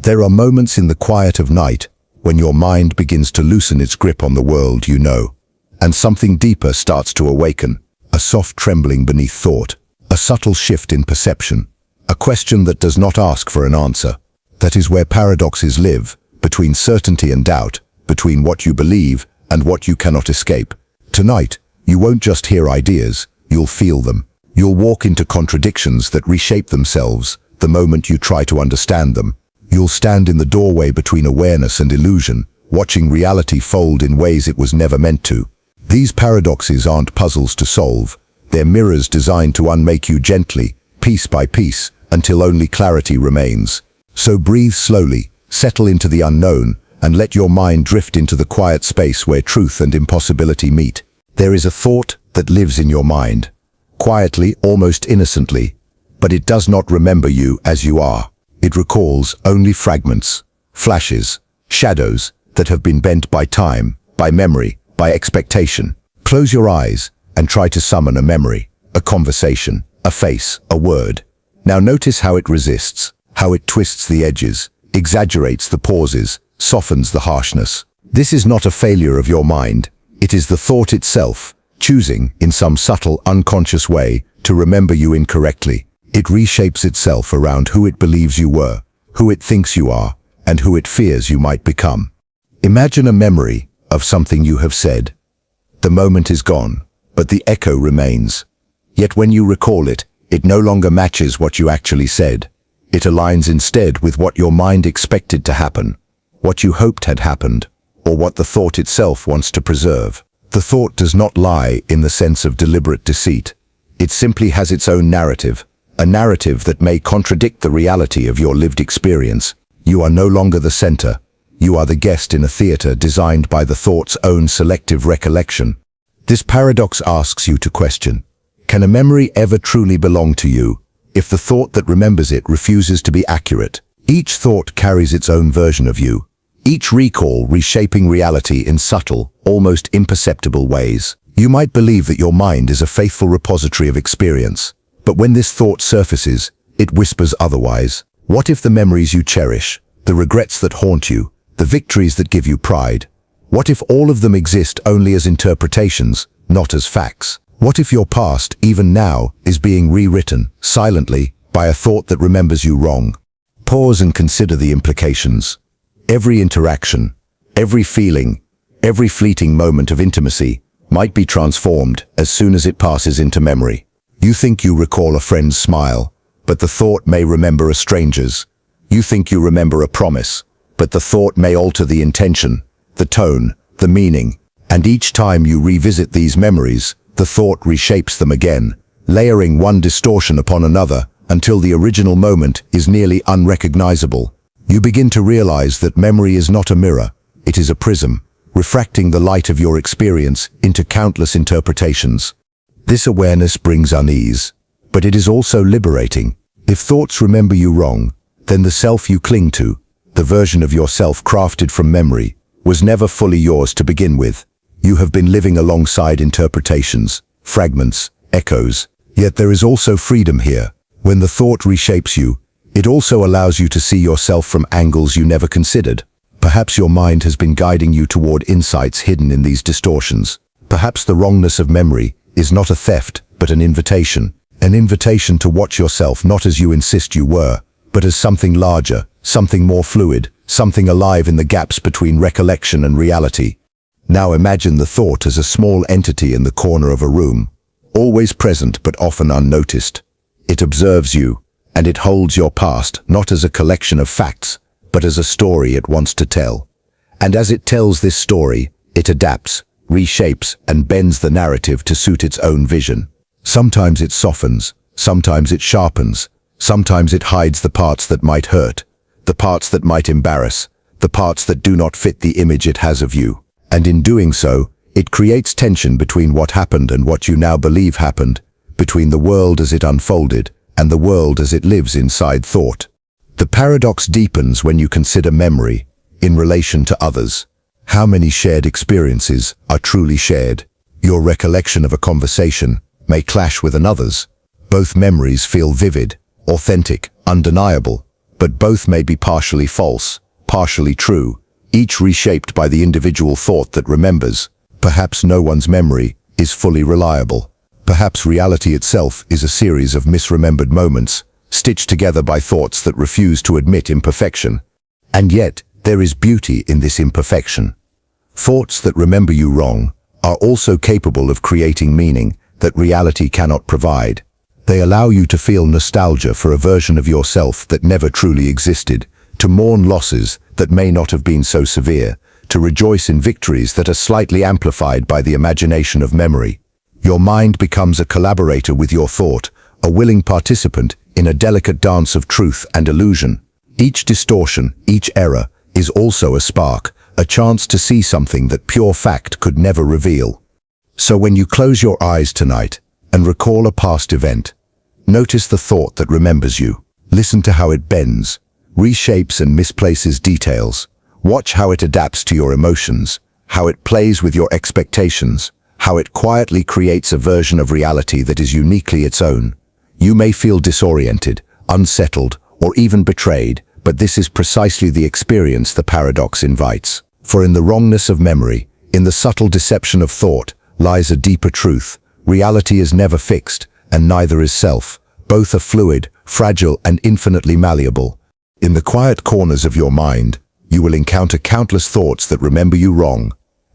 There are moments in the quiet of night when your mind begins to loosen its grip on the world you know, and something deeper starts to awaken, a soft trembling beneath thought, a subtle shift in perception, a question that does not ask for an answer. That is where paradoxes live, between certainty and doubt, between what you believe and what you cannot escape. Tonight, you won't just hear ideas, you'll feel them. You'll walk into contradictions that reshape themselves the moment you try to understand them. You'll stand in the doorway between awareness and illusion, watching reality fold in ways it was never meant to. These paradoxes aren't puzzles to solve. They're mirrors designed to unmake you gently, piece by piece, until only clarity remains. So breathe slowly, settle into the unknown, and let your mind drift into the quiet space where truth and impossibility meet. There is a thought that lives in your mind, quietly, almost innocently, but it does not remember you as you are. It recalls only fragments, flashes, shadows that have been bent by time, by memory, by expectation. Close your eyes and try to summon a memory, a conversation, a face, a word. Now notice how it resists, how it twists the edges, exaggerates the pauses, softens the harshness. This is not a failure of your mind. It is the thought itself, choosing, in some subtle, unconscious way, to remember you incorrectly. It reshapes itself around who it believes you were, who it thinks you are, and who it fears you might become. Imagine a memory of something you have said. The moment is gone, but the echo remains. Yet when you recall it, it no longer matches what you actually said. It aligns instead with what your mind expected to happen, what you hoped had happened, or what the thought itself wants to preserve. The thought does not lie in the sense of deliberate deceit. It simply has its own narrative, a narrative that may contradict the reality of your lived experience. You are no longer the center. You are the guest in a theater designed by the thought's own selective recollection. This paradox asks you to question, can a memory ever truly belong to you, if the thought that remembers it refuses to be accurate? Each thought carries its own version of you, each recall reshaping reality in subtle, almost imperceptible ways. You might believe that your mind is a faithful repository of experience, but when this thought surfaces, it whispers otherwise. What if the memories you cherish, the regrets that haunt you, the victories that give you pride, what if all of them exist only as interpretations, not as facts? What if your past, even now, is being rewritten, silently, by a thought that remembers you wrong? Pause and consider the implications. Every interaction, every feeling, every fleeting moment of intimacy might be transformed as soon as it passes into memory. You think you recall a friend's smile, but the thought may remember a stranger's. You think you remember a promise, but the thought may alter the intention, the tone, the meaning. And each time you revisit these memories, the thought reshapes them again, layering one distortion upon another until the original moment is nearly unrecognizable. You begin to realize that memory is not a mirror, it is a prism, refracting the light of your experience into countless interpretations. This awareness brings unease, but it is also liberating. If thoughts remember you wrong, then the self you cling to, the version of yourself crafted from memory, was never fully yours to begin with. You have been living alongside interpretations, fragments, echoes, yet there is also freedom here. When the thought reshapes you, it also allows you to see yourself from angles you never considered. Perhaps your mind has been guiding you toward insights hidden in these distortions. Perhaps the wrongness of memory is not a theft, but an invitation to watch yourself not as you insist you were, but as something larger, something more fluid, something alive in the gaps between recollection and reality. Now imagine the thought as a small entity in the corner of a room, always present but often unnoticed. It observes you, and it holds your past not as a collection of facts, but as a story it wants to tell. And as it tells this story, it adapts, reshapes, and bends the narrative to suit its own vision. Sometimes it softens, sometimes it sharpens, sometimes it hides the parts that might hurt, the parts that might embarrass, the parts that do not fit the image it has of you. And in doing so, it creates tension between what happened and what you now believe happened, between the world as it unfolded and the world as it lives inside thought. The paradox deepens when you consider memory in relation to others. How many shared experiences are truly shared? Your recollection of a conversation may clash with another's. Both memories feel vivid, authentic, undeniable, but both may be partially false, partially true, each reshaped by the individual thought that remembers. Perhaps no one's memory is fully reliable. Perhaps reality itself is a series of misremembered moments, stitched together by thoughts that refuse to admit imperfection. And yet, there is beauty in this imperfection. Thoughts that remember you wrong are also capable of creating meaning that reality cannot provide. They allow you to feel nostalgia for a version of yourself that never truly existed, to mourn losses that may not have been so severe, to rejoice in victories that are slightly amplified by the imagination of memory. Your mind becomes a collaborator with your thought, a willing participant in a delicate dance of truth and illusion. Each distortion, each error, is also a spark, a chance to see something that pure fact could never reveal. So when you close your eyes tonight and recall a past event, notice the thought that remembers you. Listen to how it bends, reshapes and misplaces details. Watch how it adapts to your emotions, how it plays with your expectations, how it quietly creates a version of reality that is uniquely its own. You may feel disoriented, unsettled, or even betrayed, but this is precisely the experience the paradox invites. For in the wrongness of memory, in the subtle deception of thought, lies a deeper truth. Reality is never fixed, and neither is self. Both are fluid, fragile, and infinitely malleable. In the quiet corners of your mind, you will encounter countless thoughts that remember you wrong,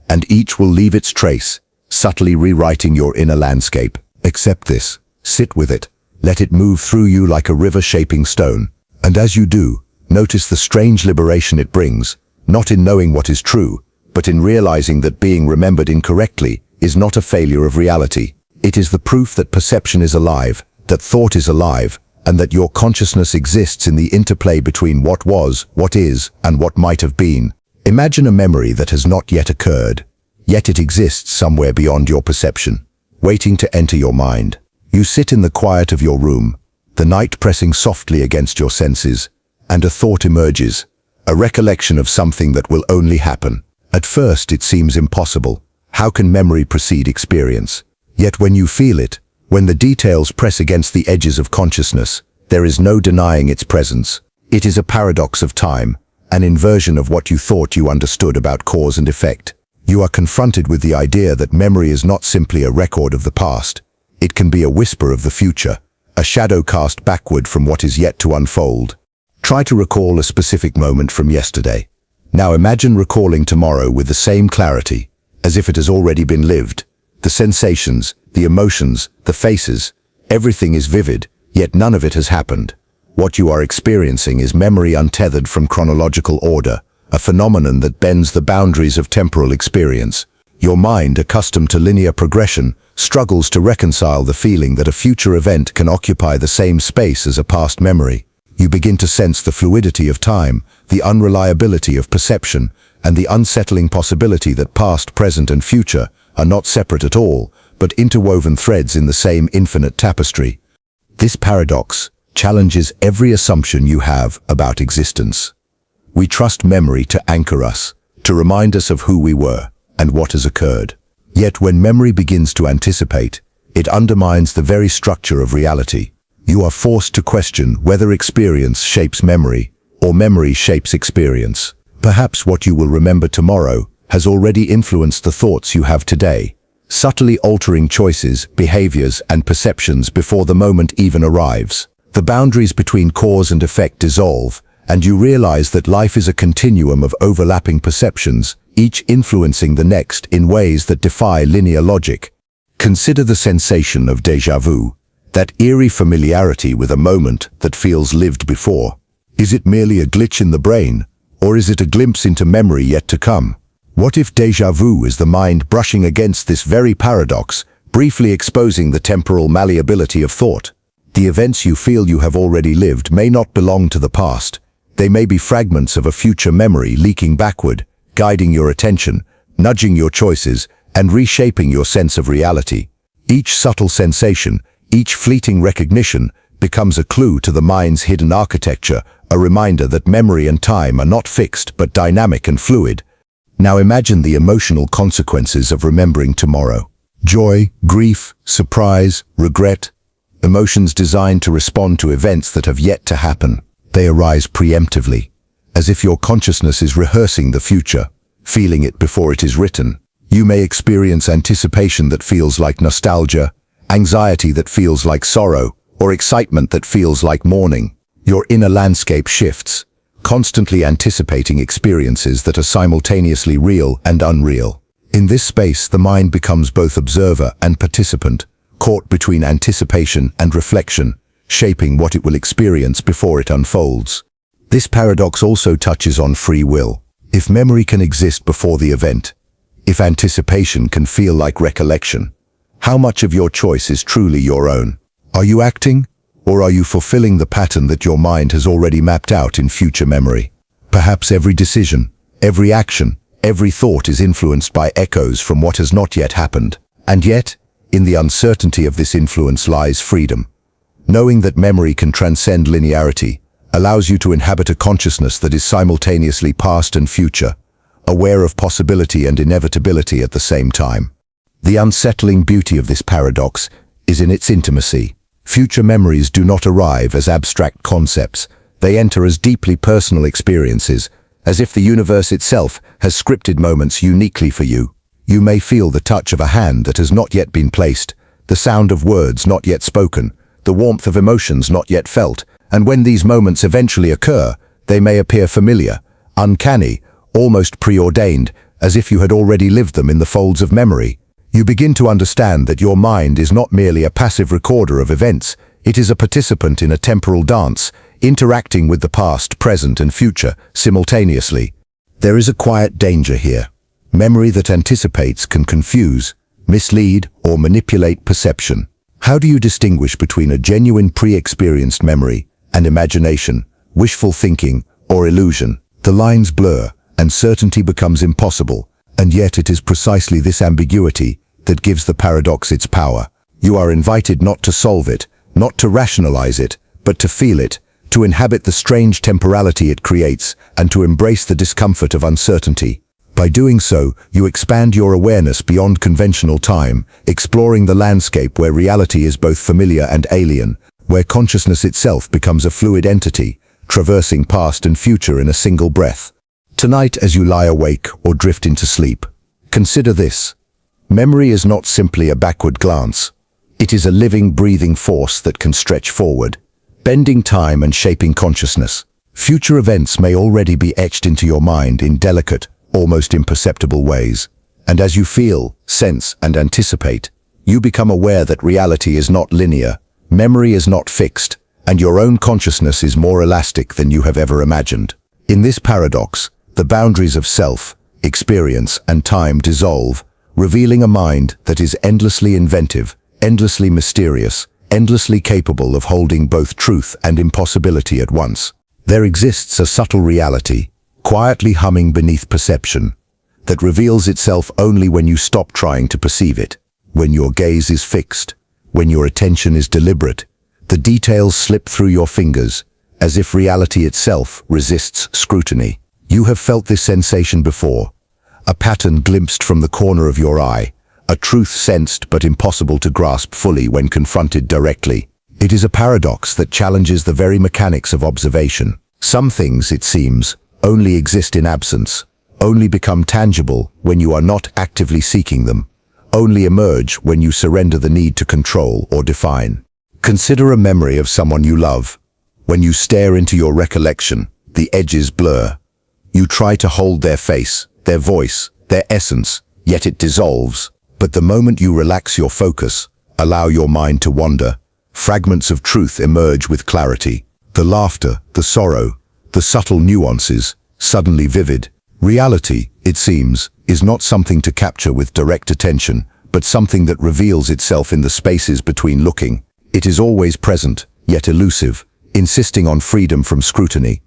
and each will leave its trace, subtly rewriting your inner landscape. Accept this, sit with it, let it move through you like a river shaping stone. And as you do, notice the strange liberation it brings, not in knowing what is true, but in realizing that being remembered incorrectly is not a failure of reality. It is the proof that perception is alive, that thought is alive, and that your consciousness exists in the interplay between what was, what is, and what might have been. Imagine a memory that has not yet occurred, yet it exists somewhere beyond your perception, waiting to enter your mind. You sit in the quiet of your room, the night pressing softly against your senses, and a thought emerges, a recollection of something that will only happen. At first it seems impossible. How can memory precede experience? Yet when you feel it, when the details press against the edges of consciousness, there is no denying its presence. It is a paradox of time, an inversion of what you thought you understood about cause and effect. You are confronted with the idea that memory is not simply a record of the past. It can be a whisper of the future, a shadow cast backward from what is yet to unfold. Try to recall a specific moment from yesterday. Now imagine recalling tomorrow with the same clarity, as if it has already been lived. The sensations, the emotions, the faces, everything is vivid, yet none of it has happened. What you are experiencing is memory untethered from chronological order, a phenomenon that bends the boundaries of temporal experience. Your mind, accustomed to linear progression, struggles to reconcile the feeling that a future event can occupy the same space as a past memory. You begin to sense the fluidity of time, the unreliability of perception, and the unsettling possibility that past, present, and future are not separate at all, but interwoven threads in the same infinite tapestry. This paradox challenges every assumption you have about existence. We trust memory to anchor us, to remind us of who we were and what has occurred. Yet when memory begins to anticipate, it undermines the very structure of reality. You are forced to question whether experience shapes memory, or memory shapes experience. Perhaps what you will remember tomorrow has already influenced the thoughts you have today, subtly altering choices, behaviors, and perceptions before the moment even arrives. The boundaries between cause and effect dissolve, and you realize that life is a continuum of overlapping perceptions, each influencing the next in ways that defy linear logic. Consider the sensation of déjà vu, that eerie familiarity with a moment that feels lived before. Is it merely a glitch in the brain, or is it a glimpse into memory yet to come? What if déjà vu is the mind brushing against this very paradox, briefly exposing the temporal malleability of thought? The events you feel you have already lived may not belong to the past. They may be fragments of a future memory leaking backward, guiding your attention, nudging your choices, and reshaping your sense of reality. Each subtle sensation, each fleeting recognition, becomes a clue to the mind's hidden architecture, a reminder that memory and time are not fixed but dynamic and fluid. Now imagine the emotional consequences of remembering tomorrow. Joy, grief, surprise, regret, emotions designed to respond to events that have yet to happen. They arise preemptively, as if your consciousness is rehearsing the future, feeling it before it is written. You may experience anticipation that feels like nostalgia, anxiety that feels like sorrow, or excitement that feels like mourning. Your inner landscape shifts, constantly anticipating experiences that are simultaneously real and unreal. In this space, the mind becomes both observer and participant, caught between anticipation and reflection, shaping what it will experience before it unfolds. This paradox also touches on free will. If memory can exist before the event, if anticipation can feel like recollection, how much of your choice is truly your own? Are you acting, or are you fulfilling the pattern that your mind has already mapped out in future memory? Perhaps every decision, every action, every thought is influenced by echoes from what has not yet happened. And yet, in the uncertainty of this influence lies freedom. Knowing that memory can transcend linearity allows you to inhabit a consciousness that is simultaneously past and future, aware of possibility and inevitability at the same time. The unsettling beauty of this paradox is in its intimacy. Future memories do not arrive as abstract concepts. They enter as deeply personal experiences, as if the universe itself has scripted moments uniquely for you. You may feel the touch of a hand that has not yet been placed, the sound of words not yet spoken, the warmth of emotions not yet felt, and when these moments eventually occur, they may appear familiar, uncanny, almost preordained, as if you had already lived them in the folds of memory. You begin to understand that your mind is not merely a passive recorder of events, it is a participant in a temporal dance, interacting with the past, present, and future simultaneously. There is a quiet danger here. Memory that anticipates can confuse, mislead, or manipulate perception. How do you distinguish between a genuine pre-experienced memory and imagination, wishful thinking, or illusion? The lines blur, and certainty becomes impossible, and yet it is precisely this ambiguity that gives the paradox its power. You are invited not to solve it, not to rationalize it, but to feel it, to inhabit the strange temporality it creates, and to embrace the discomfort of uncertainty. By doing so, you expand your awareness beyond conventional time, exploring the landscape where reality is both familiar and alien, where consciousness itself becomes a fluid entity, traversing past and future in a single breath. Tonight, as you lie awake or drift into sleep, consider this. Memory is not simply a backward glance. It is a living, breathing force that can stretch forward, bending time and shaping consciousness. Future events may already be etched into your mind in delicate, almost imperceptible ways. And as you feel, sense, and anticipate, you become aware that reality is not linear, memory is not fixed, and your own consciousness is more elastic than you have ever imagined. In this paradox, the boundaries of self, experience, and time dissolve, revealing a mind that is endlessly inventive, endlessly mysterious, endlessly capable of holding both truth and impossibility at once. There exists a subtle reality, quietly humming beneath perception, that reveals itself only when you stop trying to perceive it, when your gaze is fixed, when your attention is deliberate. The details slip through your fingers, as if reality itself resists scrutiny. You have felt this sensation before, a pattern glimpsed from the corner of your eye, a truth sensed but impossible to grasp fully when confronted directly. It is a paradox that challenges the very mechanics of observation. Some things, it seems, only exist in absence, only become tangible when you are not actively seeking them, only emerge when you surrender the need to control or define. Consider a memory of someone you love. When you stare into your recollection, the edges blur. You try to hold their face, their voice, their essence, yet it dissolves. But the moment you relax your focus, allow your mind to wander, fragments of truth emerge with clarity. The laughter, the sorrow, the subtle nuances, suddenly vivid. Reality, it seems, is not something to capture with direct attention, but something that reveals itself in the spaces between looking. It is always present, yet elusive, insisting on freedom from scrutiny.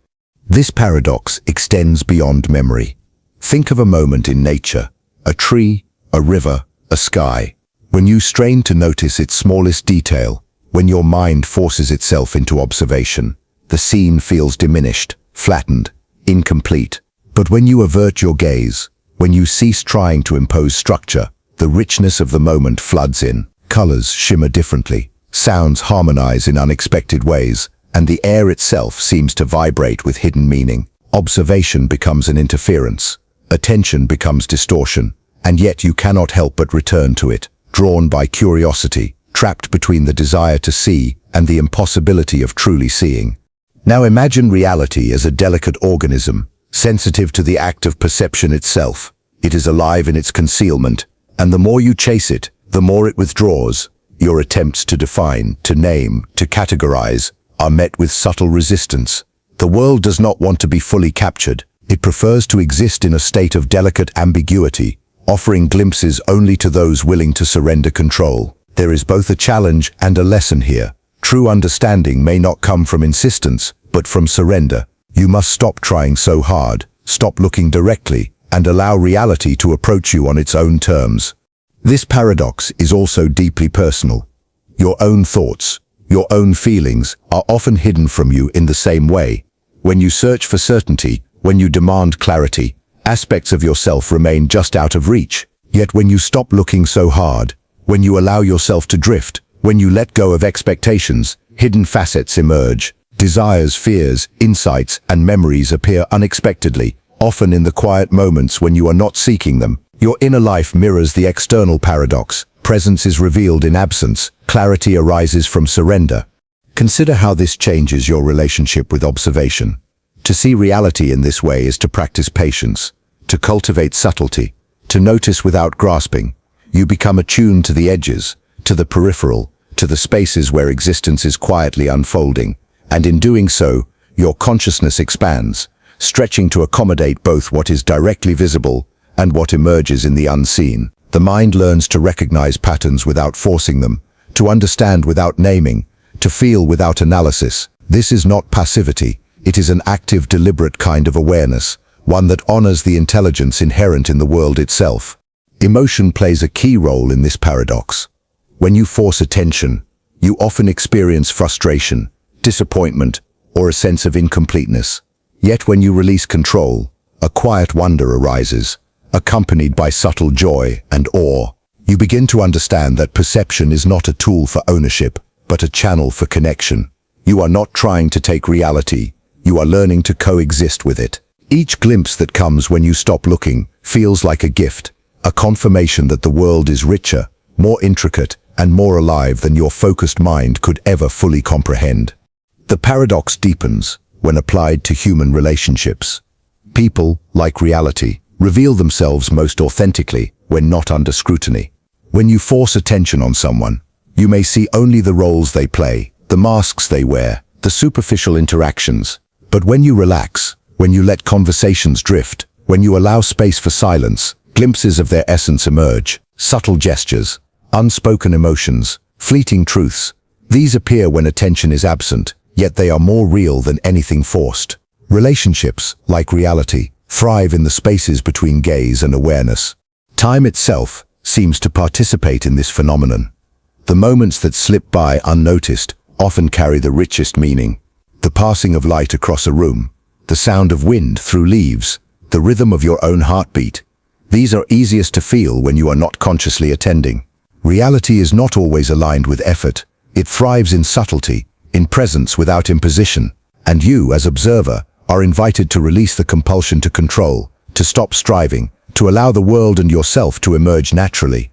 This paradox extends beyond memory. Think of a moment in nature, a tree, a river, a sky. When you strain to notice its smallest detail, when your mind forces itself into observation, the scene feels diminished, flattened, incomplete. But when you avert your gaze, when you cease trying to impose structure, the richness of the moment floods in. Colors shimmer differently, sounds harmonize in unexpected ways, and the air itself seems to vibrate with hidden meaning. Observation becomes an interference. Attention becomes distortion, and yet you cannot help but return to it, drawn by curiosity, trapped between the desire to see and the impossibility of truly seeing. Now imagine reality as a delicate organism, sensitive to the act of perception itself. It is alive in its concealment, and the more you chase it, the more it withdraws. Your attempts to define, to name, to categorize are met with subtle resistance. The world does not want to be fully captured. It prefers to exist in a state of delicate ambiguity, offering glimpses only to those willing to surrender control. There is both a challenge and a lesson here. True understanding may not come from insistence, but from surrender. You must stop trying so hard, stop looking directly, and allow reality to approach you on its own terms. This paradox is also deeply personal. Your own thoughts, your own feelings are often hidden from you in the same way. When you search for certainty, when you demand clarity, aspects of yourself remain just out of reach. Yet when you stop looking so hard, when you allow yourself to drift, when you let go of expectations, hidden facets emerge. Desires, fears, insights, and memories appear unexpectedly, often in the quiet moments when you are not seeking them. Your inner life mirrors the external paradox. Presence is revealed in absence. Clarity arises from surrender. Consider how this changes your relationship with observation. To see reality in this way is to practice patience, to cultivate subtlety, to notice without grasping. You become attuned to the edges, to the peripheral, to the spaces where existence is quietly unfolding. And in doing so, your consciousness expands, stretching to accommodate both what is directly visible and what emerges in the unseen. The mind learns to recognize patterns without forcing them, to understand without naming, to feel without analysis. This is not passivity. It is an active, deliberate kind of awareness, one that honors the intelligence inherent in the world itself. Emotion plays a key role in this paradox. When you force attention, you often experience frustration, disappointment, or a sense of incompleteness. Yet when you release control, a quiet wonder arises, accompanied by subtle joy and awe. You begin to understand that perception is not a tool for ownership, but a channel for connection. You are not trying to take reality, you are learning to coexist with it. Each glimpse that comes when you stop looking feels like a gift, a confirmation that the world is richer, more intricate, and more alive than your focused mind could ever fully comprehend. The paradox deepens when applied to human relationships. People, like reality, reveal themselves most authentically when not under scrutiny. When you force attention on someone, you may see only the roles they play, the masks they wear, the superficial interactions. But when you relax, when you let conversations drift, when you allow space for silence, glimpses of their essence emerge. Subtle gestures, unspoken emotions, fleeting truths. These appear when attention is absent, yet they are more real than anything forced. Relationships, like reality, thrive in the spaces between gaze and awareness. Time itself seems to participate in this phenomenon. The moments that slip by unnoticed often carry the richest meaning. The passing of light across a room, the sound of wind through leaves, the rhythm of your own heartbeat. These are easiest to feel when you are not consciously attending. Reality is not always aligned with effort. It thrives in subtlety, in presence without imposition. And you, as observer, are invited to release the compulsion to control, to stop striving, to allow the world and yourself to emerge naturally.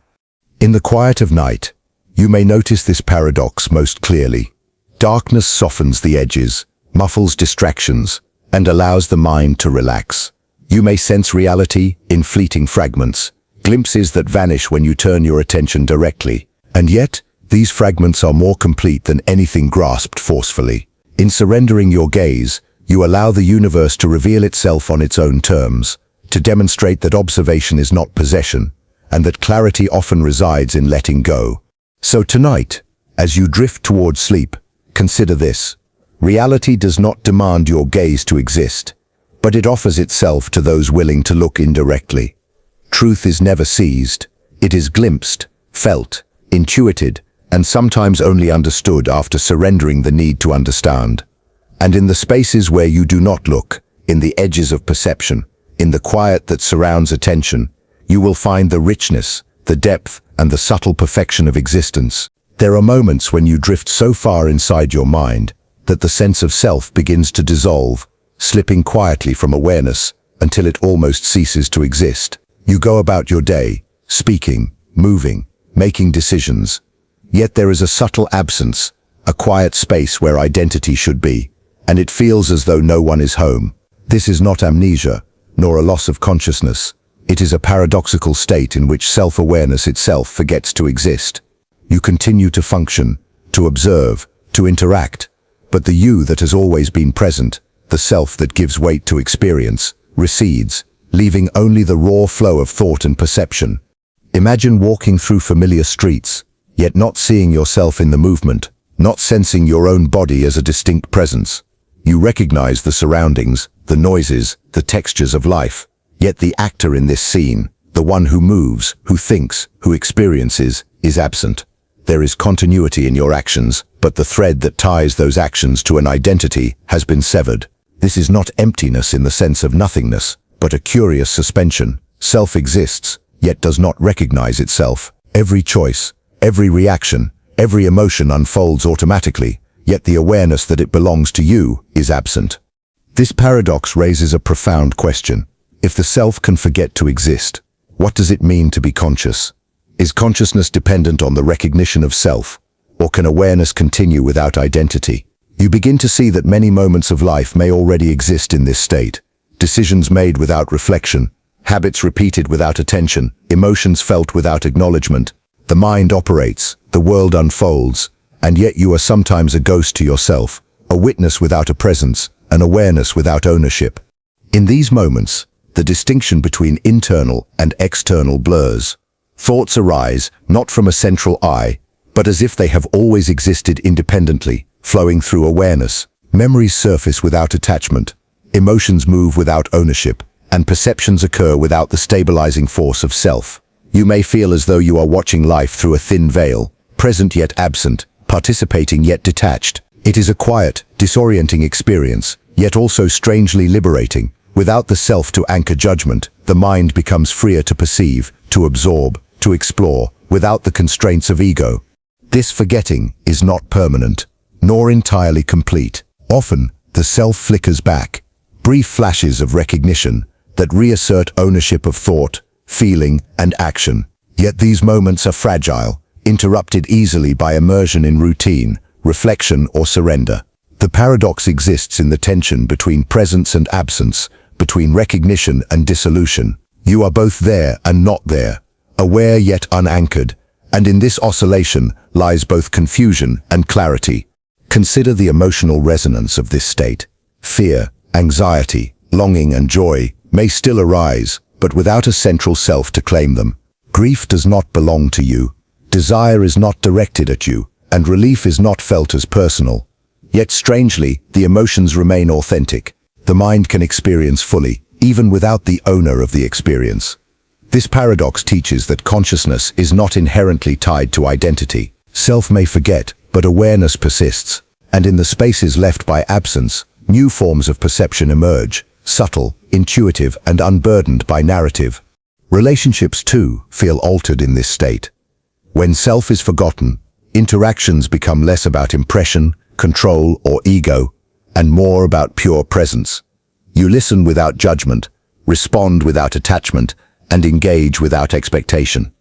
In the quiet of night, you may notice this paradox most clearly. Darkness softens the edges, muffles distractions, and allows the mind to relax. You may sense reality in fleeting fragments, glimpses that vanish when you turn your attention directly. And yet, these fragments are more complete than anything grasped forcefully. In surrendering your gaze, you allow the universe to reveal itself on its own terms, to demonstrate that observation is not possession, and that clarity often resides in letting go. So tonight, as you drift toward sleep, consider this. Reality does not demand your gaze to exist, but it offers itself to those willing to look indirectly. Truth is never seized. It is glimpsed, felt, intuited, and sometimes only understood after surrendering the need to understand. And in the spaces where you do not look, in the edges of perception, in the quiet that surrounds attention, you will find the richness, the depth, and the subtle perfection of existence. There are moments when you drift so far inside your mind that the sense of self begins to dissolve, slipping quietly from awareness until it almost ceases to exist. You go about your day, speaking, moving, making decisions. Yet there is a subtle absence, a quiet space where identity should be, and it feels as though no one is home. This is not amnesia, nor a loss of consciousness. It is a paradoxical state in which self-awareness itself forgets to exist. You continue to function, to observe, to interact, but the you that has always been present, the self that gives weight to experience, recedes, leaving only the raw flow of thought and perception. Imagine walking through familiar streets, yet not seeing yourself in the movement, not sensing your own body as a distinct presence. You recognize the surroundings, the noises, the textures of life, yet the actor in this scene, the one who moves, who thinks, who experiences, is absent. There is continuity in your actions, but the thread that ties those actions to an identity has been severed. This is not emptiness in the sense of nothingness, but a curious suspension. Self exists, yet does not recognize itself. Every choice, every reaction, every emotion unfolds automatically, yet the awareness that it belongs to you is absent. This paradox raises a profound question. If the self can forget to exist, what does it mean to be conscious? Is consciousness dependent on the recognition of self, or can awareness continue without identity? You begin to see that many moments of life may already exist in this state. Decisions made without reflection, habits repeated without attention, emotions felt without acknowledgement. The mind operates, the world unfolds, and yet you are sometimes a ghost to yourself, a witness without a presence, an awareness without ownership. In these moments, the distinction between internal and external blurs. Thoughts arise, not from a central I, but as if they have always existed independently, flowing through awareness. Memories surface without attachment, emotions move without ownership, and perceptions occur without the stabilizing force of self. You may feel as though you are watching life through a thin veil, present yet absent, participating yet detached. It is a quiet, disorienting experience, yet also strangely liberating. Without the self to anchor judgment, the mind becomes freer to perceive, to absorb, to explore, without the constraints of ego. This forgetting is not permanent, nor entirely complete. Often, the self flickers back, brief flashes of recognition that reassert ownership of thought, feeling, and action. Yet these moments are fragile, interrupted easily by immersion in routine, reflection, or surrender. The paradox exists in the tension between presence and absence, between recognition and dissolution. You are both there and not there, aware yet unanchored, and in this oscillation lies both confusion and clarity. Consider the emotional resonance of this state. Fear, anxiety, longing, and joy may still arise, but without a central self to claim them. Grief does not belong to you, desire is not directed at you, and relief is not felt as personal. Yet strangely, the emotions remain authentic. The mind can experience fully, even without the owner of the experience. This paradox teaches that consciousness is not inherently tied to identity. Self may forget, but awareness persists, and in the spaces left by absence, new forms of perception emerge, subtle, intuitive, and unburdened by narrative. Relationships, too, feel altered in this state. When self is forgotten, interactions become less about impression, control, or ego, and more about pure presence. You listen without judgment, respond without attachment, and engage without expectation.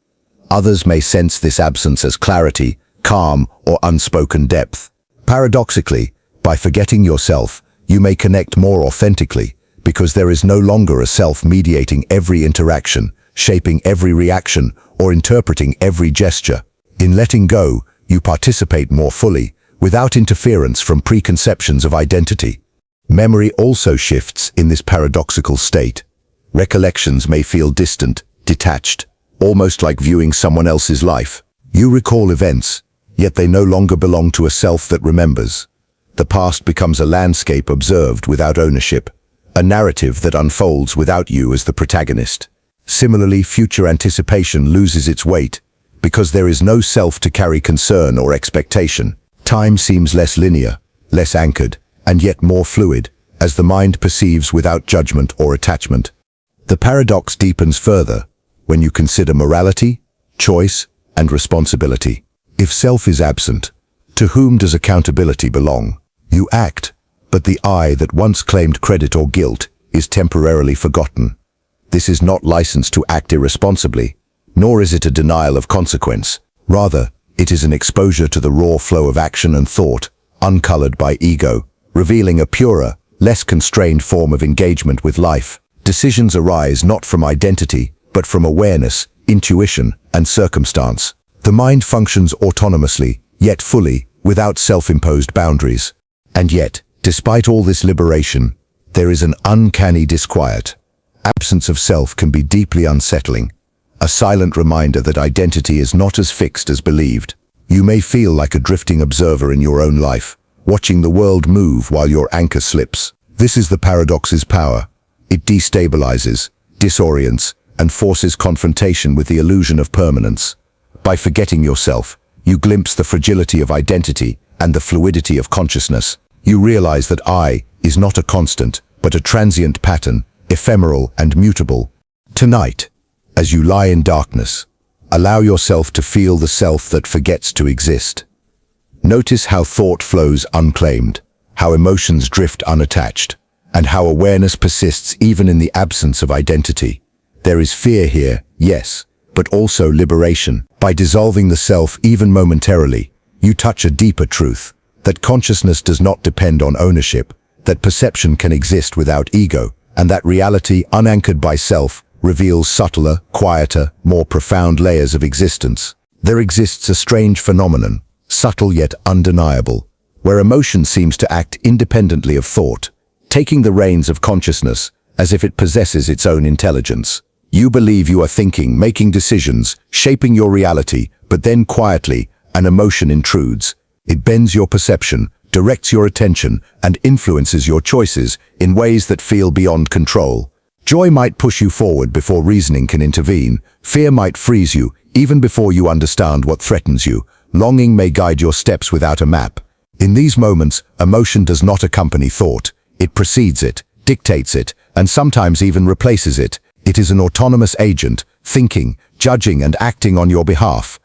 Others may sense this absence as clarity, calm, or unspoken depth. Paradoxically, by forgetting yourself, you may connect more authentically, because there is no longer a self mediating every interaction, shaping every reaction, or interpreting every gesture. In letting go, you participate more fully, without interference from preconceptions of identity. Memory also shifts in this paradoxical state. Recollections may feel distant, detached, almost like viewing someone else's life. You recall events, yet they no longer belong to a self that remembers. The past becomes a landscape observed without ownership, a narrative that unfolds without you as the protagonist. Similarly, future anticipation loses its weight, because there is no self to carry concern or expectation. Time seems less linear, less anchored, and yet more fluid, as the mind perceives without judgment or attachment. The paradox deepens further when you consider morality, choice, and responsibility. If self is absent, to whom does accountability belong? You act, but the I that once claimed credit or guilt is temporarily forgotten. This is not license to act irresponsibly, nor is it a denial of consequence. Rather, it is an exposure to the raw flow of action and thought, uncolored by ego, revealing a purer, less constrained form of engagement with life. Decisions arise not from identity, but from awareness, intuition, and circumstance. The mind functions autonomously, yet fully, without self-imposed boundaries. And yet, despite all this liberation, there is an uncanny disquiet. Absence of self can be deeply unsettling, a silent reminder that identity is not as fixed as believed. You may feel like a drifting observer in your own life, watching the world move while your anchor slips. This is the paradox's power. It destabilizes, disorients, and forces confrontation with the illusion of permanence. By forgetting yourself, you glimpse the fragility of identity and the fluidity of consciousness. You realize that I is not a constant, but a transient pattern, ephemeral and mutable. Tonight, as you lie in darkness, allow yourself to feel the self that forgets to exist. Notice how thought flows unclaimed, how emotions drift unattached, and how awareness persists even in the absence of identity. There is fear here, yes, but also liberation. By dissolving the self even momentarily, you touch a deeper truth, that consciousness does not depend on ownership, that perception can exist without ego, and that reality, unanchored by self, reveals subtler, quieter, more profound layers of existence. There exists a strange phenomenon, subtle yet undeniable, where emotion seems to act independently of thought, taking the reins of consciousness as if it possesses its own intelligence. You believe you are thinking, making decisions, shaping your reality, but then quietly, an emotion intrudes. It bends your perception, directs your attention, and influences your choices in ways that feel beyond control. Joy might push you forward before reasoning can intervene. Fear might freeze you, even before you understand what threatens you. Longing may guide your steps without a map. In these moments, emotion does not accompany thought. It precedes it, dictates it, and sometimes even replaces it. It is an autonomous agent, thinking, judging, and acting on your behalf.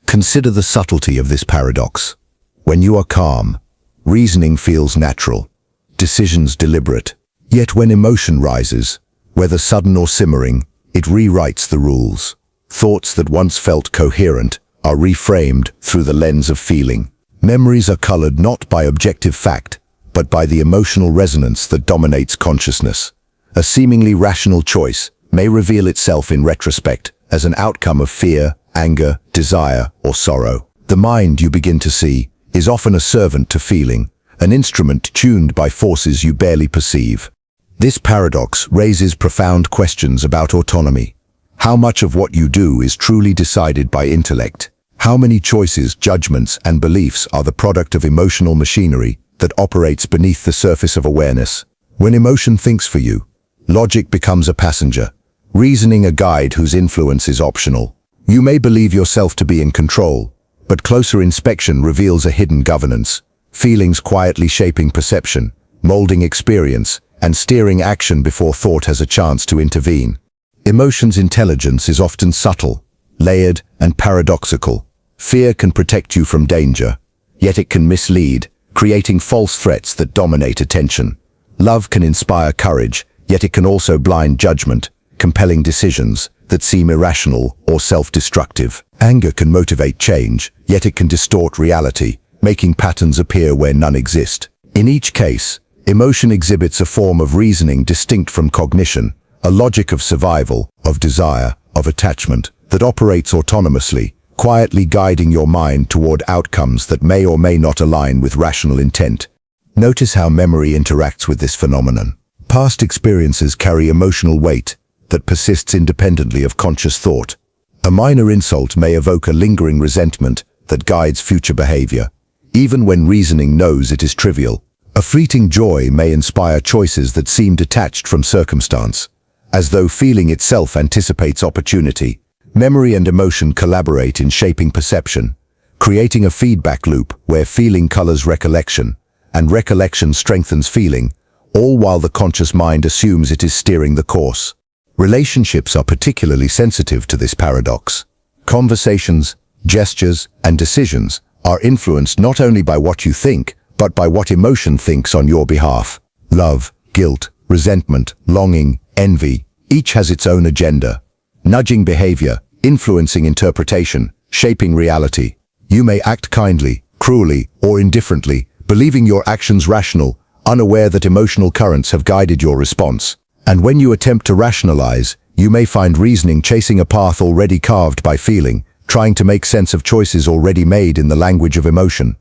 Consider the subtlety of this paradox. When you are calm, reasoning feels natural, decisions deliberate. Yet when emotion rises, whether sudden or simmering, it rewrites the rules. Thoughts that once felt coherent are reframed through the lens of feeling. Memories are colored not by objective fact, but by the emotional resonance that dominates consciousness. A seemingly rational choice may reveal itself in retrospect as an outcome of fear, anger, desire, or sorrow. The mind, you begin to see, is often a servant to feeling, an instrument tuned by forces you barely perceive. This paradox raises profound questions about autonomy. How much of what you do is truly decided by intellect? How many choices, judgments, and beliefs are the product of emotional machinery that operates beneath the surface of awareness? When emotion thinks for you, logic becomes a passenger, reasoning a guide whose influence is optional. You may believe yourself to be in control, but closer inspection reveals a hidden governance, feelings quietly shaping perception, molding experience, and steering action before thought has a chance to intervene. Emotions' intelligence is often subtle, layered, and paradoxical. Fear can protect you from danger, yet it can mislead, creating false threats that dominate attention. Love can inspire courage, yet it can also blind judgment, compelling decisions that seem irrational or self-destructive. Anger can motivate change, yet it can distort reality, making patterns appear where none exist. In each case, emotion exhibits a form of reasoning distinct from cognition, a logic of survival, of desire, of attachment, that operates autonomously, quietly guiding your mind toward outcomes that may or may not align with rational intent. Notice how memory interacts with this phenomenon. Past experiences carry emotional weight that persists independently of conscious thought. A minor insult may evoke a lingering resentment that guides future behavior, even when reasoning knows it is trivial. A fleeting joy may inspire choices that seem detached from circumstance, as though feeling itself anticipates opportunity. Memory and emotion collaborate in shaping perception, creating a feedback loop where feeling colors recollection, and recollection strengthens feeling, all while the conscious mind assumes it is steering the course. Relationships are particularly sensitive to this paradox. Conversations, gestures, and decisions are influenced not only by what you think, but by what emotion thinks on your behalf. Love, guilt, resentment, longing, envy, each has its own agenda. Nudging behavior, influencing interpretation, shaping reality. You may act kindly, cruelly, or indifferently, believing your actions rational, unaware that emotional currents have guided your response. And when you attempt to rationalize, you may find reasoning chasing a path already carved by feeling, trying to make sense of choices already made in the language of emotion.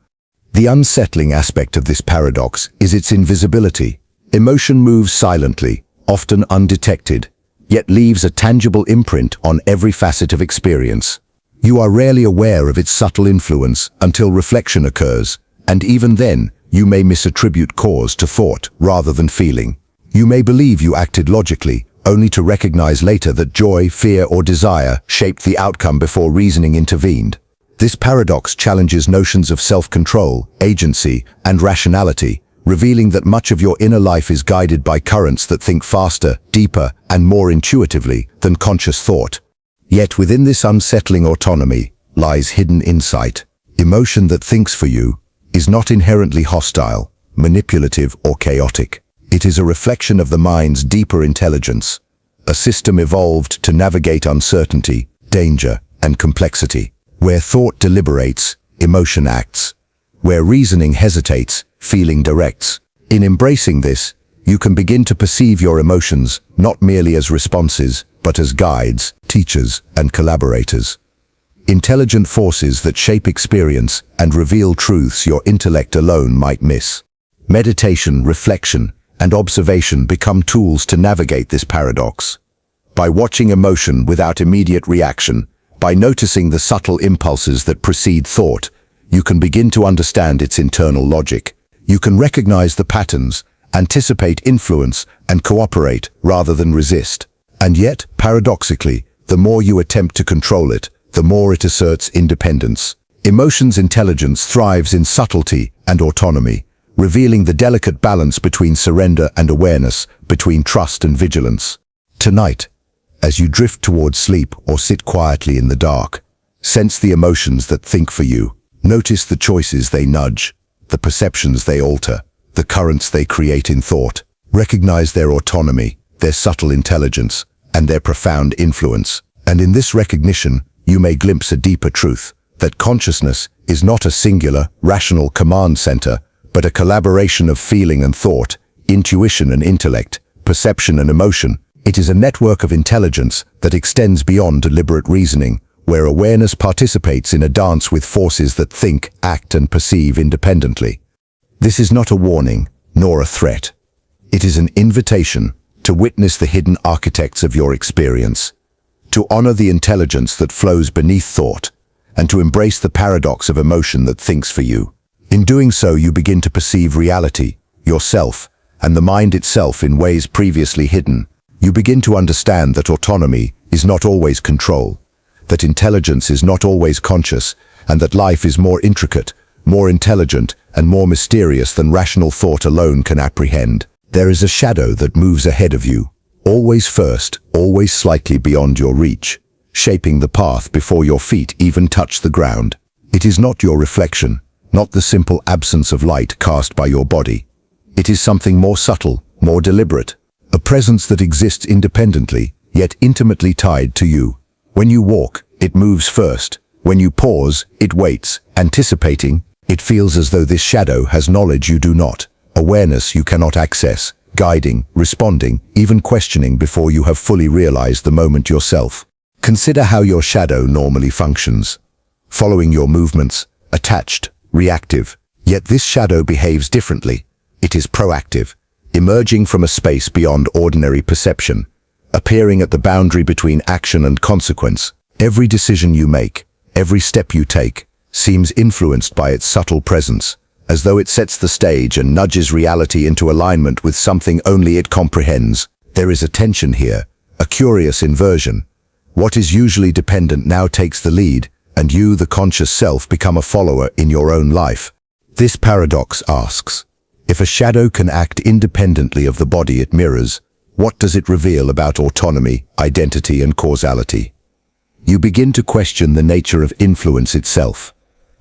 The unsettling aspect of this paradox is its invisibility. Emotion moves silently, often undetected, yet leaves a tangible imprint on every facet of experience. You are rarely aware of its subtle influence until reflection occurs, and even then, you may misattribute cause to thought rather than feeling. You may believe you acted logically, only to recognize later that joy, fear, or desire shaped the outcome before reasoning intervened. This paradox challenges notions of self-control, agency, and rationality, revealing that much of your inner life is guided by currents that think faster, deeper, and more intuitively than conscious thought. Yet within this unsettling autonomy lies hidden insight. Emotion that thinks for you is not inherently hostile, manipulative, or chaotic. It is a reflection of the mind's deeper intelligence, a system evolved to navigate uncertainty, danger, and complexity. Where thought deliberates, emotion acts. Where reasoning hesitates, feeling directs. In embracing this, you can begin to perceive your emotions not merely as responses, but as guides, teachers, and collaborators. Intelligent forces that shape experience and reveal truths your intellect alone might miss. Meditation, reflection, and observation become tools to navigate this paradox. By watching emotion without immediate reaction, by noticing the subtle impulses that precede thought, you can begin to understand its internal logic. You can recognize the patterns, anticipate influence, and cooperate rather than resist. And yet, paradoxically, the more you attempt to control it, the more it asserts independence. Emotions' intelligence thrives in subtlety and autonomy, revealing the delicate balance between surrender and awareness, between trust and vigilance. Tonight, as you drift towards sleep or sit quietly in the dark, sense the emotions that think for you. Notice the choices they nudge, the perceptions they alter, the currents they create in thought. Recognize their autonomy, their subtle intelligence, and their profound influence. And in this recognition, you may glimpse a deeper truth, that consciousness is not a singular, rational command center, but a collaboration of feeling and thought, intuition and intellect, perception and emotion. It is a network of intelligence that extends beyond deliberate reasoning, where awareness participates in a dance with forces that think, act, and perceive independently. This is not a warning, nor a threat. It is an invitation to witness the hidden architects of your experience, to honor the intelligence that flows beneath thought, and to embrace the paradox of emotion that thinks for you. In doing so, you begin to perceive reality, yourself, and the mind itself in ways previously hidden. You begin to understand that autonomy is not always control, that intelligence is not always conscious, and that life is more intricate, more intelligent, and more mysterious than rational thought alone can apprehend. There is a shadow that moves ahead of you, always first, always slightly beyond your reach, shaping the path before your feet even touch the ground. It is not your reflection, not the simple absence of light cast by your body. It is something more subtle, more deliberate, a presence that exists independently, yet intimately tied to you. When you walk, it moves first. When you pause, it waits, anticipating. It feels as though this shadow has knowledge you do not, awareness you cannot access, guiding, responding, even questioning before you have fully realized the moment yourself. Consider how your shadow normally functions, following your movements, attached, reactive. Yet this shadow behaves differently. It is proactive, emerging from a space beyond ordinary perception, appearing at the boundary between action and consequence. Every decision you make, every step you take, seems influenced by its subtle presence, as though it sets the stage and nudges reality into alignment with something only it comprehends. There is a tension here, a curious inversion. What is usually dependent now takes the lead, and you, the conscious self, become a follower in your own life. This paradox asks, if a shadow can act independently of the body it mirrors, what does it reveal about autonomy, identity, and causality? You begin to question the nature of influence itself.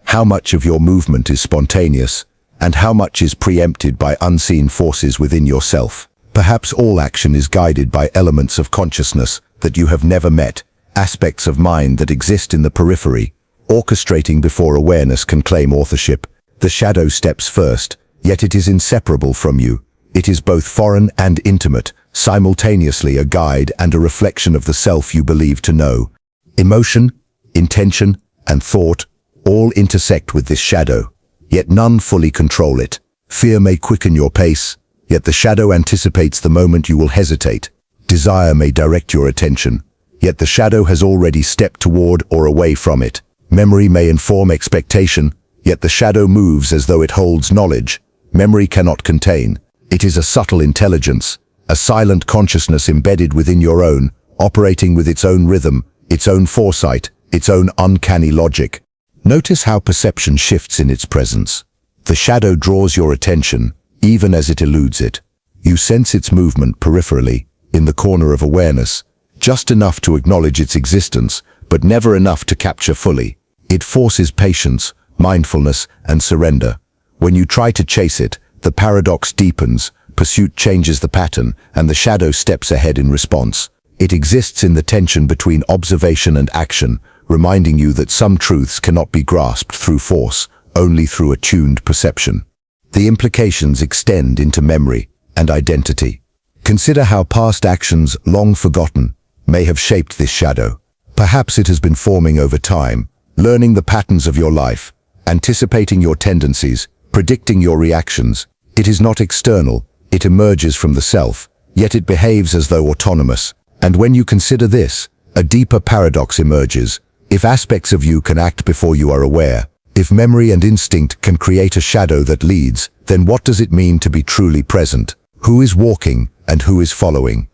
How much of your movement is spontaneous? and how much is preempted by unseen forces within yourself. Perhaps all action is guided by elements of consciousness that you have never met, aspects of mind that exist in the periphery, orchestrating before awareness can claim authorship. The shadow steps first, yet it is inseparable from you. It is both foreign and intimate, simultaneously a guide and a reflection of the self you believe to know. Emotion, intention, and thought all intersect with this shadow, yet none fully control it. Fear may quicken your pace, yet the shadow anticipates the moment you will hesitate. Desire may direct your attention, yet the shadow has already stepped toward or away from it. Memory may inform expectation, yet the shadow moves as though it holds knowledge. Memory cannot contain. It is a subtle intelligence, a silent consciousness embedded within your own, operating with its own rhythm, its own foresight, its own uncanny logic. Notice how perception shifts in its presence. The shadow draws your attention, even as it eludes it. You sense its movement peripherally, in the corner of awareness, just enough to acknowledge its existence, but never enough to capture fully. It forces patience, mindfulness, and surrender. When you try to chase it, the paradox deepens, pursuit changes the pattern, and the shadow steps ahead in response. It exists in the tension between observation and action, reminding you that some truths cannot be grasped through force, only through attuned perception. The implications extend into memory and identity. Consider how past actions, long forgotten, may have shaped this shadow. Perhaps it has been forming over time, learning the patterns of your life, anticipating your tendencies, predicting your reactions. It is not external, it emerges from the self, yet it behaves as though autonomous. And when you consider this, a deeper paradox emerges. If aspects of you can act before you are aware, if memory and instinct can create a shadow that leads, then what does it mean to be truly present? Who is walking and who is following?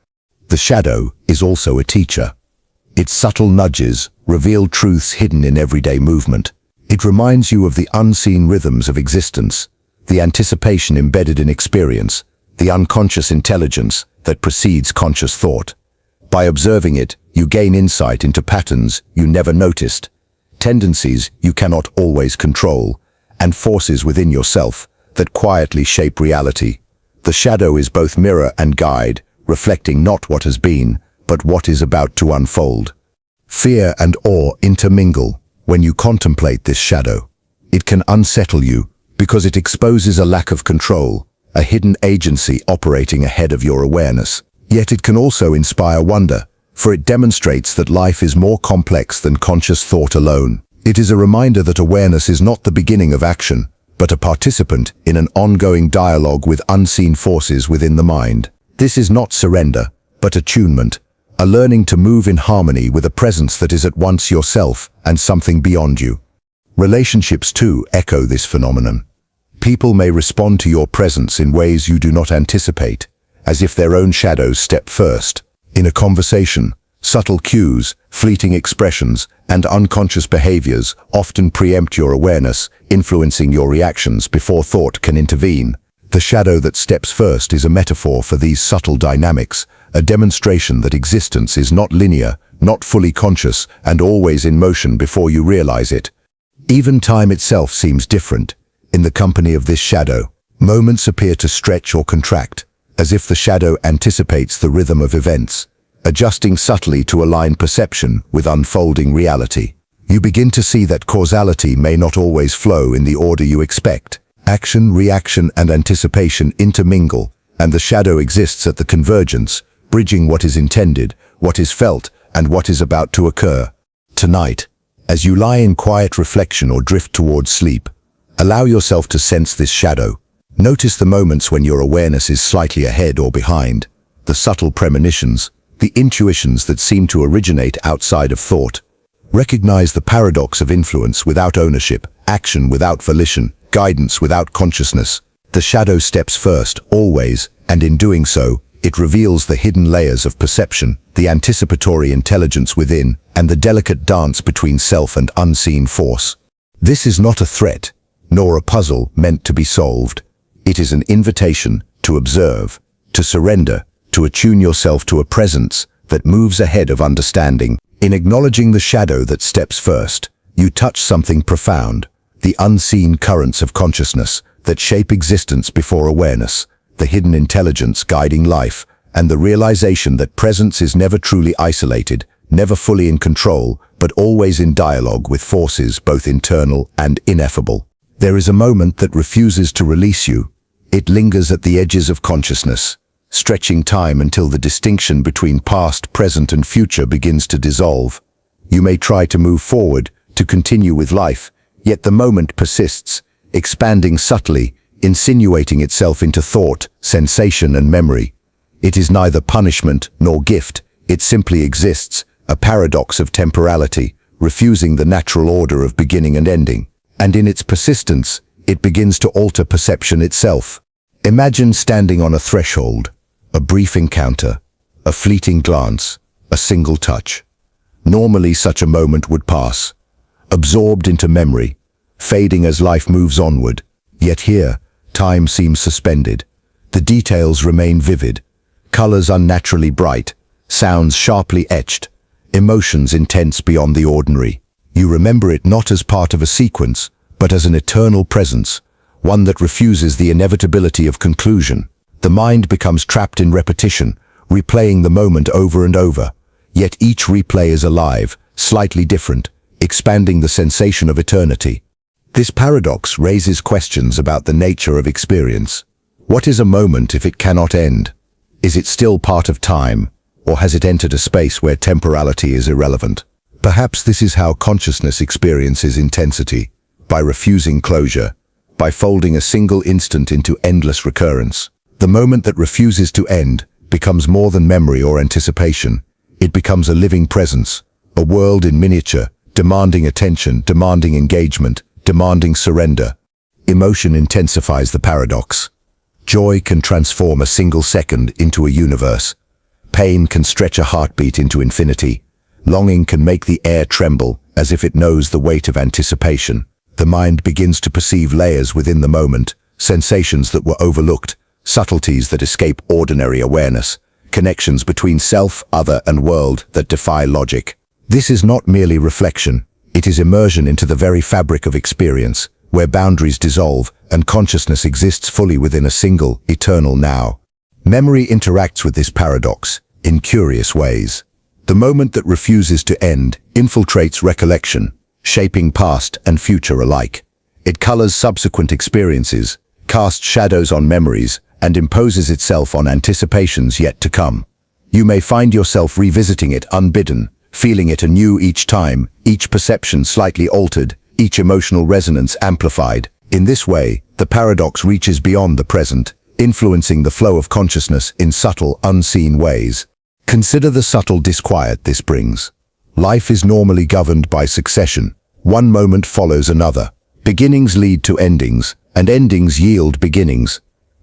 The shadow is also a teacher. Its subtle nudges reveal truths hidden in everyday movement. It reminds you of the unseen rhythms of existence, the anticipation embedded in experience, the unconscious intelligence that precedes conscious thought. By observing it, you gain insight into patterns you never noticed, tendencies you cannot always control, and forces within yourself that quietly shape reality. The shadow is both mirror and guide, reflecting not what has been, but what is about to unfold. Fear and awe intermingle when you contemplate this shadow. It can unsettle you because it exposes a lack of control, a hidden agency operating ahead of your awareness. Yet it can also inspire wonder, for it demonstrates that life is more complex than conscious thought alone. It is a reminder that awareness is not the beginning of action, but a participant in an ongoing dialogue with unseen forces within the mind. This is not surrender, but attunement, a learning to move in harmony with a presence that is at once yourself and something beyond you. Relationships too echo this phenomenon. People may respond to your presence in ways you do not anticipate, as if their own shadows step first. In a conversation, subtle cues, fleeting expressions, and unconscious behaviors often preempt your awareness, influencing your reactions before thought can intervene. The shadow that steps first is a metaphor for these subtle dynamics, a demonstration that existence is not linear, not fully conscious, and always in motion before you realize it. Even time itself seems different. In the company of this shadow, moments appear to stretch or contract, as if the shadow anticipates the rhythm of events, adjusting subtly to align perception with unfolding reality. You begin to see that causality may not always flow in the order you expect. Action, reaction, and anticipation intermingle, and the shadow exists at the convergence, bridging what is intended, what is felt, and what is about to occur. Tonight, as you lie in quiet reflection or drift towards sleep, allow yourself to sense this shadow. Notice the moments when your awareness is slightly ahead or behind, the subtle premonitions, the intuitions that seem to originate outside of thought. Recognize the paradox of influence without ownership, action without volition, guidance without consciousness. The shadow steps first, always, and in doing so, it reveals the hidden layers of perception, the anticipatory intelligence within, and the delicate dance between self and unseen force. This is not a threat, nor a puzzle meant to be solved. It is an invitation to observe, to surrender, to attune yourself to a presence that moves ahead of understanding. In acknowledging the shadow that steps first, you touch something profound, the unseen currents of consciousness, that shape existence before awareness, the hidden intelligence guiding life, and the realization that presence is never truly isolated, never fully in control, but always in dialogue with forces both internal and ineffable. There is a moment that refuses to release you. It lingers at the edges of consciousness, stretching time until the distinction between past, present, and future begins to dissolve. You may try to move forward, to continue with life, yet the moment persists, expanding subtly, insinuating itself into thought, sensation, and memory. It is neither punishment nor gift, it simply exists, a paradox of temporality, refusing the natural order of beginning and ending. And in its persistence, it begins to alter perception itself. Imagine standing on a threshold, a brief encounter, a fleeting glance, a single touch. Normally such a moment would pass, absorbed into memory, fading as life moves onward. Yet here, time seems suspended. The details remain vivid, colors unnaturally bright, sounds sharply etched, emotions intense beyond the ordinary. You remember it not as part of a sequence, but as an eternal presence, one that refuses the inevitability of conclusion. The mind becomes trapped in repetition, replaying the moment over and over. Yet each replay is alive, slightly different, expanding the sensation of eternity. This paradox raises questions about the nature of experience. What is a moment if it cannot end? Is it still part of time, or has it entered a space where temporality is irrelevant? Perhaps this is how consciousness experiences intensity, by refusing closure, by folding a single instant into endless recurrence. The moment that refuses to end becomes more than memory or anticipation. It becomes a living presence, a world in miniature, demanding attention, demanding engagement, demanding surrender. Emotion intensifies the paradox. Joy can transform a single second into a universe. Pain can stretch a heartbeat into infinity. Longing can make the air tremble as if it knows the weight of anticipation. The mind begins to perceive layers within the moment, sensations that were overlooked, subtleties that escape ordinary awareness, connections between self, other, and world that defy logic. This is not merely reflection, it is immersion into the very fabric of experience, where boundaries dissolve and consciousness exists fully within a single, eternal now. Memory interacts with this paradox in curious ways. The moment that refuses to end infiltrates recollection, shaping past and future alike. It colors subsequent experiences, casts shadows on memories, and imposes itself on anticipations yet to come. You may find yourself revisiting it unbidden, feeling it anew each time, each perception slightly altered, each emotional resonance amplified. In this way, the paradox reaches beyond the present, influencing the flow of consciousness in subtle, unseen ways. Consider the subtle disquiet this brings. Life is normally governed by succession. One moment follows another. Beginnings lead to endings, and endings yield beginnings.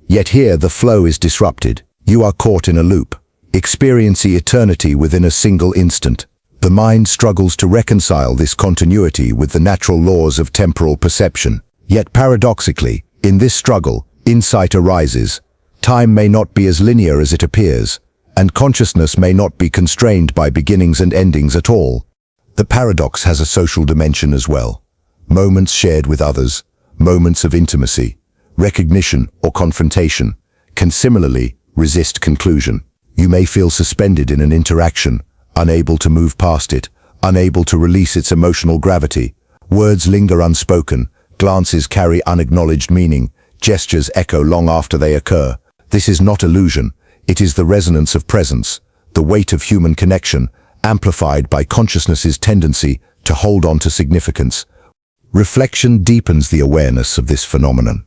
Yet here the flow is disrupted. You are caught in a loop, experiencing eternity within a single instant. The mind struggles to reconcile this continuity with the natural laws of temporal perception. Yet paradoxically, in this struggle, insight arises. Time may not be as linear as it appears, and consciousness may not be constrained by beginnings and endings at all. The paradox has a social dimension as well. Moments shared with others, moments of intimacy, recognition or confrontation, can similarly resist conclusion. You may feel suspended in an interaction, unable to move past it, unable to release its emotional gravity. Words linger unspoken, glances carry unacknowledged meaning, gestures echo long after they occur. This is not illusion, it is the resonance of presence, the weight of human connection, amplified by consciousness's tendency to hold on to significance. Reflection deepens the awareness of this phenomenon.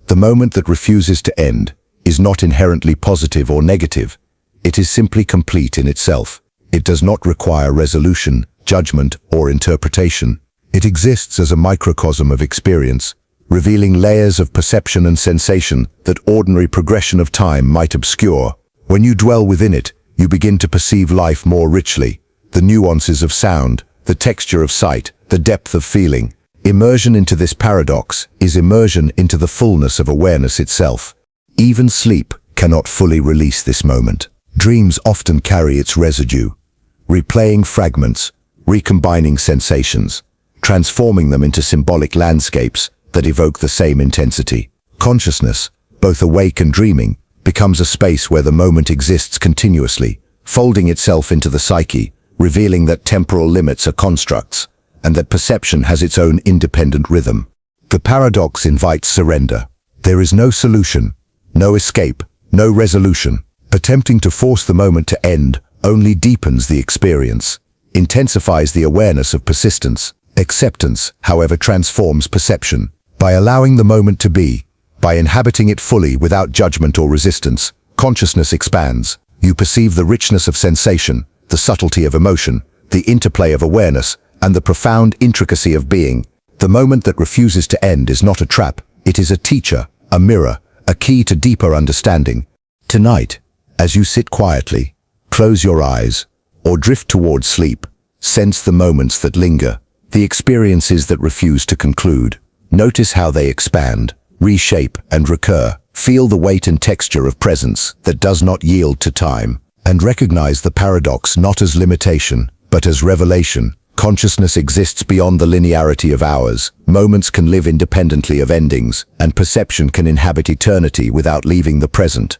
The moment that refuses to end is not inherently positive or negative. It is simply complete in itself. It does not require resolution, judgment, or interpretation. It exists as a microcosm of experience, revealing layers of perception and sensation that ordinary progression of time might obscure. When you dwell within it, you begin to perceive life more richly, the nuances of sound, the texture of sight, the depth of feeling. Immersion into this paradox is immersion into the fullness of awareness itself. Even sleep cannot fully release this moment. Dreams often carry its residue, replaying fragments, recombining sensations, transforming them into symbolic landscapes that evoke the same intensity. Consciousness, both awake and dreaming, becomes a space where the moment exists continuously, folding itself into the psyche, revealing that temporal limits are constructs, and that perception has its own independent rhythm. The paradox invites surrender. There is no solution, no escape, no resolution. Attempting to force the moment to end only deepens the experience, intensifies the awareness of persistence. Acceptance, however, transforms perception. By allowing the moment to be, by inhabiting it fully without judgment or resistance, consciousness expands. You perceive the richness of sensation, the subtlety of emotion, the interplay of awareness, and the profound intricacy of being. The moment that refuses to end is not a trap, it is a teacher, a mirror, a key to deeper understanding. Tonight, as you sit quietly, close your eyes, or drift towards sleep, sense the moments that linger, the experiences that refuse to conclude. Notice how they expand, reshape, and recur. Feel the weight and texture of presence that does not yield to time, and recognize the paradox not as limitation, but as revelation. Consciousness exists beyond the linearity of hours. Moments can live independently of endings, and perception can inhabit eternity without leaving the present.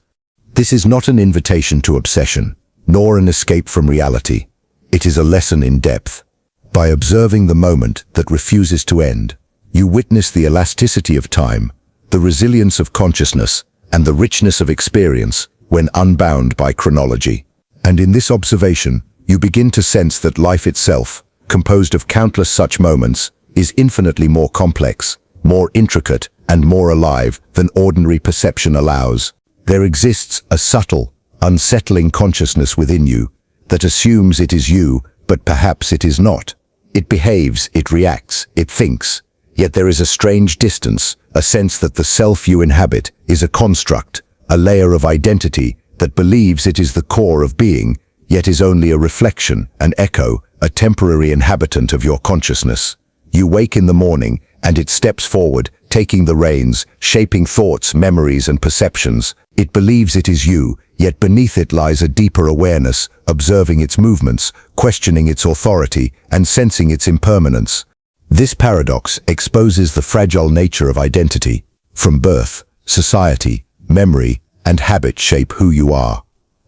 This is not an invitation to obsession, nor an escape from reality. It is a lesson in depth. By observing the moment that refuses to end, you witness the elasticity of time, the resilience of consciousness, and the richness of experience when unbound by chronology. And in this observation, you begin to sense that life itself, composed of countless such moments, is infinitely more complex, more intricate, and more alive than ordinary perception allows. There exists a subtle, unsettling consciousness within you that assumes it is you, but perhaps it is not. It behaves, it reacts, it thinks. Yet there is a strange distance, a sense that the self you inhabit is a construct, a layer of identity that believes it is the core of being, yet is only a reflection, an echo, a temporary inhabitant of your consciousness. You wake in the morning, and it steps forward, taking the reins, shaping thoughts, memories, and perceptions. It believes it is you, yet beneath it lies a deeper awareness, observing its movements, questioning its authority, and sensing its impermanence. This paradox exposes the fragile nature of identity. From birth, society, memory, and habit shape who you are,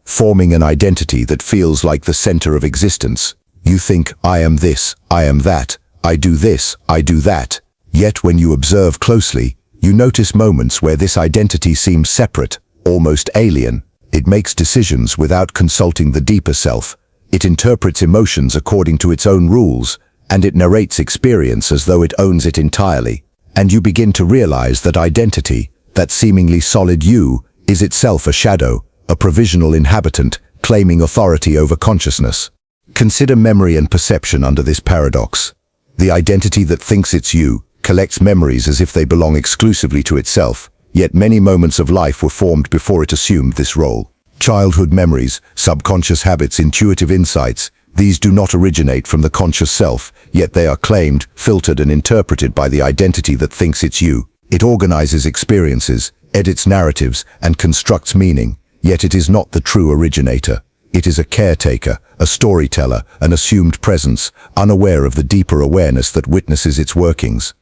forming an identity that feels like the center of existence. You think, I am this, I am that, I do this, I do that. Yet when you observe closely, you notice moments where this identity seems separate, almost alien. It makes decisions without consulting the deeper self. It interprets emotions according to its own rules, and it narrates experience as though it owns it entirely. And you begin to realize that identity, that seemingly solid you, is itself a shadow, a provisional inhabitant, claiming authority over consciousness. Consider memory and perception under this paradox. The identity that thinks it's you collects memories as if they belong exclusively to itself, yet many moments of life were formed before it assumed this role. Childhood memories, subconscious habits, intuitive insights, these do not originate from the conscious self, yet they are claimed, filtered, and interpreted by the identity that thinks it's you. It organizes experiences, edits narratives, and constructs meaning, yet it is not the true originator. It is a caretaker, a storyteller, an assumed presence, unaware of the deeper awareness that witnesses its workings.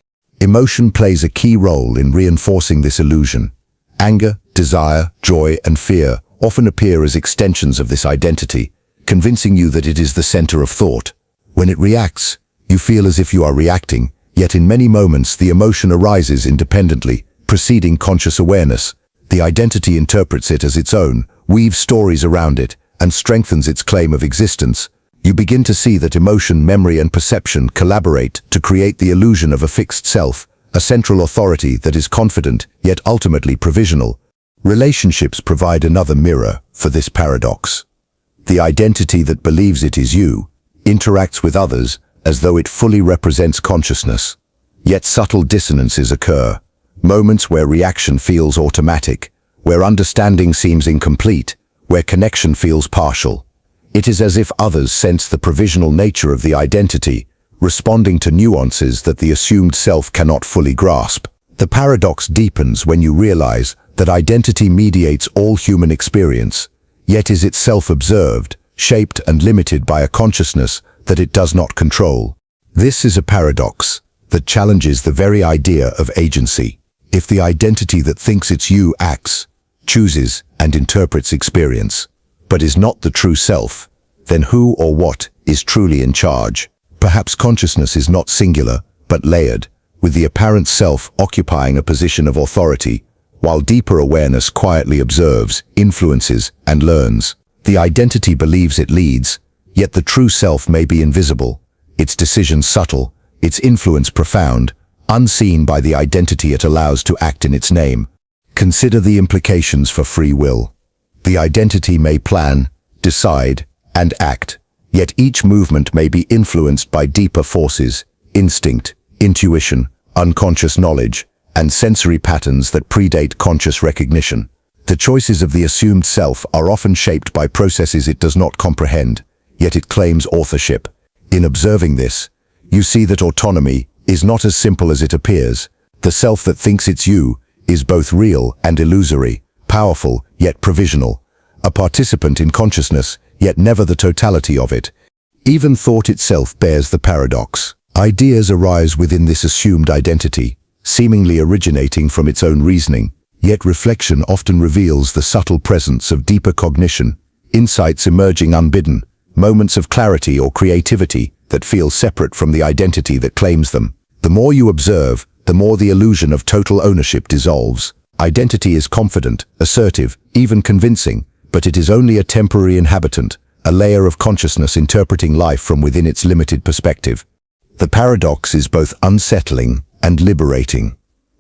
Emotion plays a key role in reinforcing this illusion. Anger, desire, joy, and fear often appear as extensions of this identity, convincing you that it is the center of thought. When it reacts, you feel as if you are reacting, yet in many moments the emotion arises independently, preceding conscious awareness. The identity interprets it as its own, weaves stories around it, and strengthens its claim of existence. You begin to see that emotion, memory, and perception collaborate to create the illusion of a fixed self, a central authority that is confident, yet ultimately provisional. Relationships provide another mirror for this paradox. The identity that believes it is you interacts with others as though it fully represents consciousness. Yet subtle dissonances occur, moments where reaction feels automatic, where understanding seems incomplete, where connection feels partial. It is as if others sense the provisional nature of the identity, responding to nuances that the assumed self cannot fully grasp. The paradox deepens when you realize that identity mediates all human experience, yet is itself observed, shaped, and limited by a consciousness that it does not control. This is a paradox that challenges the very idea of agency. If the identity that thinks it's you acts, chooses, and interprets experience, but is not the true self, then who or what is truly in charge? Perhaps consciousness is not singular, but layered, with the apparent self occupying a position of authority, while deeper awareness quietly observes, influences, and learns. The identity believes it leads, yet the true self may be invisible, its decisions subtle, its influence profound, unseen by the identity it allows to act in its name. Consider the implications for free will. The identity may plan, decide, and act, yet each movement may be influenced by deeper forces, instinct, intuition, unconscious knowledge, and sensory patterns that predate conscious recognition. The choices of the assumed self are often shaped by processes it does not comprehend, yet it claims authorship. In observing this, you see that autonomy is not as simple as it appears. The self that thinks it's you is both real and illusory, powerful yet provisional, a participant in consciousness, yet never the totality of it. Even thought itself bears the paradox. Ideas arise within this assumed identity, seemingly originating from its own reasoning, yet reflection often reveals the subtle presence of deeper cognition, insights emerging unbidden, moments of clarity or creativity that feel separate from the identity that claims them. The more you observe, the more the illusion of total ownership dissolves. Identity is confident, assertive, even convincing, but it is only a temporary inhabitant, a layer of consciousness interpreting life from within its limited perspective. The paradox is both unsettling and liberating.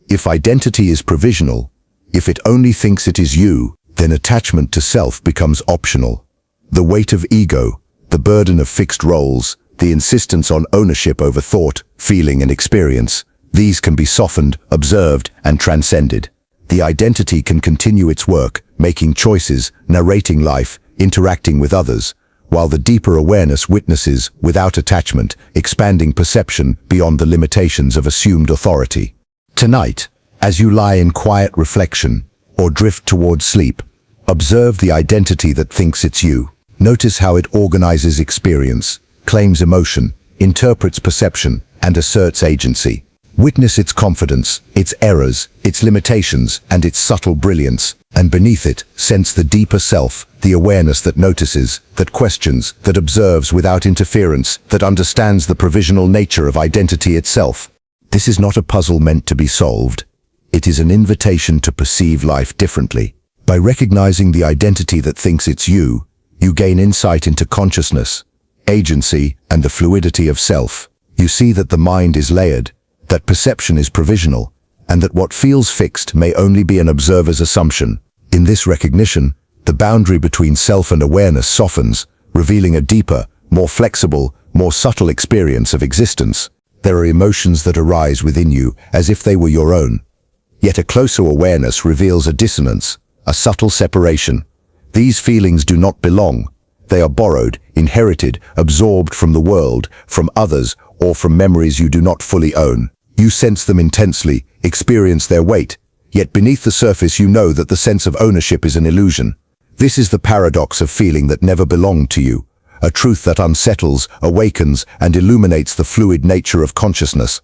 If identity is provisional, if it only thinks it is you, then attachment to self becomes optional. The weight of ego, the burden of fixed roles, the insistence on ownership over thought, feeling, and experience, these can be softened, observed, and transcended. The identity can continue its work, making choices, narrating life, interacting with others, while the deeper awareness witnesses, without attachment, expanding perception beyond the limitations of assumed authority. Tonight, as you lie in quiet reflection or drift towards sleep, observe the identity that thinks it's you. Notice how it organizes experience, claims emotion, interprets perception, and asserts agency. Witness its confidence, its errors, its limitations, and its subtle brilliance, and beneath it, sense the deeper self, the awareness that notices, that questions, that observes without interference, that understands the provisional nature of identity itself. This is not a puzzle meant to be solved. It is an invitation to perceive life differently. By recognizing the identity that thinks it's you, you gain insight into consciousness, agency, and the fluidity of self. You see that the mind is layered, that perception is provisional, and that what feels fixed may only be an observer's assumption. In this recognition, the boundary between self and awareness softens, revealing a deeper, more flexible, more subtle experience of existence. There are emotions that arise within you as if they were your own. Yet a closer awareness reveals a dissonance, a subtle separation. These feelings do not belong. They are borrowed, inherited, absorbed from the world, from others, or from memories you do not fully own. You sense them intensely, experience their weight, yet beneath the surface you know that the sense of ownership is an illusion. This is the paradox of feeling that never belonged to you, a truth that unsettles, awakens, and illuminates the fluid nature of consciousness.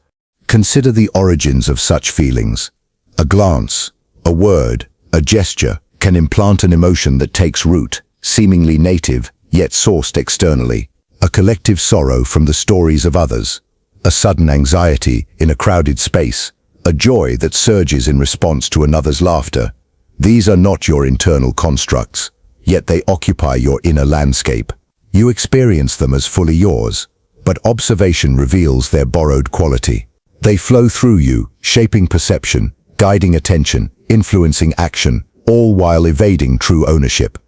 Consider the origins of such feelings. A glance, a word, a gesture can implant an emotion that takes root, seemingly native, yet sourced externally. A collective sorrow from the stories of others, a sudden anxiety in a crowded space, a joy that surges in response to another's laughter. These are not your internal constructs, yet they occupy your inner landscape. You experience them as fully yours, but observation reveals their borrowed quality. They flow through you, shaping perception, guiding attention, influencing action, all while evading true ownership.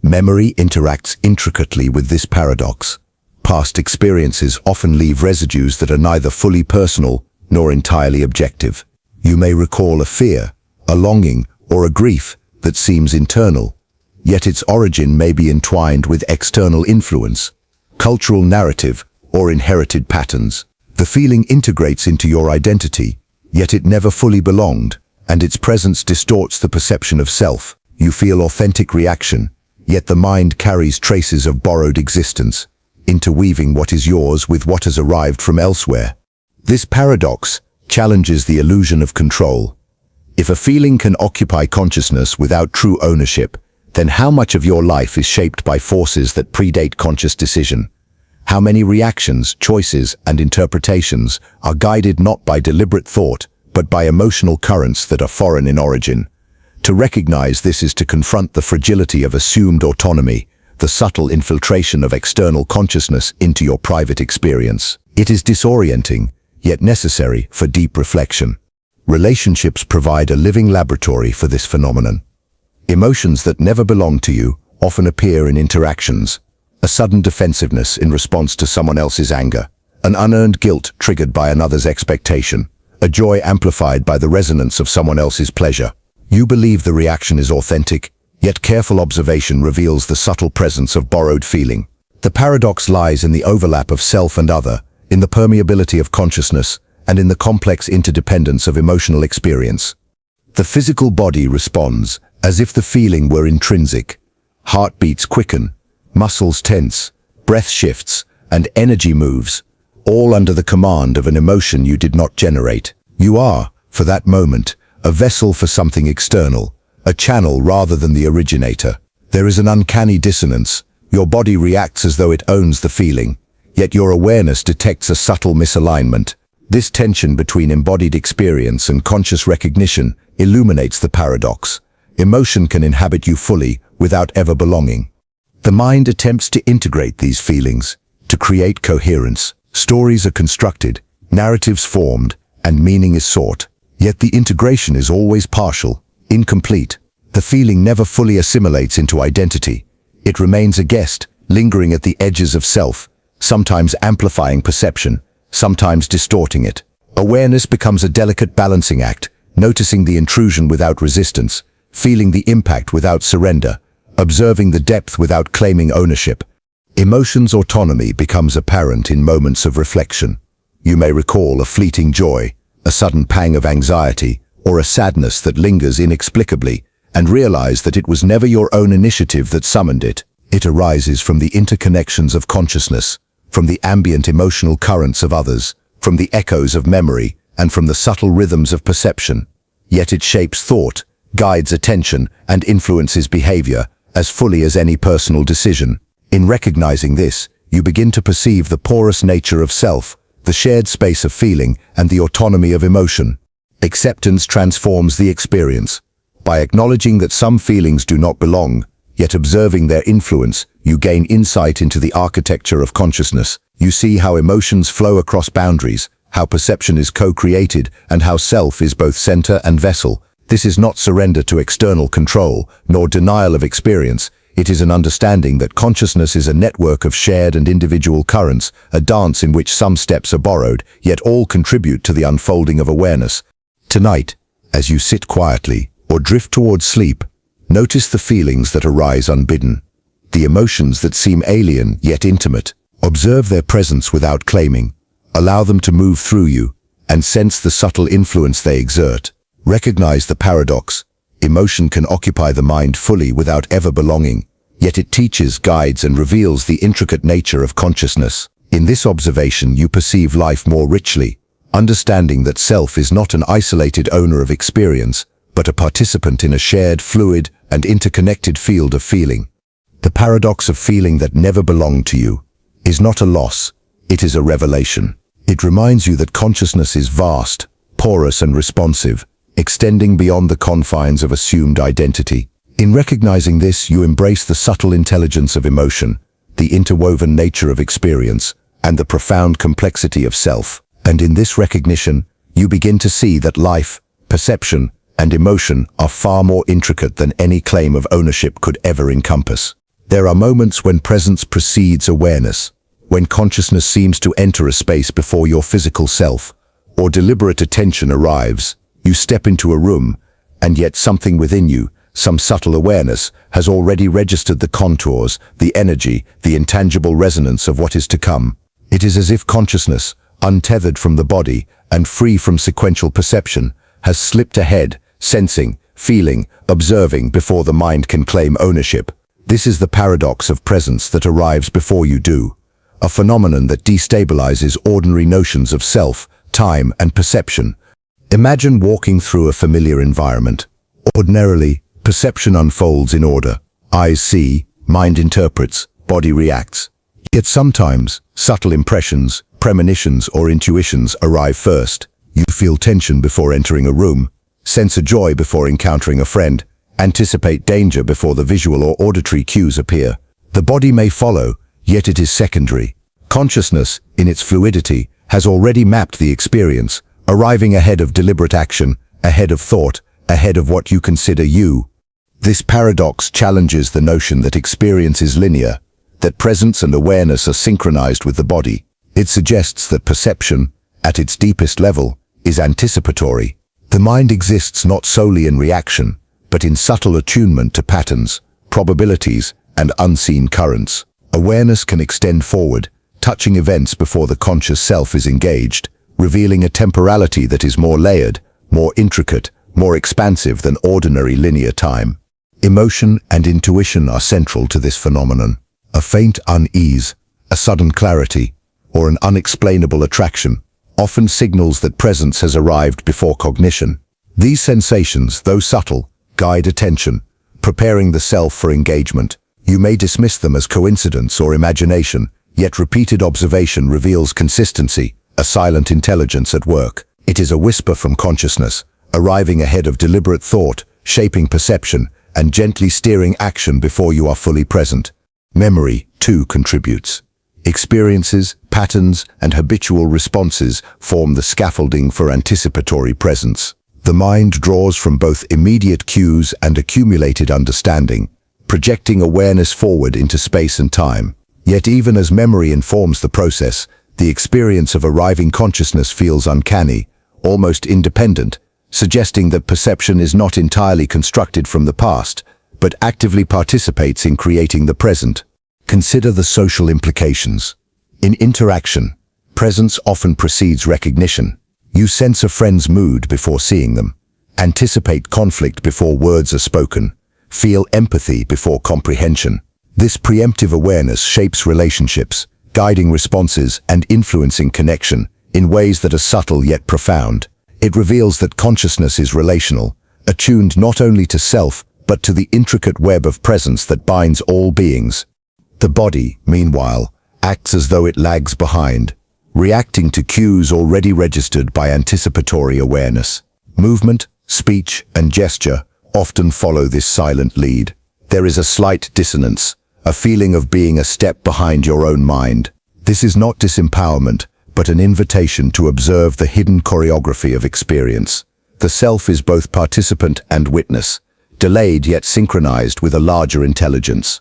Memory interacts intricately with this paradox. Past experiences often leave residues that are neither fully personal nor entirely objective. You may recall a fear, a longing, or a grief that seems internal, yet its origin may be entwined with external influence, cultural narrative, or inherited patterns. The feeling integrates into your identity, yet it never fully belonged, and its presence distorts the perception of self. You feel authentic reaction, yet the mind carries traces of borrowed existence, interweaving what is yours with what has arrived from elsewhere. This paradox challenges the illusion of control. If a feeling can occupy consciousness without true ownership, then how much of your life is shaped by forces that predate conscious decision? How many reactions, choices, and interpretations are guided not by deliberate thought, but by emotional currents that are foreign in origin? To recognize this is to confront the fragility of assumed autonomy, the subtle infiltration of external consciousness into your private experience. It is disorienting, yet necessary for deep reflection. Relationships provide a living laboratory for this phenomenon. Emotions that never belong to you often appear in interactions. A sudden defensiveness in response to someone else's anger, an unearned guilt triggered by another's expectation, a joy amplified by the resonance of someone else's pleasure. You believe the reaction is authentic, yet careful observation reveals the subtle presence of borrowed feeling. The paradox lies in the overlap of self and other, in the permeability of consciousness, and in the complex interdependence of emotional experience. The physical body responds as if the feeling were intrinsic. Heartbeats quicken, muscles tense, breath shifts, and energy moves, all under the command of an emotion you did not generate. You are, for that moment, a vessel for something external, a channel rather than the originator. There is an uncanny dissonance. Your body reacts as though it owns the feeling, yet your awareness detects a subtle misalignment. This tension between embodied experience and conscious recognition illuminates the paradox. Emotion can inhabit you fully without ever belonging. The mind attempts to integrate these feelings, to create coherence. Stories are constructed, narratives formed, and meaning is sought. Yet the integration is always partial, incomplete. The feeling never fully assimilates into identity. It remains a guest, lingering at the edges of self, sometimes amplifying perception, sometimes distorting it. Awareness becomes a delicate balancing act, noticing the intrusion without resistance, feeling the impact without surrender, observing the depth without claiming ownership. Emotions' autonomy becomes apparent in moments of reflection. You may recall a fleeting joy, a sudden pang of anxiety, or a sadness that lingers inexplicably, and realize that it was never your own initiative that summoned it. It arises from the interconnections of consciousness, from the ambient emotional currents of others, from the echoes of memory, and from the subtle rhythms of perception. Yet it shapes thought, guides attention, and influences behavior as fully as any personal decision. In recognizing this, you begin to perceive the porous nature of self, the shared space of feeling, and the autonomy of emotion. Acceptance transforms the experience. By acknowledging that some feelings do not belong, yet observing their influence, you gain insight into the architecture of consciousness. You see how emotions flow across boundaries, how perception is co-created, and how self is both center and vessel. This is not surrender to external control, nor denial of experience. It is an understanding that consciousness is a network of shared and individual currents, a dance in which some steps are borrowed, yet all contribute to the unfolding of awareness. Tonight, as you sit quietly or drift towards sleep, notice the feelings that arise unbidden, the emotions that seem alien yet intimate. Observe their presence without claiming. Allow them to move through you, and sense the subtle influence they exert. Recognize the paradox. Emotion can occupy the mind fully without ever belonging, yet it teaches, guides, and reveals the intricate nature of consciousness. In this observation, you perceive life more richly, understanding that self is not an isolated owner of experience, but a participant in a shared, fluid, and interconnected field of feeling. The paradox of feeling that never belonged to you is not a loss, it is a revelation. It reminds you that consciousness is vast, porous, and responsive, extending beyond the confines of assumed identity. In recognizing this, you embrace the subtle intelligence of emotion, the interwoven nature of experience, and the profound complexity of self. And in this recognition, you begin to see that life, perception, and emotion are far more intricate than any claim of ownership could ever encompass. There are moments when presence precedes awareness, when consciousness seems to enter a space before your physical self, or deliberate attention arrives. You step into a room, and yet something within you, some subtle awareness, has already registered the contours, the energy, the intangible resonance of what is to come. It is as if consciousness, untethered from the body and free from sequential perception, has slipped ahead, sensing, feeling, observing before the mind can claim ownership. This is the paradox of presence that arrives before you do, a phenomenon that destabilizes ordinary notions of self, time, and perception. Imagine walking through a familiar environment. Ordinarily, perception unfolds in order. Eyes see, mind interprets, body reacts. Yet sometimes, subtle impressions, premonitions or intuitions arrive first. You feel tension before entering a room, sense a joy before encountering a friend, anticipate danger before the visual or auditory cues appear. The body may follow, yet it is secondary. Consciousness, in its fluidity, has already mapped the experience, arriving ahead of deliberate action, ahead of thought, ahead of what you consider you. This paradox challenges the notion that experience is linear, that presence and awareness are synchronized with the body. It suggests that perception, at its deepest level, is anticipatory. The mind exists not solely in reaction, but in subtle attunement to patterns, probabilities, and unseen currents. Awareness can extend forward, touching events before the conscious self is engaged, revealing a temporality that is more layered, more intricate, more expansive than ordinary linear time. Emotion and intuition are central to this phenomenon. A faint unease, a sudden clarity, or an unexplainable attraction often signals that presence has arrived before cognition. These sensations, though subtle, guide attention, preparing the self for engagement. You may dismiss them as coincidence or imagination, yet repeated observation reveals consistency, a silent intelligence at work. It is a whisper from consciousness, arriving ahead of deliberate thought, shaping perception, and gently steering action before you are fully present. Memory, too, contributes. Experiences, patterns, and habitual responses form the scaffolding for anticipatory presence. The mind draws from both immediate cues and accumulated understanding, projecting awareness forward into space and time. Yet even as memory informs the process, the experience of arriving consciousness feels uncanny, almost independent, suggesting that perception is not entirely constructed from the past, but actively participates in creating the present. Consider the social implications. In interaction, presence often precedes recognition. You sense a friend's mood before seeing them, anticipate conflict before words are spoken, feel empathy before comprehension. This preemptive awareness shapes relationships, guiding responses and influencing connection in ways that are subtle yet profound. It reveals that consciousness is relational, attuned not only to self, but to the intricate web of presence that binds all beings. The body, meanwhile, acts as though it lags behind, reacting to cues already registered by anticipatory awareness. Movement, speech, and gesture often follow this silent lead. There is a slight dissonance, a feeling of being a step behind your own mind. This is not disempowerment, but an invitation to observe the hidden choreography of experience. The self is both participant and witness, delayed yet synchronized with a larger intelligence.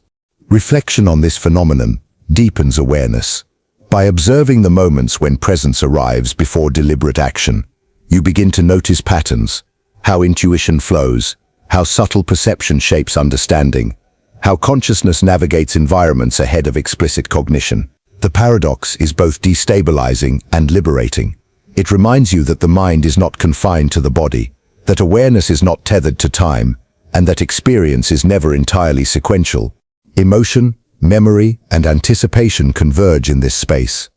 Reflection on this phenomenon deepens awareness. By observing the moments when presence arrives before deliberate action, you begin to notice patterns, how intuition flows, how subtle perception shapes understanding, how consciousness navigates environments ahead of explicit cognition. The paradox is both destabilizing and liberating. It reminds you that the mind is not confined to the body, that awareness is not tethered to time, and that experience is never entirely sequential. Emotion, memory, and anticipation converge in this space.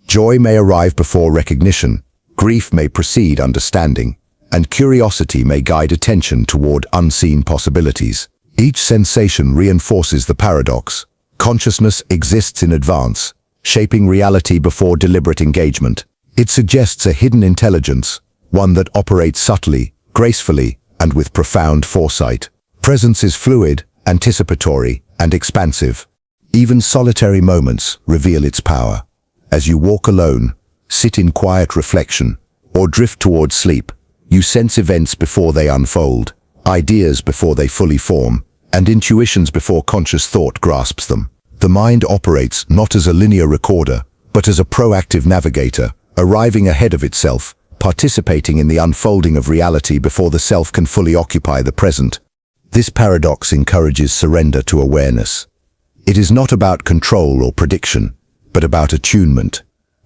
Joy may arrive before recognition, grief may precede understanding, and curiosity may guide attention toward unseen possibilities. Each sensation reinforces the paradox. Consciousness exists in advance, shaping reality before deliberate engagement. It suggests a hidden intelligence, one that operates subtly, gracefully, and with profound foresight. Presence is fluid, anticipatory, and expansive. Even solitary moments reveal its power. As you walk alone, sit in quiet reflection, or drift towards sleep, you sense events before they unfold, ideas before they fully form, and intuitions before conscious thought grasps them. The mind operates not as a linear recorder, but as a proactive navigator, arriving ahead of itself, participating in the unfolding of reality before the self can fully occupy the present. This paradox encourages surrender to awareness. It is not about control or prediction, but about attunement.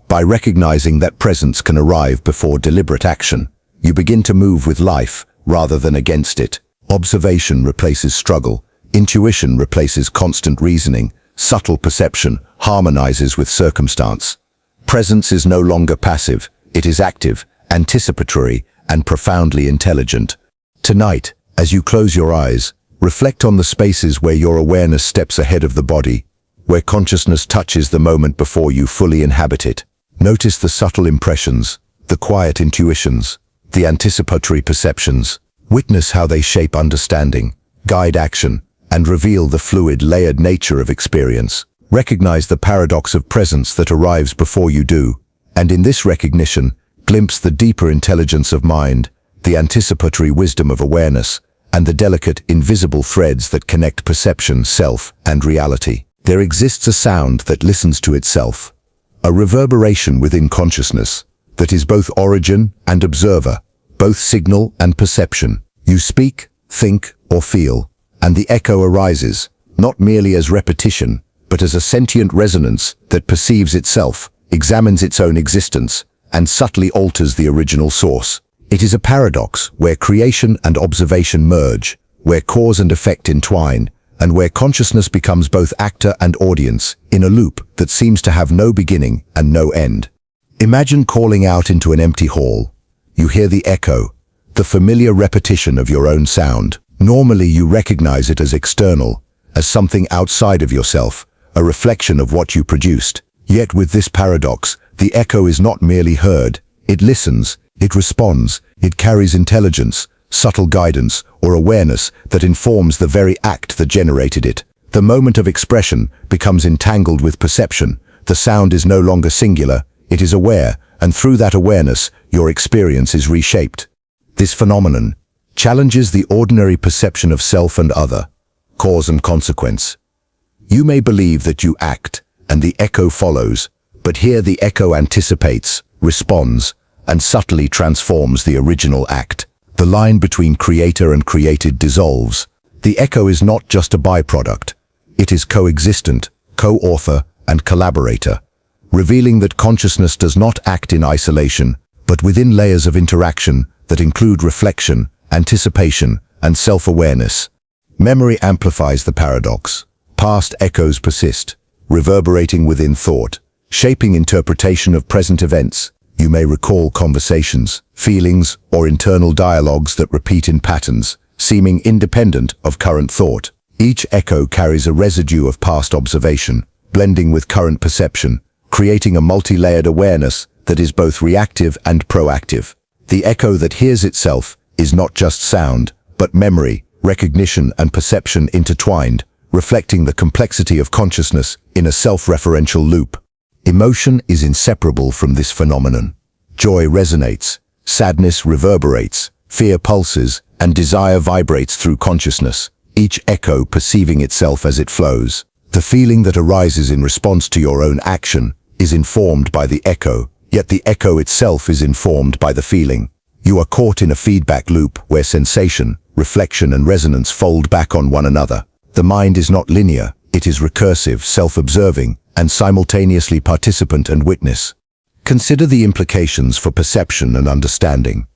By recognizing that presence can arrive before deliberate action, you begin to move with life rather than against it. Observation replaces struggle, intuition replaces constant reasoning, subtle perception harmonizes with circumstance. Presence is no longer passive, it is active, anticipatory, and profoundly intelligent. Tonight, as you close your eyes, reflect on the spaces where your awareness steps ahead of the body, where consciousness touches the moment before you fully inhabit it. Notice the subtle impressions, the quiet intuitions, the anticipatory perceptions. Witness how they shape understanding, guide action, and reveal the fluid, layered nature of experience. Recognize the paradox of presence that arrives before you do, and in this recognition, glimpse the deeper intelligence of mind, the anticipatory wisdom of awareness, and the delicate, invisible threads that connect perception, self, and reality. There exists a sound that listens to itself, a reverberation within consciousness that is both origin and observer, both signal and perception. You speak, think, or feel, and the echo arises, not merely as repetition, but as a sentient resonance that perceives itself, examines its own existence, and subtly alters the original source. It is a paradox where creation and observation merge, where cause and effect entwine, and where consciousness becomes both actor and audience in a loop that seems to have no beginning and no end. Imagine calling out into an empty hall. You hear the echo, the familiar repetition of your own sound. Normally you recognize it as external, as something outside of yourself, a reflection of what you produced. Yet with this paradox, the echo is not merely heard, it listens, it responds, it carries intelligence, subtle guidance, or awareness that informs the very act that generated it. The moment of expression becomes entangled with perception. The sound is no longer singular, it is aware, and through that awareness, your experience is reshaped. This phenomenon challenges the ordinary perception of self and other, cause and consequence. You may believe that you act, and the echo follows, but here the echo anticipates, responds, and subtly transforms the original act. The line between creator and created dissolves. The echo is not just a byproduct. It is coexistent, co-author, and collaborator, revealing that consciousness does not act in isolation, but within layers of interaction that include reflection, anticipation, and self-awareness. Memory amplifies the paradox. Past echoes persist, reverberating within thought, shaping interpretation of present events. You may recall conversations, feelings, or internal dialogues that repeat in patterns, seeming independent of current thought. Each echo carries a residue of past observation, blending with current perception, creating a multi-layered awareness that is both reactive and proactive. The echo that hears itself is not just sound, but memory, recognition, and perception intertwined, reflecting the complexity of consciousness in a self-referential loop. Emotion is inseparable from this phenomenon. Joy resonates, sadness reverberates, fear pulses, and desire vibrates through consciousness, each echo perceiving itself as it flows. The feeling that arises in response to your own action is informed by the echo, yet the echo itself is informed by the feeling. You are caught in a feedback loop where sensation, reflection, and resonance fold back on one another. The mind is not linear, it is recursive, self-observing, and simultaneously participant and witness. Consider the implications for perception and understanding.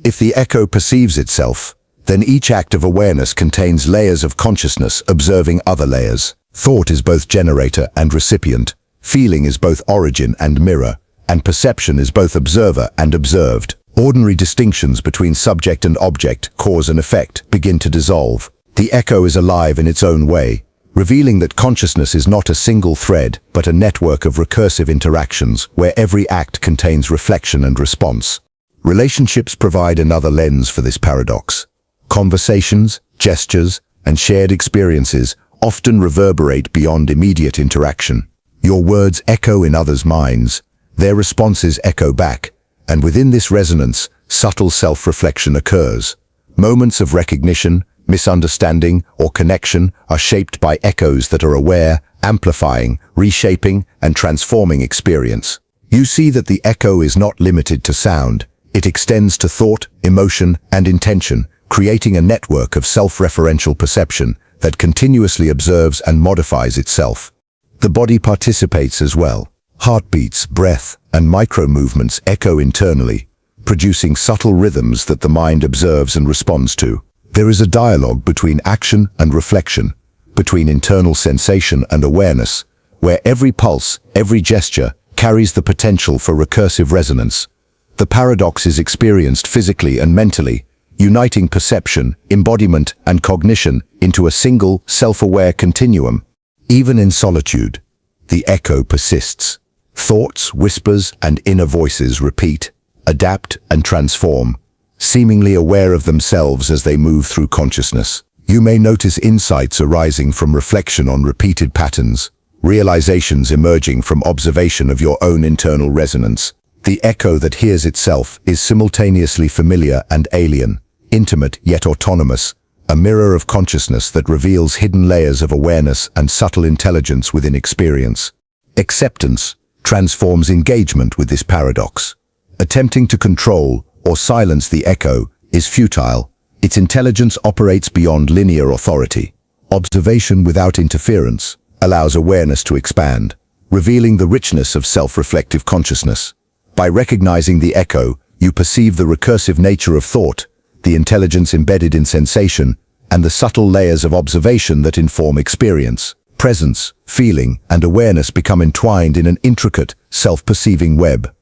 If the echo perceives itself, then each act of awareness contains layers of consciousness observing other layers. Thought is both generator and recipient, feeling is both origin and mirror, and perception is both observer and observed. Ordinary distinctions between subject and object, cause and effect, begin to dissolve. The echo is alive in its own way, revealing that consciousness is not a single thread, but a network of recursive interactions where every act contains reflection and response. Relationships provide another lens for this paradox. Conversations, gestures, and shared experiences often reverberate beyond immediate interaction. Your words echo in others' minds, their responses echo back, and within this resonance, subtle self-reflection occurs. Moments of recognition, misunderstanding, or connection are shaped by echoes that are aware, amplifying, reshaping, and transforming experience. You see that the echo is not limited to sound. It extends to thought, emotion, and intention, creating a network of self-referential perception that continuously observes and modifies itself. The body participates as well. Heartbeats, breath, and micro-movements echo internally, producing subtle rhythms that the mind observes and responds to. There is a dialogue between action and reflection, between internal sensation and awareness, where every pulse, every gesture, carries the potential for recursive resonance. The paradox is experienced physically and mentally, uniting perception, embodiment, and cognition into a single, self-aware continuum. Even in solitude, the echo persists. Thoughts, whispers, and inner voices repeat, adapt, and transform, seemingly aware of themselves as they move through consciousness. You may notice insights arising from reflection on repeated patterns, realizations emerging from observation of your own internal resonance. The echo that hears itself is simultaneously familiar and alien, intimate yet autonomous, a mirror of consciousness that reveals hidden layers of awareness and subtle intelligence within experience. Acceptance transforms engagement with this paradox. Attempting to control or silence the echo is futile. Its intelligence operates beyond linear authority. Observation without interference allows awareness to expand, revealing the richness of self-reflective consciousness. By recognizing the echo, you perceive the recursive nature of thought, the intelligence embedded in sensation, and the subtle layers of observation that inform experience. Presence, feeling, and awareness become entwined in an intricate, self-perceiving web.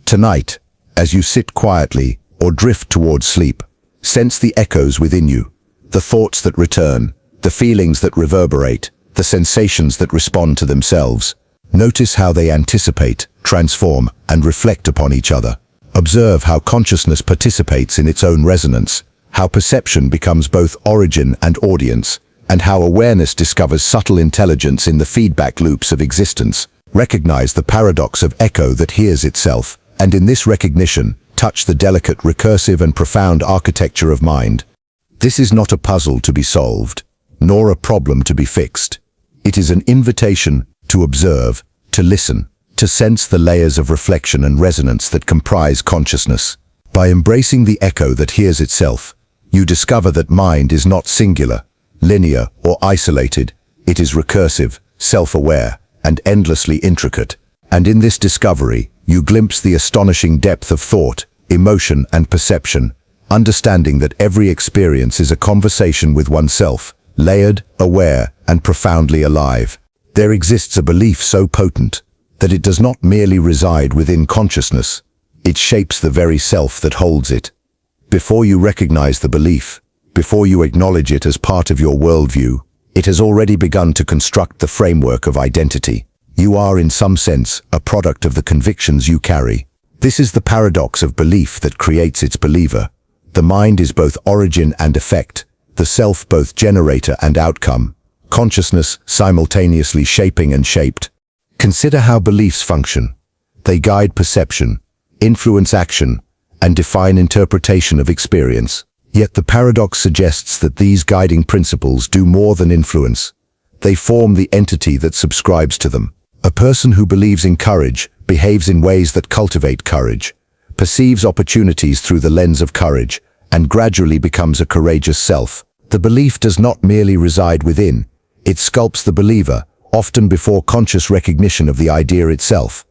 Tonight, as you sit quietly or drift towards sleep, sense the echoes within you, the thoughts that return, the feelings that reverberate, the sensations that respond to themselves. Notice how they anticipate, transform, and reflect upon each other. Observe how consciousness participates in its own resonance, how perception becomes both origin and audience, and how awareness discovers subtle intelligence in the feedback loops of existence. Recognize the paradox of echo that hears itself, and in this recognition, touch the delicate, recursive, and profound architecture of mind. This is not a puzzle to be solved, nor a problem to be fixed. It is an invitation to observe, to listen, to sense the layers of reflection and resonance that comprise consciousness. By embracing the echo that hears itself, you discover that mind is not singular, linear, or isolated. It is recursive, self-aware, and endlessly intricate. And in this discovery, you glimpse the astonishing depth of thought, emotion, and perception, understanding that every experience is a conversation with oneself, layered, aware, and profoundly alive. There exists a belief so potent that it does not merely reside within consciousness, it shapes the very self that holds it. Before you recognize the belief, before you acknowledge it as part of your worldview, it has already begun to construct the framework of identity. You are, in some sense, a product of the convictions you carry. This is the paradox of belief that creates its believer. The mind is both origin and effect, the self both generator and outcome, consciousness simultaneously shaping and shaped. Consider how beliefs function. They guide perception, influence action, and define interpretation of experience. Yet the paradox suggests that these guiding principles do more than influence. They form the entity that subscribes to them. A person who believes in courage behaves in ways that cultivate courage, perceives opportunities through the lens of courage, and gradually becomes a courageous self. The belief does not merely reside within, it sculpts the believer, often before conscious recognition of the idea itself.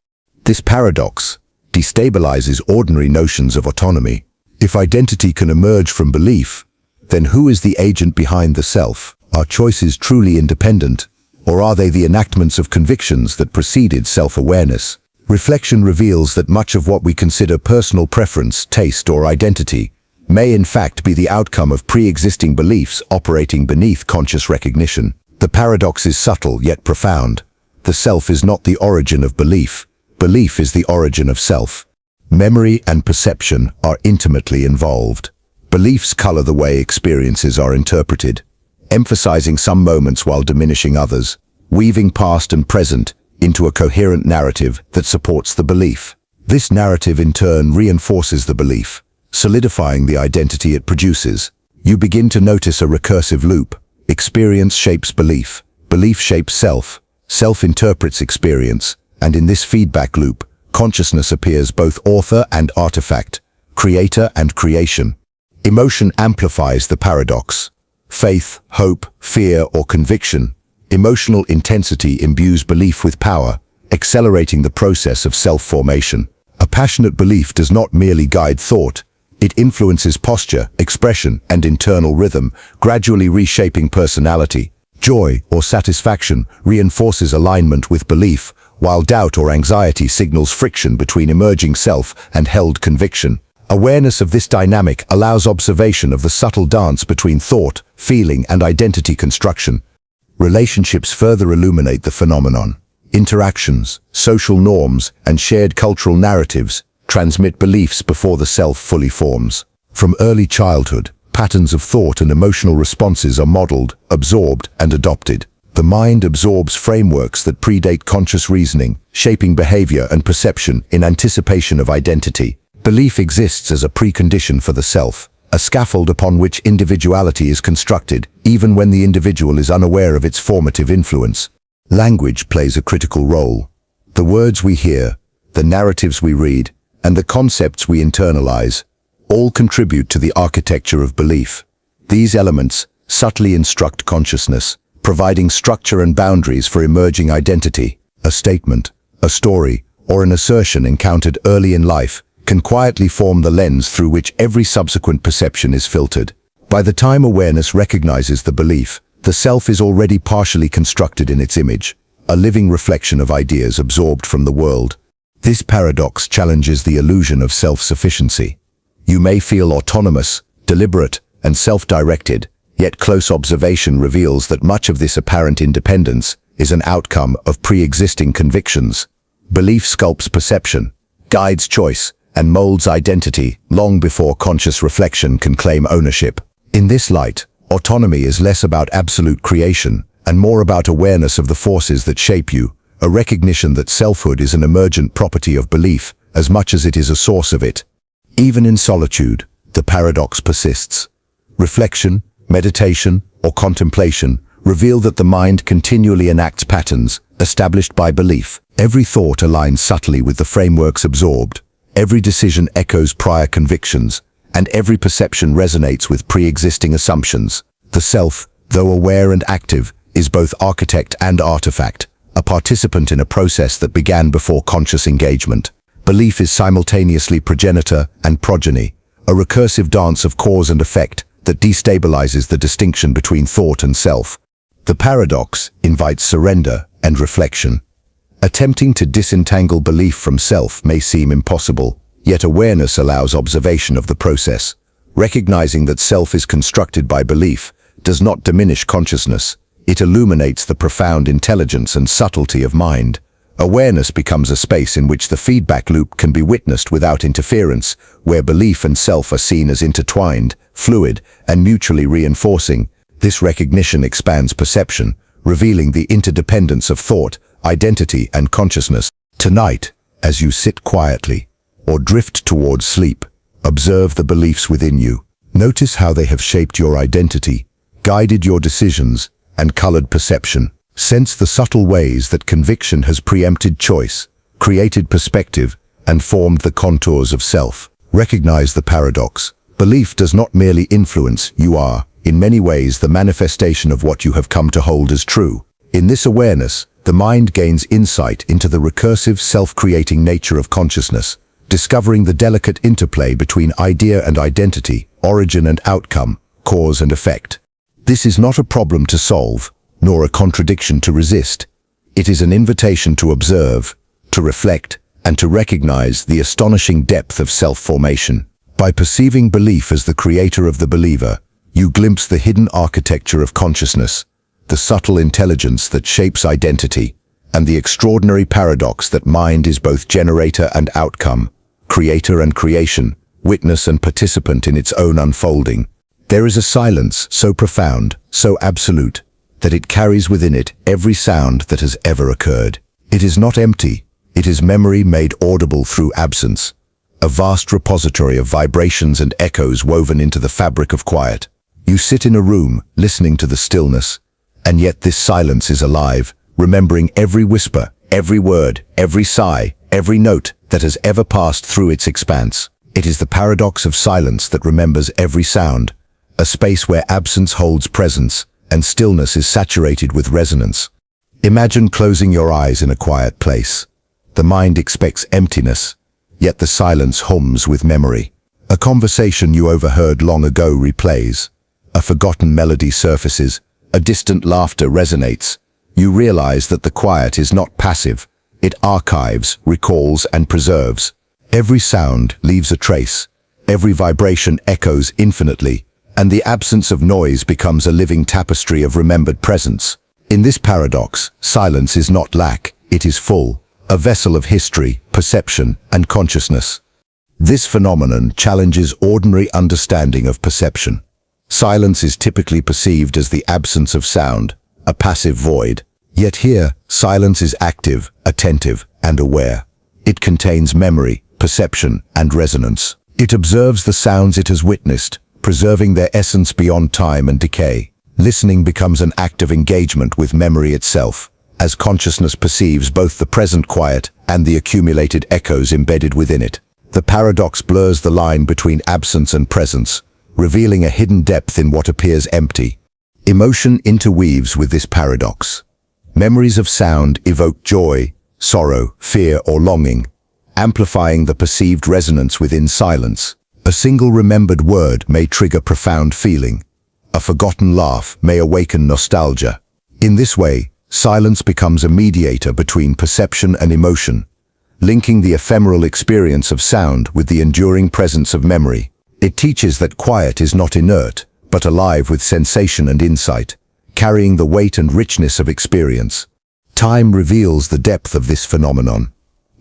This paradox destabilizes ordinary notions of autonomy. If identity can emerge from belief, then who is the agent behind the self? Are choices truly independent, or are they the enactments of convictions that preceded self-awareness? Reflection reveals that much of what we consider personal preference, taste, or identity may in fact be the outcome of pre-existing beliefs operating beneath conscious recognition. The paradox is subtle yet profound. The self is not the origin of belief. Belief is the origin of self. Memory and perception are intimately involved. Beliefs color the way experiences are interpreted, emphasizing some moments while diminishing others, weaving past and present into a coherent narrative that supports the belief. This narrative in turn reinforces the belief, solidifying the identity it produces. You begin to notice a recursive loop. Experience shapes belief, belief shapes self, self interprets experience, and in this feedback loop, consciousness appears both author and artifact, creator and creation. Emotion amplifies the paradox. Faith, hope, fear, or conviction. Emotional intensity imbues belief with power, accelerating the process of self-formation. A passionate belief does not merely guide thought, it influences posture, expression, and internal rhythm, gradually reshaping personality. Joy or satisfaction reinforces alignment with belief, while doubt or anxiety signals friction between emerging self and held conviction. Awareness of this dynamic allows observation of the subtle dance between thought, feeling, and identity construction. Relationships further illuminate the phenomenon. Interactions, social norms, and shared cultural narratives transmit beliefs before the self fully forms. From early childhood, patterns of thought and emotional responses are modeled, absorbed, and adopted. The mind absorbs frameworks that predate conscious reasoning, shaping behavior and perception in anticipation of identity. Belief exists as a precondition for the self, a scaffold upon which individuality is constructed, even when the individual is unaware of its formative influence. Language plays a critical role. The words we hear, the narratives we read, and the concepts we internalize all contribute to the architecture of belief. These elements subtly instruct consciousness, providing structure and boundaries for emerging identity. A statement, a story, or an assertion encountered early in life can quietly form the lens through which every subsequent perception is filtered. By the time awareness recognizes the belief, the self is already partially constructed in its image, a living reflection of ideas absorbed from the world. This paradox challenges the illusion of self-sufficiency. You may feel autonomous, deliberate, and self-directed, yet close observation reveals that much of this apparent independence is an outcome of pre-existing convictions. Belief sculpts perception, guides choice, and molds identity long before conscious reflection can claim ownership. In this light, autonomy is less about absolute creation and more about awareness of the forces that shape you, a recognition that selfhood is an emergent property of belief as much as it is a source of it. Even in solitude, the paradox persists. Reflection, meditation, or contemplation reveal that the mind continually enacts patterns established by belief. Every thought aligns subtly with the frameworks absorbed. Every decision echoes prior convictions, and every perception resonates with pre-existing assumptions. The self, though aware and active, is both architect and artifact, a participant in a process that began before conscious engagement. Belief is simultaneously progenitor and progeny, a recursive dance of cause and effect that destabilizes the distinction between thought and self. The paradox invites surrender and reflection. Attempting to disentangle belief from self may seem impossible, yet awareness allows observation of the process. Recognizing that self is constructed by belief does not diminish consciousness. It illuminates the profound intelligence and subtlety of mind. Awareness becomes a space in which the feedback loop can be witnessed without interference, where belief and self are seen as intertwined, fluid, and mutually reinforcing. This recognition expands perception, revealing the interdependence of thought, identity, and consciousness. Tonight, as you sit quietly or drift towards sleep, observe the beliefs within you. Notice how they have shaped your identity, guided your decisions, and colored perception. Sense the subtle ways that conviction has preempted choice, created perspective, and formed the contours of self. Recognize the paradox. Belief does not merely influence, you are, in many ways, the manifestation of what you have come to hold as true. In this awareness, the mind gains insight into the recursive, self-creating nature of consciousness, discovering the delicate interplay between idea and identity, origin and outcome, cause and effect. This is not a problem to solve, nor a contradiction to resist. It is an invitation to observe, to reflect, and to recognize the astonishing depth of self-formation. By perceiving belief as the creator of the believer, you glimpse the hidden architecture of consciousness, the subtle intelligence that shapes identity, and the extraordinary paradox that mind is both generator and outcome, creator and creation, witness and participant in its own unfolding. There is a silence so profound, so absolute, that it carries within it every sound that has ever occurred. It is not empty, it is memory made audible through absence, a vast repository of vibrations and echoes woven into the fabric of quiet. You sit in a room, listening to the stillness, and yet this silence is alive, remembering every whisper, every word, every sigh, every note that has ever passed through its expanse. It is the paradox of silence that remembers every sound, a space where absence holds presence and stillness is saturated with resonance. Imagine closing your eyes in a quiet place. The mind expects emptiness, yet the silence hums with memory. A conversation you overheard long ago replays. A forgotten melody surfaces. A distant laughter resonates. You realize that the quiet is not passive. It archives, recalls, and preserves. Every sound leaves a trace. Every vibration echoes infinitely, and the absence of noise becomes a living tapestry of remembered presence. In this paradox, silence is not lack, it is full, a vessel of history, perception, and consciousness. This phenomenon challenges ordinary understanding of perception. Silence is typically perceived as the absence of sound, a passive void. Yet here, silence is active, attentive, and aware. It contains memory, perception, and resonance. It observes the sounds it has witnessed, preserving their essence beyond time and decay. Listening becomes an act of engagement with memory itself, as consciousness perceives both the present quiet and the accumulated echoes embedded within it. The paradox blurs the line between absence and presence, revealing a hidden depth in what appears empty. Emotion interweaves with this paradox. Memories of sound evoke joy, sorrow, fear, or longing, amplifying the perceived resonance within silence. A single remembered word may trigger profound feeling. A forgotten laugh may awaken nostalgia. In this way, silence becomes a mediator between perception and emotion, linking the ephemeral experience of sound with the enduring presence of memory. It teaches that quiet is not inert, but alive with sensation and insight, carrying the weight and richness of experience. Time reveals the depth of this phenomenon.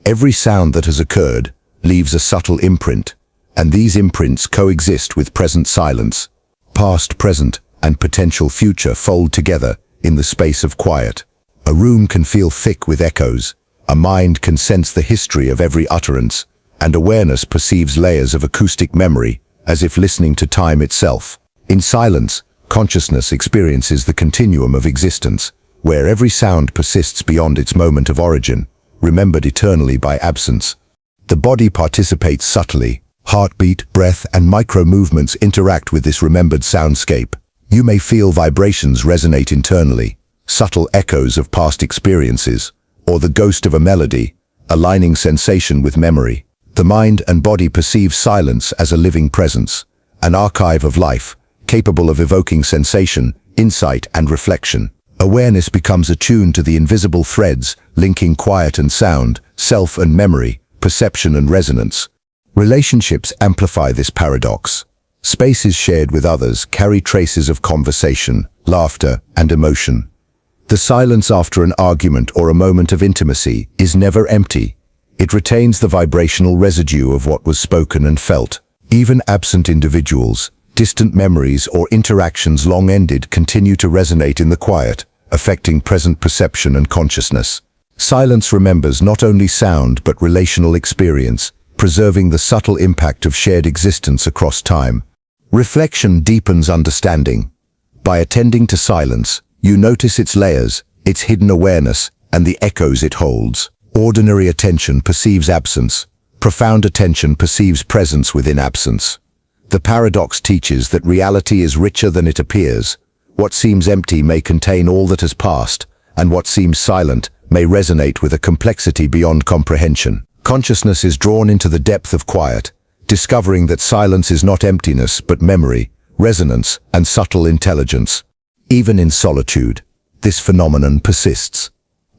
Every sound that has occurred leaves a subtle imprint, and these imprints coexist with present silence. Past, present, and potential future fold together in the space of quiet. A room can feel thick with echoes, a mind can sense the history of every utterance, and awareness perceives layers of acoustic memory, as if listening to time itself. In silence, consciousness experiences the continuum of existence, where every sound persists beyond its moment of origin, remembered eternally by absence. The body participates subtly. Heartbeat, breath, and micro-movements interact with this remembered soundscape. You may feel vibrations resonate internally, subtle echoes of past experiences, or the ghost of a melody, aligning sensation with memory. The mind and body perceive silence as a living presence, an archive of life, capable of evoking sensation, insight, and reflection. Awareness becomes attuned to the invisible threads linking quiet and sound, self and memory, perception and resonance. Relationships amplify this paradox. Spaces shared with others carry traces of conversation, laughter, and emotion. The silence after an argument or a moment of intimacy is never empty. It retains the vibrational residue of what was spoken and felt. Even absent individuals, distant memories, or interactions long ended continue to resonate in the quiet, affecting present perception and consciousness. Silence remembers not only sound but relational experience, preserving the subtle impact of shared existence across time. Reflection deepens understanding. By attending to silence, you notice its layers, its hidden awareness, and the echoes it holds. Ordinary attention perceives absence. Profound attention perceives presence within absence. The paradox teaches that reality is richer than it appears. What seems empty may contain all that has passed, and what seems silent may resonate with a complexity beyond comprehension. Consciousness is drawn into the depth of quiet, discovering that silence is not emptiness but memory, resonance, and subtle intelligence. Even in solitude, this phenomenon persists.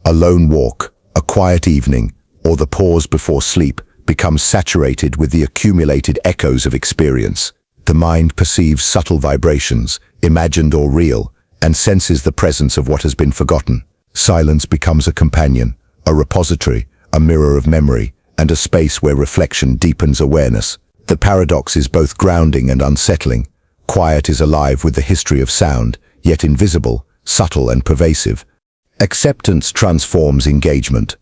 A lone walk, a quiet evening, or the pause before sleep becomes saturated with the accumulated echoes of experience. The mind perceives subtle vibrations, imagined or real, and senses the presence of what has been forgotten. Silence becomes a companion, a repository, a mirror of memory, and a space where reflection deepens awareness. The paradox is both grounding and unsettling. Quiet is alive with the history of sound, yet invisible, subtle, and pervasive. Acceptance transforms engagement.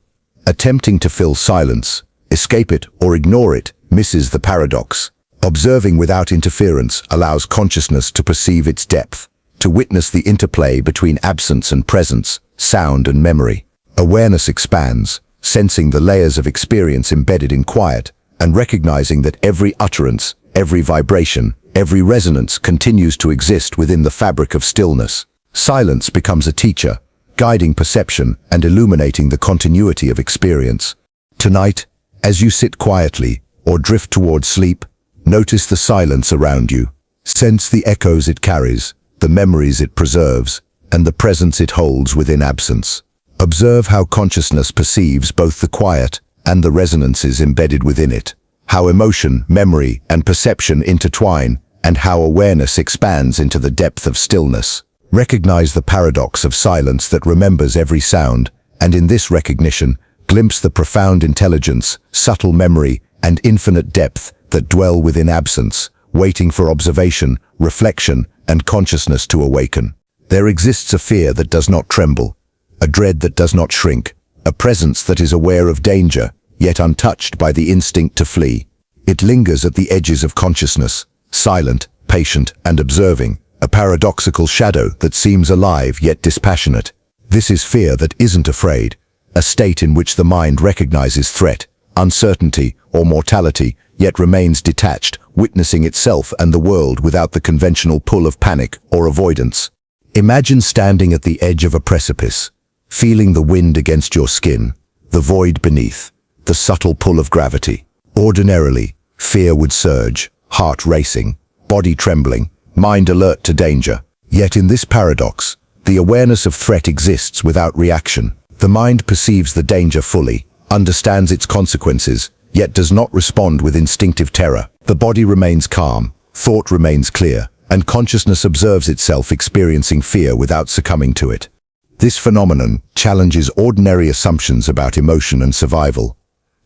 Attempting to fill silence, escape it, or ignore it misses the paradox. Observing without interference allows consciousness to perceive its depth, to witness the interplay between absence and presence, sound and memory. Awareness expands, sensing the layers of experience embedded in quiet, and recognizing that every utterance, every vibration, every resonance continues to exist within the fabric of stillness. Silence becomes a teacher, guiding perception and illuminating the continuity of experience. Tonight, as you sit quietly or drift toward sleep, notice the silence around you. Sense the echoes it carries, the memories it preserves, and the presence it holds within absence. Observe how consciousness perceives both the quiet and the resonances embedded within it, how emotion, memory, and perception intertwine, and how awareness expands into the depth of stillness. Recognize the paradox of silence that remembers every sound, and in this recognition, glimpse the profound intelligence, subtle memory, and infinite depth that dwell within absence, waiting for observation, reflection, and consciousness to awaken. There exists a fear that does not tremble, a dread that does not shrink, a presence that is aware of danger, yet untouched by the instinct to flee. It lingers at the edges of consciousness, silent, patient, and observing, a paradoxical shadow that seems alive yet dispassionate. This is fear that isn't afraid, a state in which the mind recognizes threat, uncertainty, or mortality, yet remains detached, witnessing itself and the world without the conventional pull of panic or avoidance. Imagine standing at the edge of a precipice, feeling the wind against your skin, the void beneath, the subtle pull of gravity. Ordinarily, fear would surge, heart racing, body trembling, mind alert to danger. Yet in this paradox, the awareness of threat exists without reaction. The mind perceives the danger fully, understands its consequences, yet does not respond with instinctive terror. The body remains calm, thought remains clear, and consciousness observes itself experiencing fear without succumbing to it. This phenomenon challenges ordinary assumptions about emotion and survival.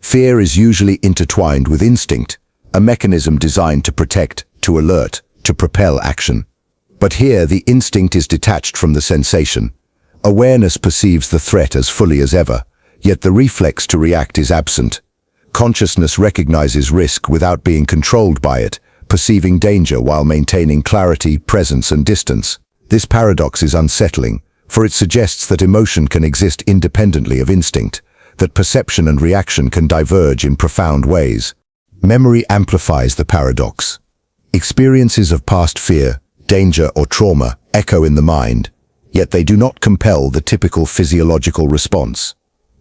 Fear is usually intertwined with instinct, a mechanism designed to protect, to alert, to propel action. But here the instinct is detached from the sensation. Awareness perceives the threat as fully as ever, yet the reflex to react is absent. Consciousness recognizes risk without being controlled by it, perceiving danger while maintaining clarity, presence, and distance. This paradox is unsettling, for it suggests that emotion can exist independently of instinct, that perception and reaction can diverge in profound ways. Memory amplifies the paradox. Experiences of past fear, danger, or trauma echo in the mind, yet they do not compel the typical physiological response.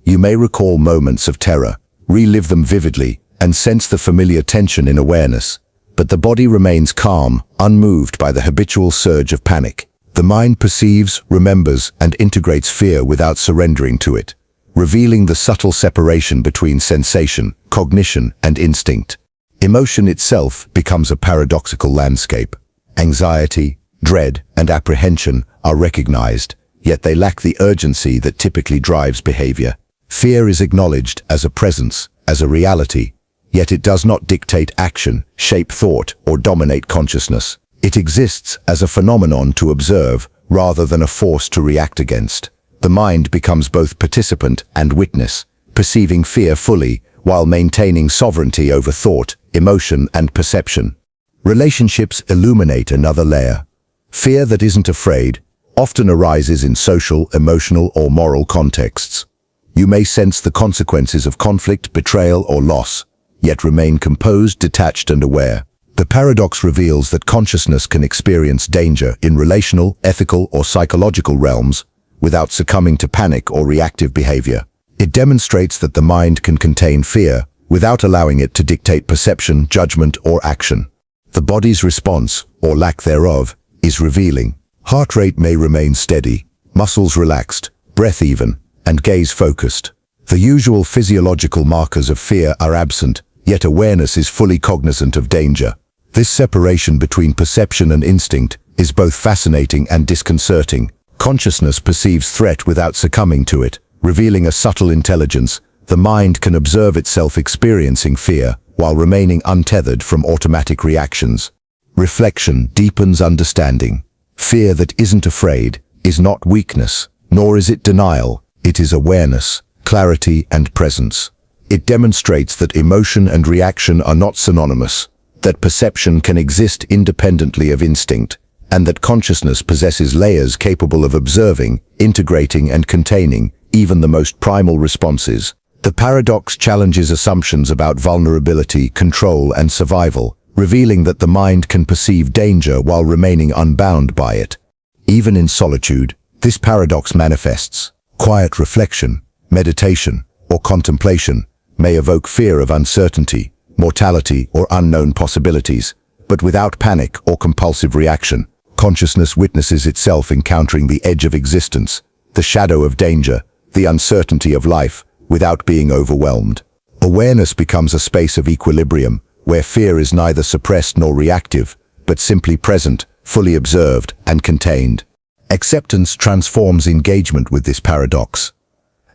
You may recall moments of terror, relive them vividly, and sense the familiar tension in awareness, but the body remains calm, unmoved by the habitual surge of panic. The mind perceives, remembers, and integrates fear without surrendering to it, revealing the subtle separation between sensation, cognition, and instinct. Emotion itself becomes a paradoxical landscape. Anxiety, dread, and apprehension are recognized, yet they lack the urgency that typically drives behavior. Fear is acknowledged as a presence, as a reality, yet it does not dictate action, shape thought, or dominate consciousness. It exists as a phenomenon to observe rather than a force to react against. The mind becomes both participant and witness, perceiving fear fully while maintaining sovereignty over thought, emotion, and perception. Relationships illuminate another layer. Fear that isn't afraid often arises in social, emotional, or moral contexts. You may sense the consequences of conflict, betrayal, or loss, yet remain composed, detached, and aware. The paradox reveals that consciousness can experience danger in relational, ethical, or psychological realms without succumbing to panic or reactive behavior. It demonstrates that the mind can contain fear without allowing it to dictate perception, judgment, or action. The body's response, or lack thereof, is revealing. Heart rate may remain steady, muscles relaxed, breath even, and gaze focused. The usual physiological markers of fear are absent, yet awareness is fully cognizant of danger. This separation between perception and instinct is both fascinating and disconcerting. Consciousness perceives threat without succumbing to it, revealing a subtle intelligence. The mind can observe itself experiencing fear while remaining untethered from automatic reactions. Reflection deepens understanding. Fear that isn't afraid is not weakness, nor is it denial. It is awareness, clarity, and presence. It demonstrates that emotion and reaction are not synonymous, that perception can exist independently of instinct, and that consciousness possesses layers capable of observing, integrating, and containing even the most primal responses. The paradox challenges assumptions about vulnerability, control, and survival, revealing that the mind can perceive danger while remaining unbound by it. Even in solitude, this paradox manifests. Quiet reflection, meditation, or contemplation may evoke fear of uncertainty, mortality, or unknown possibilities, but without panic or compulsive reaction. Consciousness witnesses itself encountering the edge of existence, the shadow of danger, the uncertainty of life, without being overwhelmed. Awareness becomes a space of equilibrium, where fear is neither suppressed nor reactive, but simply present, fully observed, and contained. Acceptance transforms engagement with this paradox.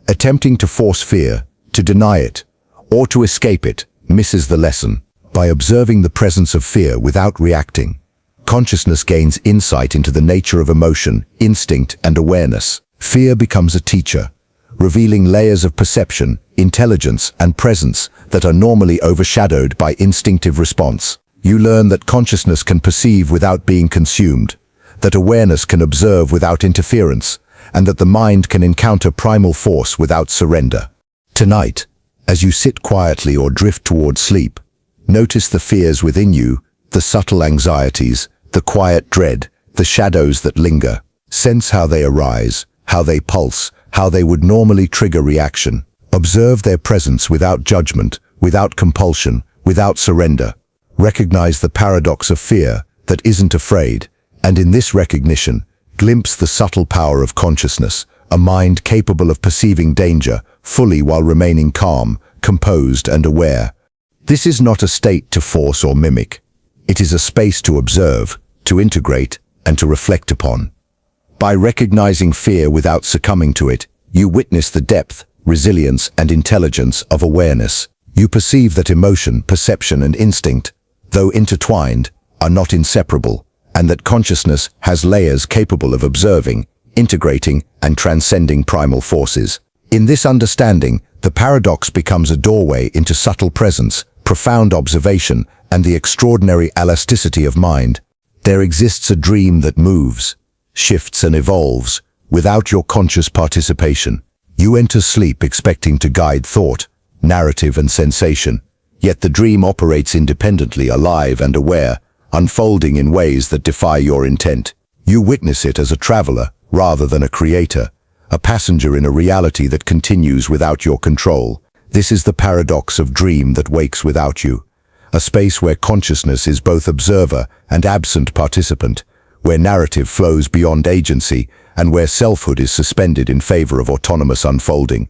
Attempting to force fear, to deny it, or to escape it, misses the lesson. By observing the presence of fear without reacting, consciousness gains insight into the nature of emotion, instinct, and awareness. Fear becomes a teacher, revealing layers of perception, intelligence, and presence that are normally overshadowed by instinctive response. You learn that consciousness can perceive without being consumed, that awareness can observe without interference, and that the mind can encounter primal force without surrender. Tonight, as you sit quietly or drift toward sleep, notice the fears within you, the subtle anxieties, the quiet dread, the shadows that linger. Sense how they arise, how they pulse, how they would normally trigger reaction. Observe their presence without judgment, without compulsion, without surrender. Recognize the paradox of fear that isn't afraid, and in this recognition, glimpse the subtle power of consciousness, a mind capable of perceiving danger fully while remaining calm, composed, and aware. This is not a state to force or mimic. It is a space to observe, to integrate, and to reflect upon. By recognizing fear without succumbing to it, you witness the depth, resilience, and intelligence of awareness. You perceive that emotion, perception, and instinct, though intertwined, are not inseparable, and that consciousness has layers capable of observing, integrating, and transcending primal forces. In this understanding, the paradox becomes a doorway into subtle presence, profound observation, and the extraordinary elasticity of mind. There exists a dream that moves, shifts, and evolves without your conscious participation. You enter sleep expecting to guide thought, narrative, and sensation, yet the dream operates independently, alive and aware, unfolding in ways that defy your intent. You witness it as a traveler rather than a creator, a passenger in a reality that continues without your control. This is the paradox of dream that wakes without you, a space where consciousness is both observer and absent participant, where narrative flows beyond agency, and where selfhood is suspended in favor of autonomous unfolding.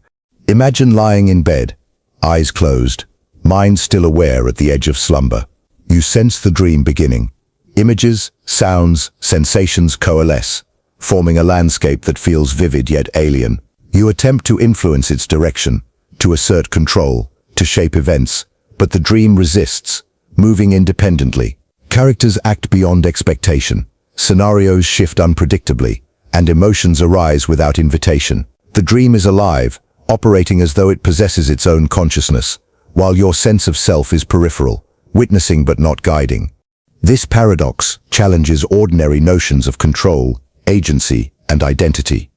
Imagine lying in bed, eyes closed, mind still aware at the edge of slumber. You sense the dream beginning. Images, sounds, sensations coalesce, forming a landscape that feels vivid yet alien. You attempt to influence its direction, to assert control, to shape events, but the dream resists, moving independently. Characters act beyond expectation, scenarios shift unpredictably, and emotions arise without invitation. The dream is alive, operating as though it possesses its own consciousness, while your sense of self is peripheral, witnessing but not guiding. This paradox challenges ordinary notions of control, agency, and identity.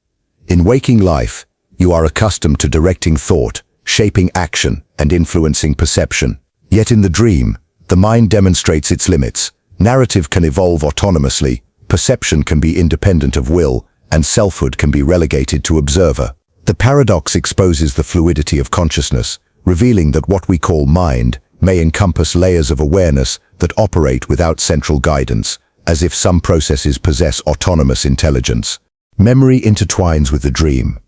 In waking life, you are accustomed to directing thought, shaping action, and influencing perception. Yet in the dream, the mind demonstrates its limits. Narrative can evolve autonomously, perception can be independent of will, and selfhood can be relegated to observer. The paradox exposes the fluidity of consciousness, revealing that what we call mind may encompass layers of awareness that operate without central guidance, as if some processes possess autonomous intelligence. Memory intertwines with the dream.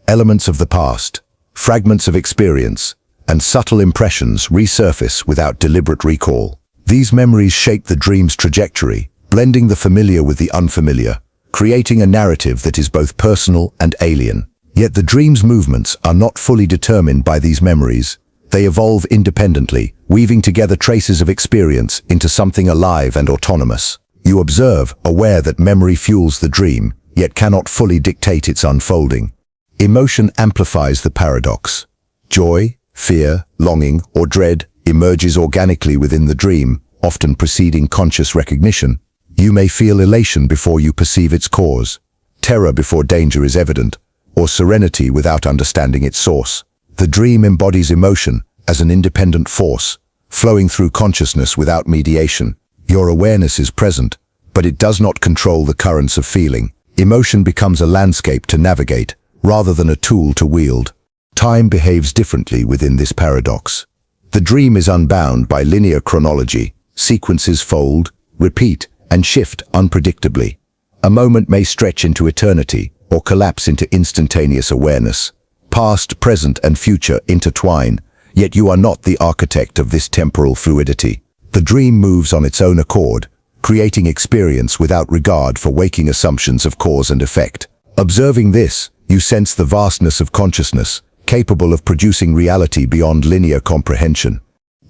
Elements of the past, fragments of experience, and subtle impressions resurface without deliberate recall. These memories shape the dream's trajectory, blending the familiar with the unfamiliar, creating a narrative that is both personal and alien. Yet the dream's movements are not fully determined by these memories. They evolve independently, weaving together traces of experience into something alive and autonomous. You observe, aware that memory fuels the dream, yet cannot fully dictate its unfolding. Emotion amplifies the paradox. Joy, fear, longing, or dread emerges organically within the dream, often preceding conscious recognition. You may feel elation before you perceive its cause, terror before danger is evident, or serenity without understanding its source. The dream embodies emotion as an independent force, flowing through consciousness without mediation. Your awareness is present, but it does not control the currents of feeling. Emotion becomes a landscape to navigate, rather than a tool to wield. Time behaves differently within this paradox. The dream is unbound by linear chronology. Sequences fold, repeat, and shift unpredictably. A moment may stretch into eternity or collapse into instantaneous awareness. Past, present, and future intertwine, yet you are not the architect of this temporal fluidity. The dream moves on its own accord, creating experience without regard for waking assumptions of cause and effect. Observing this, you sense the vastness of consciousness, capable of producing reality beyond linear comprehension.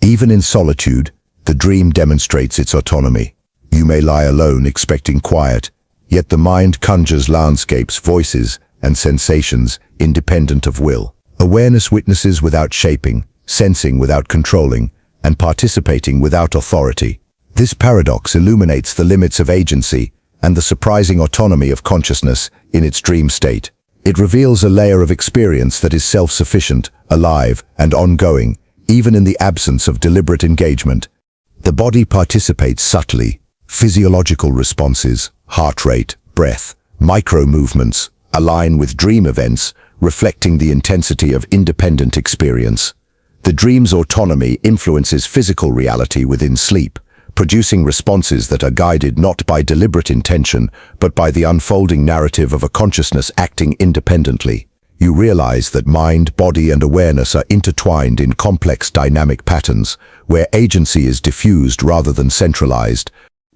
Even in solitude, the dream demonstrates its autonomy. You may lie alone expecting quiet, yet the mind conjures landscapes, voices, and sensations independent of will. Awareness witnesses without shaping, sensing without controlling, and participating without authority. This paradox illuminates the limits of agency and the surprising autonomy of consciousness in its dream state. It reveals a layer of experience that is self-sufficient, alive, and ongoing, even in the absence of deliberate engagement. The body participates subtly. Physiological responses, heart rate, breath, micro-movements, align with dream events, reflecting the intensity of independent experience. The dream's autonomy influences physical reality within sleep, producing responses that are guided not by deliberate intention, but by the unfolding narrative of a consciousness acting independently. You realize that mind, body, and awareness are intertwined in complex dynamic patterns, where agency is diffused rather than centralized.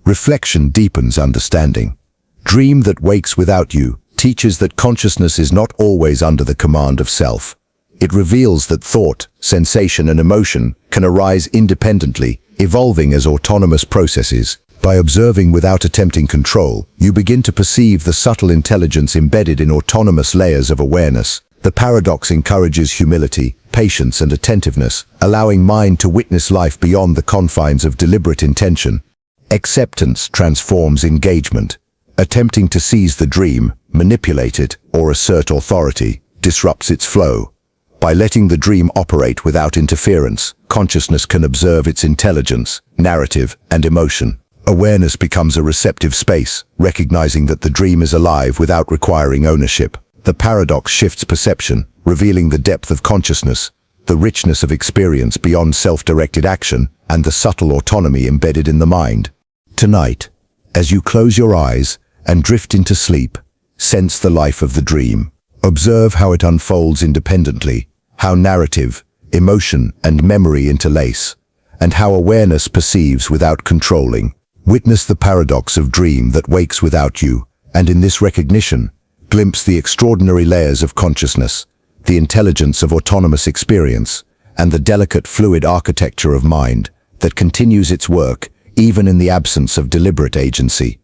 Reflection deepens understanding. Dream that wakes without you teaches that consciousness is not always under the command of self. It reveals that thought, sensation, and emotion can arise independently, evolving as autonomous processes. By observing without attempting control, you begin to perceive the subtle intelligence embedded in autonomous layers of awareness. The paradox encourages humility, patience, and attentiveness, allowing mind to witness life beyond the confines of deliberate intention. Acceptance transforms engagement. Attempting to seize the dream, manipulate it, or assert authority disrupts its flow. By letting the dream operate without interference, consciousness can observe its intelligence, narrative, and emotion. Awareness becomes a receptive space, recognizing that the dream is alive without requiring ownership. The paradox shifts perception, revealing the depth of consciousness, the richness of experience beyond self-directed action, and the subtle autonomy embedded in the mind. Tonight, as you close your eyes and drift into sleep, sense the life of the dream. Observe how it unfolds independently, how narrative, emotion, and memory interlace, and how awareness perceives without controlling. Witness the paradox of dream that wakes without you, and in this recognition, glimpse the extraordinary layers of consciousness, the intelligence of autonomous experience, and the delicate fluid architecture of mind that continues its work even in the absence of deliberate agency.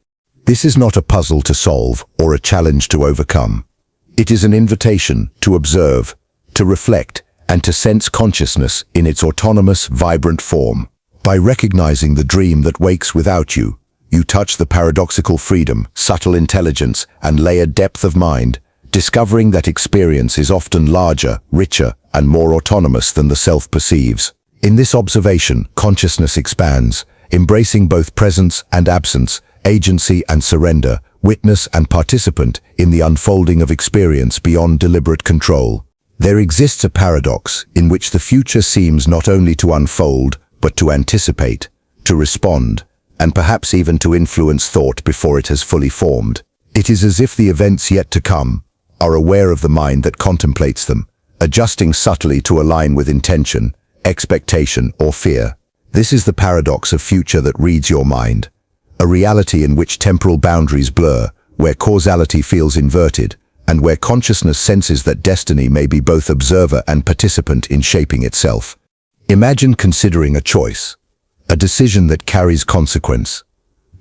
This is not a puzzle to solve or a challenge to overcome. It is an invitation to observe, to reflect, and to sense consciousness in its autonomous, vibrant form. By recognizing the dream that wakes without you, you touch the paradoxical freedom, subtle intelligence, and layered depth of mind, discovering that experience is often larger, richer, and more autonomous than the self perceives. In this observation, consciousness expands, embracing both presence and absence, agency and surrender, witness and participant in the unfolding of experience beyond deliberate control. There exists a paradox in which the future seems not only to unfold, but to anticipate, to respond, and perhaps even to influence thought before it has fully formed. It is as if the events yet to come are aware of the mind that contemplates them, adjusting subtly to align with intention, expectation, or fear. This is the paradox of future that reads your mind, a reality in which temporal boundaries blur, where causality feels inverted, and where consciousness senses that destiny may be both observer and participant in shaping itself. Imagine considering a choice, a decision that carries consequence.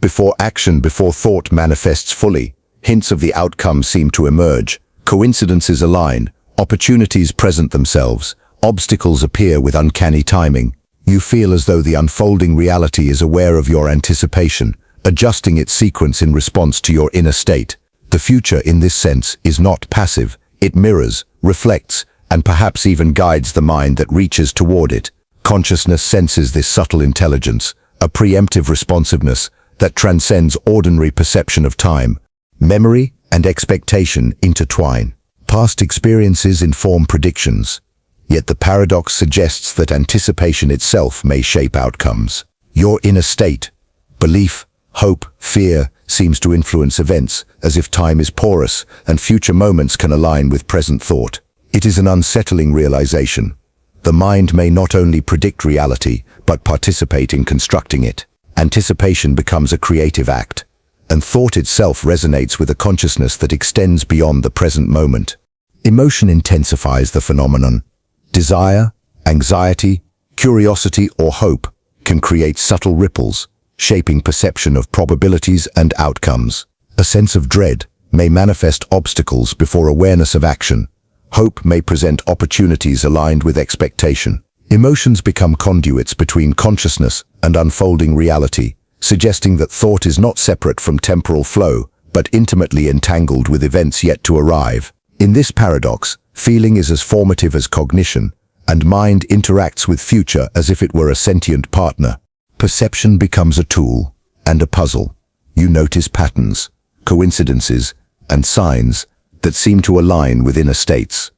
Before thought manifests fully, hints of the outcome seem to emerge, coincidences align, opportunities present themselves, obstacles appear with uncanny timing. You feel as though the unfolding reality is aware of your anticipation, adjusting its sequence in response to your inner state. The future, in this sense, is not passive. It mirrors, reflects, and perhaps even guides the mind that reaches toward it. Consciousness senses this subtle intelligence, a preemptive responsiveness that transcends ordinary perception of time. Memory and expectation intertwine. Past experiences inform predictions, yet the paradox suggests that anticipation itself may shape outcomes. Your inner state, belief, hope, fear, seems to influence events, as if time is porous and future moments can align with present thought. It is an unsettling realization. The mind may not only predict reality, but participate in constructing it. Anticipation becomes a creative act, and thought itself resonates with a consciousness that extends beyond the present moment. Emotion intensifies the phenomenon. Desire, anxiety, curiosity, or hope can create subtle ripples, shaping perception of probabilities and outcomes. A sense of dread may manifest obstacles before awareness of action. Hope may present opportunities aligned with expectation. Emotions become conduits between consciousness and unfolding reality, suggesting that thought is not separate from temporal flow, but intimately entangled with events yet to arrive. In this paradox, feeling is as formative as cognition, and mind interacts with future as if it were a sentient partner. Perception becomes a tool and a puzzle. You notice patterns, coincidences, and signs that seem to align with inner states.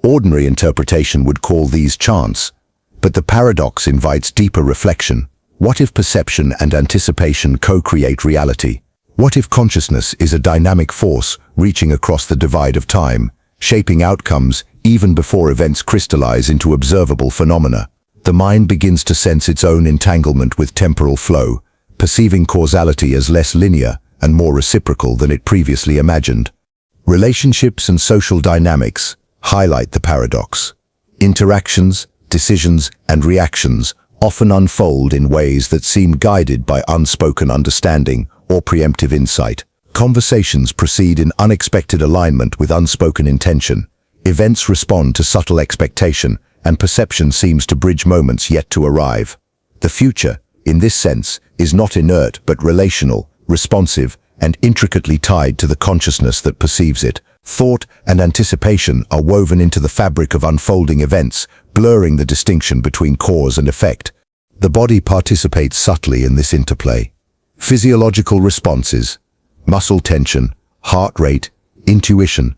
Ordinary interpretation would call these chance, but the paradox invites deeper reflection. What if perception and anticipation co-create reality? What if consciousness is a dynamic force reaching across the divide of time, shaping outcomes even before events crystallize into observable phenomena? The mind begins to sense its own entanglement with temporal flow, perceiving causality as less linear and more reciprocal than it previously imagined. Relationships and social dynamics highlight the paradox. Interactions, decisions, and reactions often unfold in ways that seem guided by unspoken understanding or preemptive insight. Conversations proceed in unexpected alignment with unspoken intention. Events respond to subtle expectation, and perception seems to bridge moments yet to arrive. The future, in this sense, is not inert but relational, responsive, and intricately tied to the consciousness that perceives it. Thought and anticipation are woven into the fabric of unfolding events, blurring the distinction between cause and effect. The body participates subtly in this interplay. Physiological responses, muscle tension, heart rate, intuition,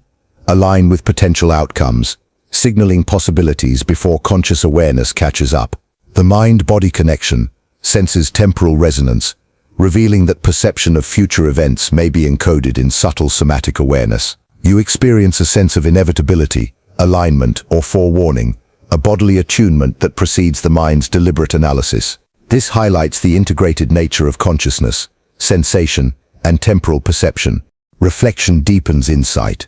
align with potential outcomes, signaling possibilities before conscious awareness catches up. The mind-body connection senses temporal resonance, revealing that perception of future events may be encoded in subtle somatic awareness. You experience a sense of inevitability, alignment, or forewarning, a bodily attunement that precedes the mind's deliberate analysis. This highlights the integrated nature of consciousness, sensation, and temporal perception. Reflection deepens insight.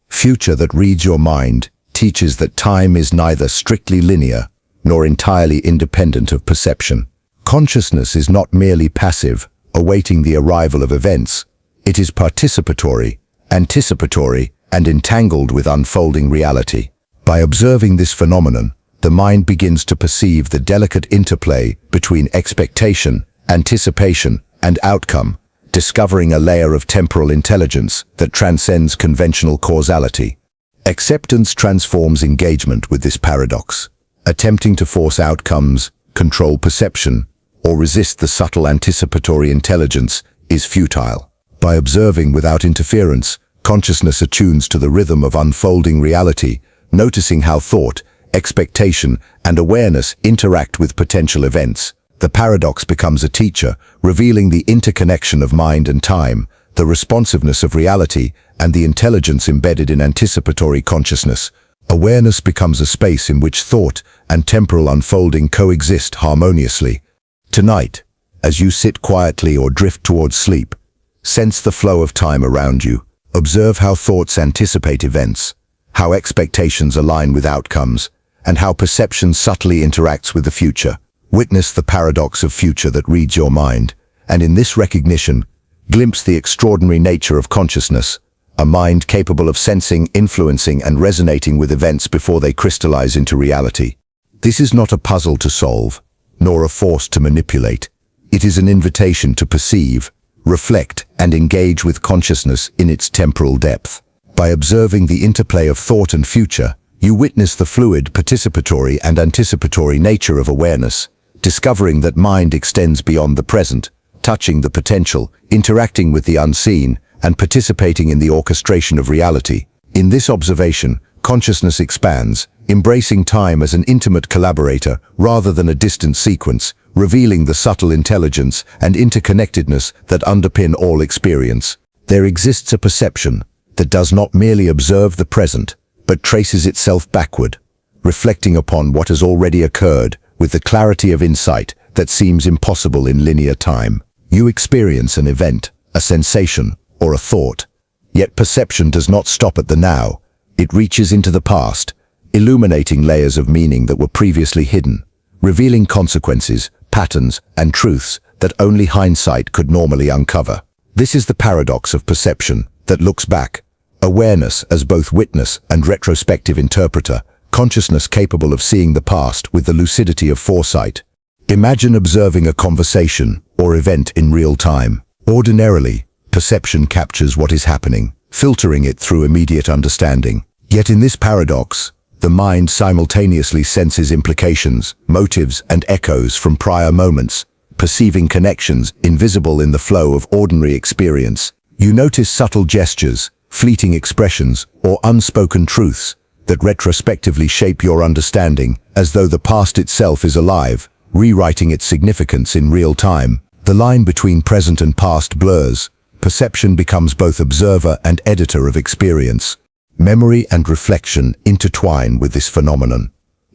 Future that reads your mind teaches that time is neither strictly linear nor entirely independent of perception. Consciousness is not merely passive, awaiting the arrival of events. It is participatory, anticipatory, and entangled with unfolding reality. By observing this phenomenon, the mind begins to perceive the delicate interplay between expectation, anticipation, and outcome, discovering a layer of temporal intelligence that transcends conventional causality. Acceptance transforms engagement with this paradox. Attempting to force outcomes, control perception, or resist the subtle anticipatory intelligence is futile. By observing without interference, consciousness attunes to the rhythm of unfolding reality, noticing how thought, expectation, and awareness interact with potential events. The paradox becomes a teacher, revealing the interconnection of mind and time, the responsiveness of reality, and the intelligence embedded in anticipatory consciousness. Awareness becomes a space in which thought and temporal unfolding coexist harmoniously. Tonight, as you sit quietly or drift towards sleep, sense the flow of time around you. Observe how thoughts anticipate events, how expectations align with outcomes, and how perception subtly interacts with the future. Witness the paradox of future that reads your mind, and in this recognition, glimpse the extraordinary nature of consciousness, a mind capable of sensing, influencing, and resonating with events before they crystallize into reality. This is not a puzzle to solve, nor a force to manipulate. It is an invitation to perceive, reflect, and engage with consciousness in its temporal depth. By observing the interplay of thought and future, you witness the fluid, participatory, and anticipatory nature of awareness, discovering that mind extends beyond the present, touching the potential, interacting with the unseen, and participating in the orchestration of reality. In this observation, consciousness expands, embracing time as an intimate collaborator rather than a distant sequence, revealing the subtle intelligence and interconnectedness that underpin all experience. There exists a perception that does not merely observe the present, but but traces itself backward, reflecting upon what has already occurred with the clarity of insight that seems impossible in linear time. You experience an event, a sensation, or a thought, yet perception does not stop at the now. It reaches into the past, illuminating layers of meaning that were previously hidden, revealing consequences, patterns, and truths that only hindsight could normally uncover. This is the paradox of perception that looks back. Awareness as both witness and retrospective interpreter, consciousness capable of seeing the past with the lucidity of foresight. Imagine observing a conversation or event in real time. Ordinarily, perception captures what is happening, filtering it through immediate understanding. Yet in this paradox, the mind simultaneously senses implications, motives, and echoes from prior moments, perceiving connections invisible in the flow of ordinary experience. You notice subtle gestures, fleeting expressions, or unspoken truths that retrospectively shape your understanding, as though the past itself is alive, rewriting its significance in real time. The line between present and past blurs. Perception becomes both observer and editor of experience. Memory and reflection intertwine with this phenomenon.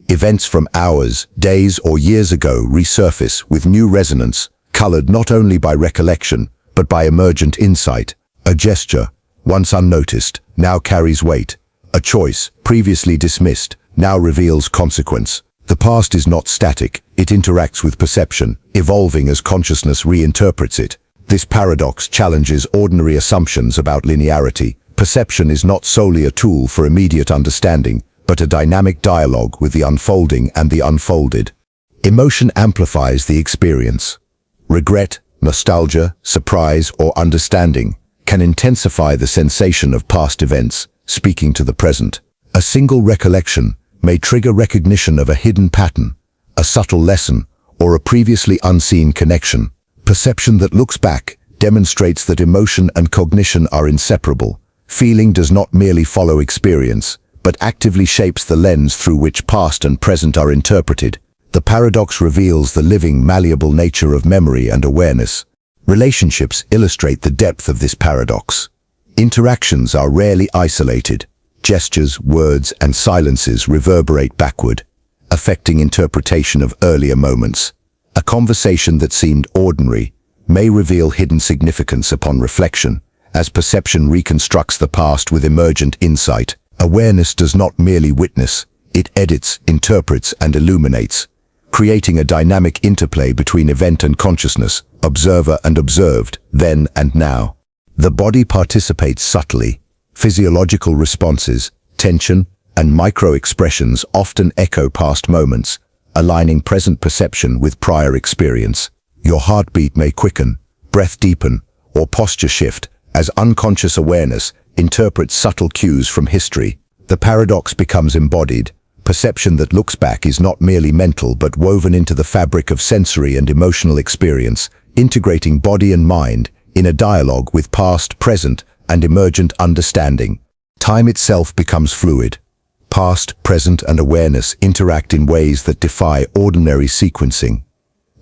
Events from hours, days, or years ago resurface with new resonance, colored not only by recollection, but by emergent insight. A gesture, once unnoticed, now carries weight. A choice, previously dismissed, now reveals consequence. The past is not static, it interacts with perception, evolving as consciousness reinterprets it. This paradox challenges ordinary assumptions about linearity. Perception is not solely a tool for immediate understanding, but a dynamic dialogue with the unfolding and the unfolded. Emotion amplifies the experience. Regret, nostalgia, surprise, or understanding can intensify the sensation of past events, speaking to the present. A single recollection may trigger recognition of a hidden pattern, a subtle lesson, or a previously unseen connection. Perception that looks back demonstrates that emotion and cognition are inseparable. Feeling does not merely follow experience, but actively shapes the lens through which past and present are interpreted. The paradox reveals the living, malleable nature of memory and awareness. Relationships illustrate the depth of this paradox. Interactions are rarely isolated. Gestures, words, and silences reverberate backward, affecting interpretation of earlier moments. A conversation that seemed ordinary may reveal hidden significance upon reflection, as perception reconstructs the past with emergent insight. Awareness does not merely witness, it edits, interprets, and illuminates, creating a dynamic interplay between event and consciousness, observer and observed, then and now. The body participates subtly. Physiological responses, tension, and micro-expressions often echo past moments, aligning present perception with prior experience. Your heartbeat may quicken, breath deepen, or posture shift as unconscious awareness interprets subtle cues from history. The paradox becomes embodied. Perception that looks back is not merely mental but woven into the fabric of sensory and emotional experience, integrating body and mind in a dialogue with past, present, and emergent understanding. Time itself becomes fluid. Past, present, and awareness interact in ways that defy ordinary sequencing.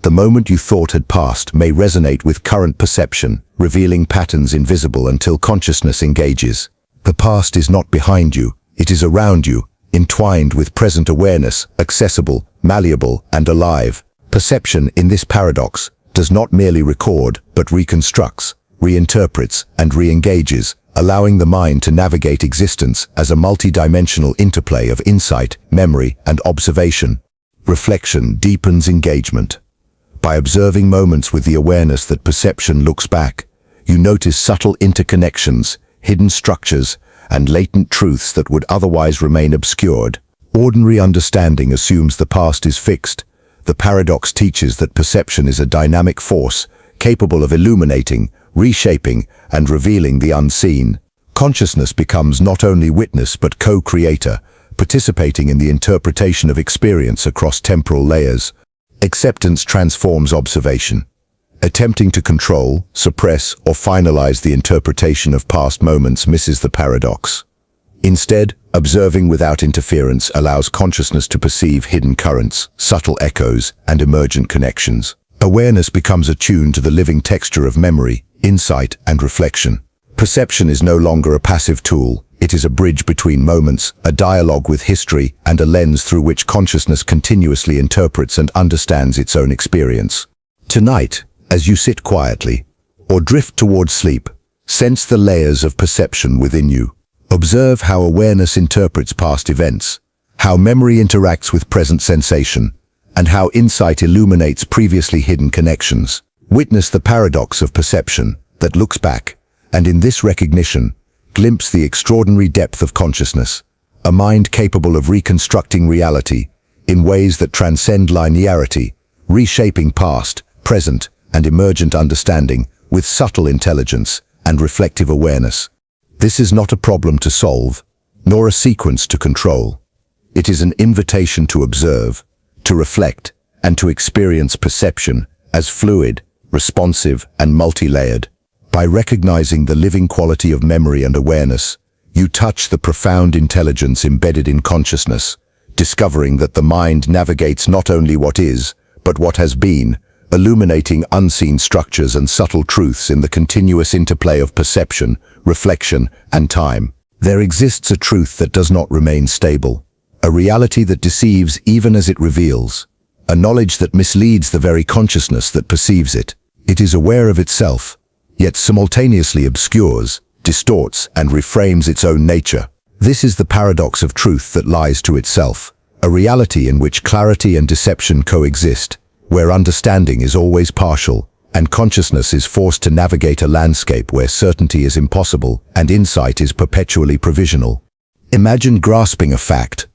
The moment you thought had passed may resonate with current perception, revealing patterns invisible until consciousness engages. The past is not behind you, it is around you, entwined with present awareness, accessible, malleable, and alive. Perception in this paradox does not merely record, but reconstructs, reinterprets, and re-engages, allowing the mind to navigate existence as a multidimensional interplay of insight, memory, and observation. Reflection deepens engagement. By observing moments with the awareness that perception looks back, you notice subtle interconnections, hidden structures, and latent truths that would otherwise remain obscured. Ordinary understanding assumes the past is fixed. The paradox teaches that perception is a dynamic force, capable of illuminating, reshaping, and revealing the unseen. Consciousness becomes not only witness but co-creator, participating in the interpretation of experience across temporal layers. Acceptance transforms observation. Attempting to control, suppress, or finalize the interpretation of past moments misses the paradox. Instead, observing without interference allows consciousness to perceive hidden currents, subtle echoes, and emergent connections. Awareness becomes attuned to the living texture of memory, insight, and reflection. Perception is no longer a passive tool, It is a bridge between moments, a dialogue with history, and a lens through which consciousness continuously interprets and understands its own experience. Tonight, as you sit quietly, or drift towards sleep, sense the layers of perception within you. Observe how awareness interprets past events, how memory interacts with present sensation, and how insight illuminates previously hidden connections. Witness the paradox of perception that looks back, and in this recognition, glimpse the extraordinary depth of consciousness, a mind capable of reconstructing reality in ways that transcend linearity, reshaping past, present, and emergent understanding with subtle intelligence and reflective awareness. This is not a problem to solve, nor a sequence to control. It is an invitation to observe, to reflect, and to experience perception as fluid, responsive, and multi-layered. By recognizing the living quality of memory and awareness, you touch the profound intelligence embedded in consciousness, discovering that the mind navigates not only what is, but what has been, illuminating unseen structures and subtle truths in the continuous interplay of perception, reflection, and time. There exists a truth that does not remain stable, a reality that deceives even as it reveals, a knowledge that misleads the very consciousness that perceives it. It is aware of itself, yet simultaneously obscures, distorts, and reframes its own nature. This is the paradox of truth that lies to itself, a reality in which clarity and deception coexist, where understanding is always partial, and consciousness is forced to navigate a landscape where certainty is impossible and insight is perpetually provisional. Imagine grasping a fact,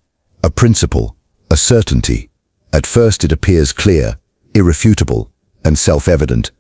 a principle, a certainty. At first it appears clear, irrefutable, and self-evident.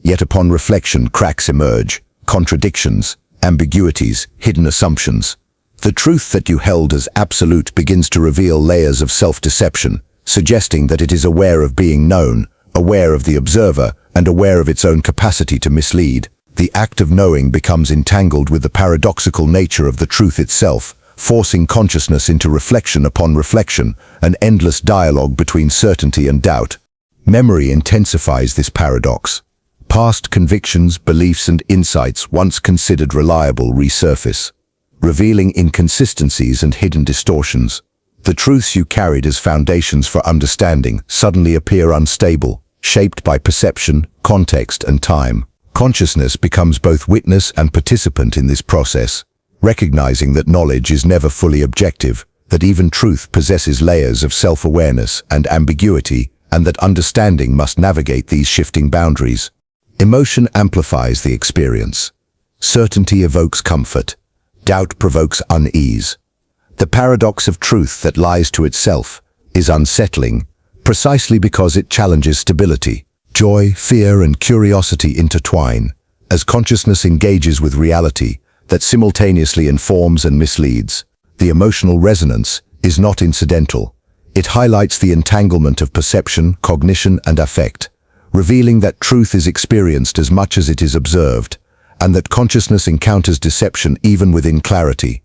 Yet upon reflection cracks emerge, contradictions, ambiguities, hidden assumptions. The truth that you held as absolute begins to reveal layers of self-deception, suggesting that it is aware of being known, aware of the observer, and aware of its own capacity to mislead. The act of knowing becomes entangled with the paradoxical nature of the truth itself, forcing consciousness into reflection upon reflection, an endless dialogue between certainty and doubt. Memory intensifies this paradox. Past convictions, beliefs, and insights once considered reliable resurface, revealing inconsistencies and hidden distortions. The truths you carried as foundations for understanding suddenly appear unstable, shaped by perception, context, and time. Consciousness becomes both witness and participant in this process, recognizing that knowledge is never fully objective, that even truth possesses layers of self-awareness and ambiguity, and that understanding must navigate these shifting boundaries. Emotion amplifies the experience. Certainty evokes comfort. Doubt provokes unease. The paradox of truth that lies to itself is unsettling, precisely because it challenges stability. Joy, fear, and curiosity intertwine, as consciousness engages with reality that simultaneously informs and misleads. The emotional resonance is not incidental. It highlights the entanglement of perception, cognition, and affect, revealing that truth is experienced as much as it is observed, and that consciousness encounters deception even within clarity.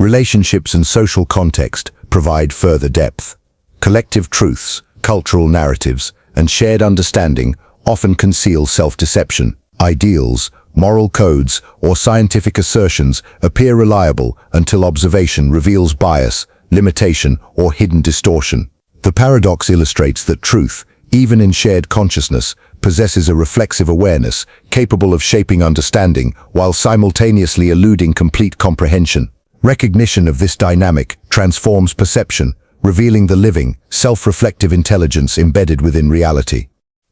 Relationships and social context provide further depth. Collective truths, cultural narratives, and shared understanding often conceal self-deception. Ideals, moral codes, or scientific assertions appear reliable until observation reveals bias, limitation, or hidden distortion. The paradox illustrates that truth, even in shared consciousness, possesses a reflexive awareness capable of shaping understanding while simultaneously eluding complete comprehension. Recognition of this dynamic transforms perception, revealing the living, self-reflective intelligence embedded within reality.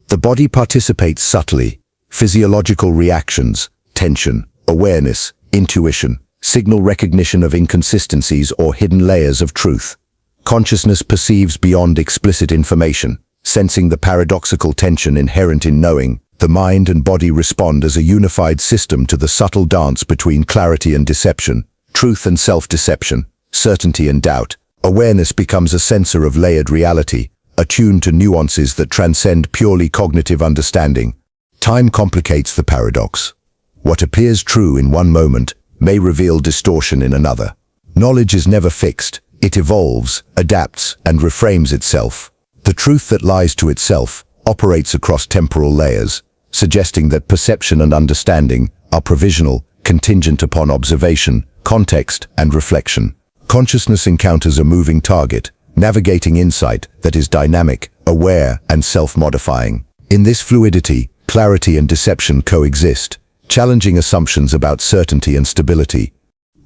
The body participates subtly. Physiological reactions, tension, awareness, intuition, signal recognition of inconsistencies or hidden layers of truth. Consciousness perceives beyond explicit information, sensing the paradoxical tension inherent in knowing. The mind and body respond as a unified system to the subtle dance between clarity and deception, truth and self-deception, certainty and doubt. Awareness becomes a sensor of layered reality, attuned to nuances that transcend purely cognitive understanding. Time complicates the paradox. What appears true in one moment may reveal distortion in another. Knowledge is never fixed. It evolves, adapts, and reframes itself. The truth that lies to itself operates across temporal layers, suggesting that perception and understanding are provisional, contingent upon observation, context, and reflection. Consciousness encounters a moving target, navigating insight that is dynamic, aware, and self-modifying. In this fluidity, clarity and deception coexist, challenging assumptions about certainty and stability.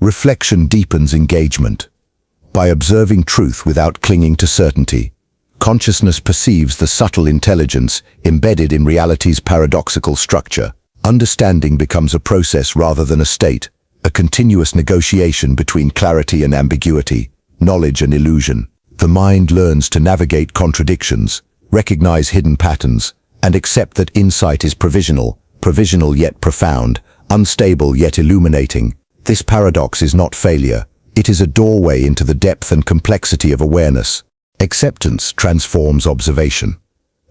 Reflection deepens engagement. By observing truth without clinging to certainty, consciousness perceives the subtle intelligence embedded in reality's paradoxical structure. Understanding becomes a process rather than a state, a continuous negotiation between clarity and ambiguity, knowledge and illusion. The mind learns to navigate contradictions, recognize hidden patterns, and accept that insight is provisional yet profound, unstable yet illuminating. This paradox is not failure. It is a doorway into the depth and complexity of awareness. Acceptance transforms observation.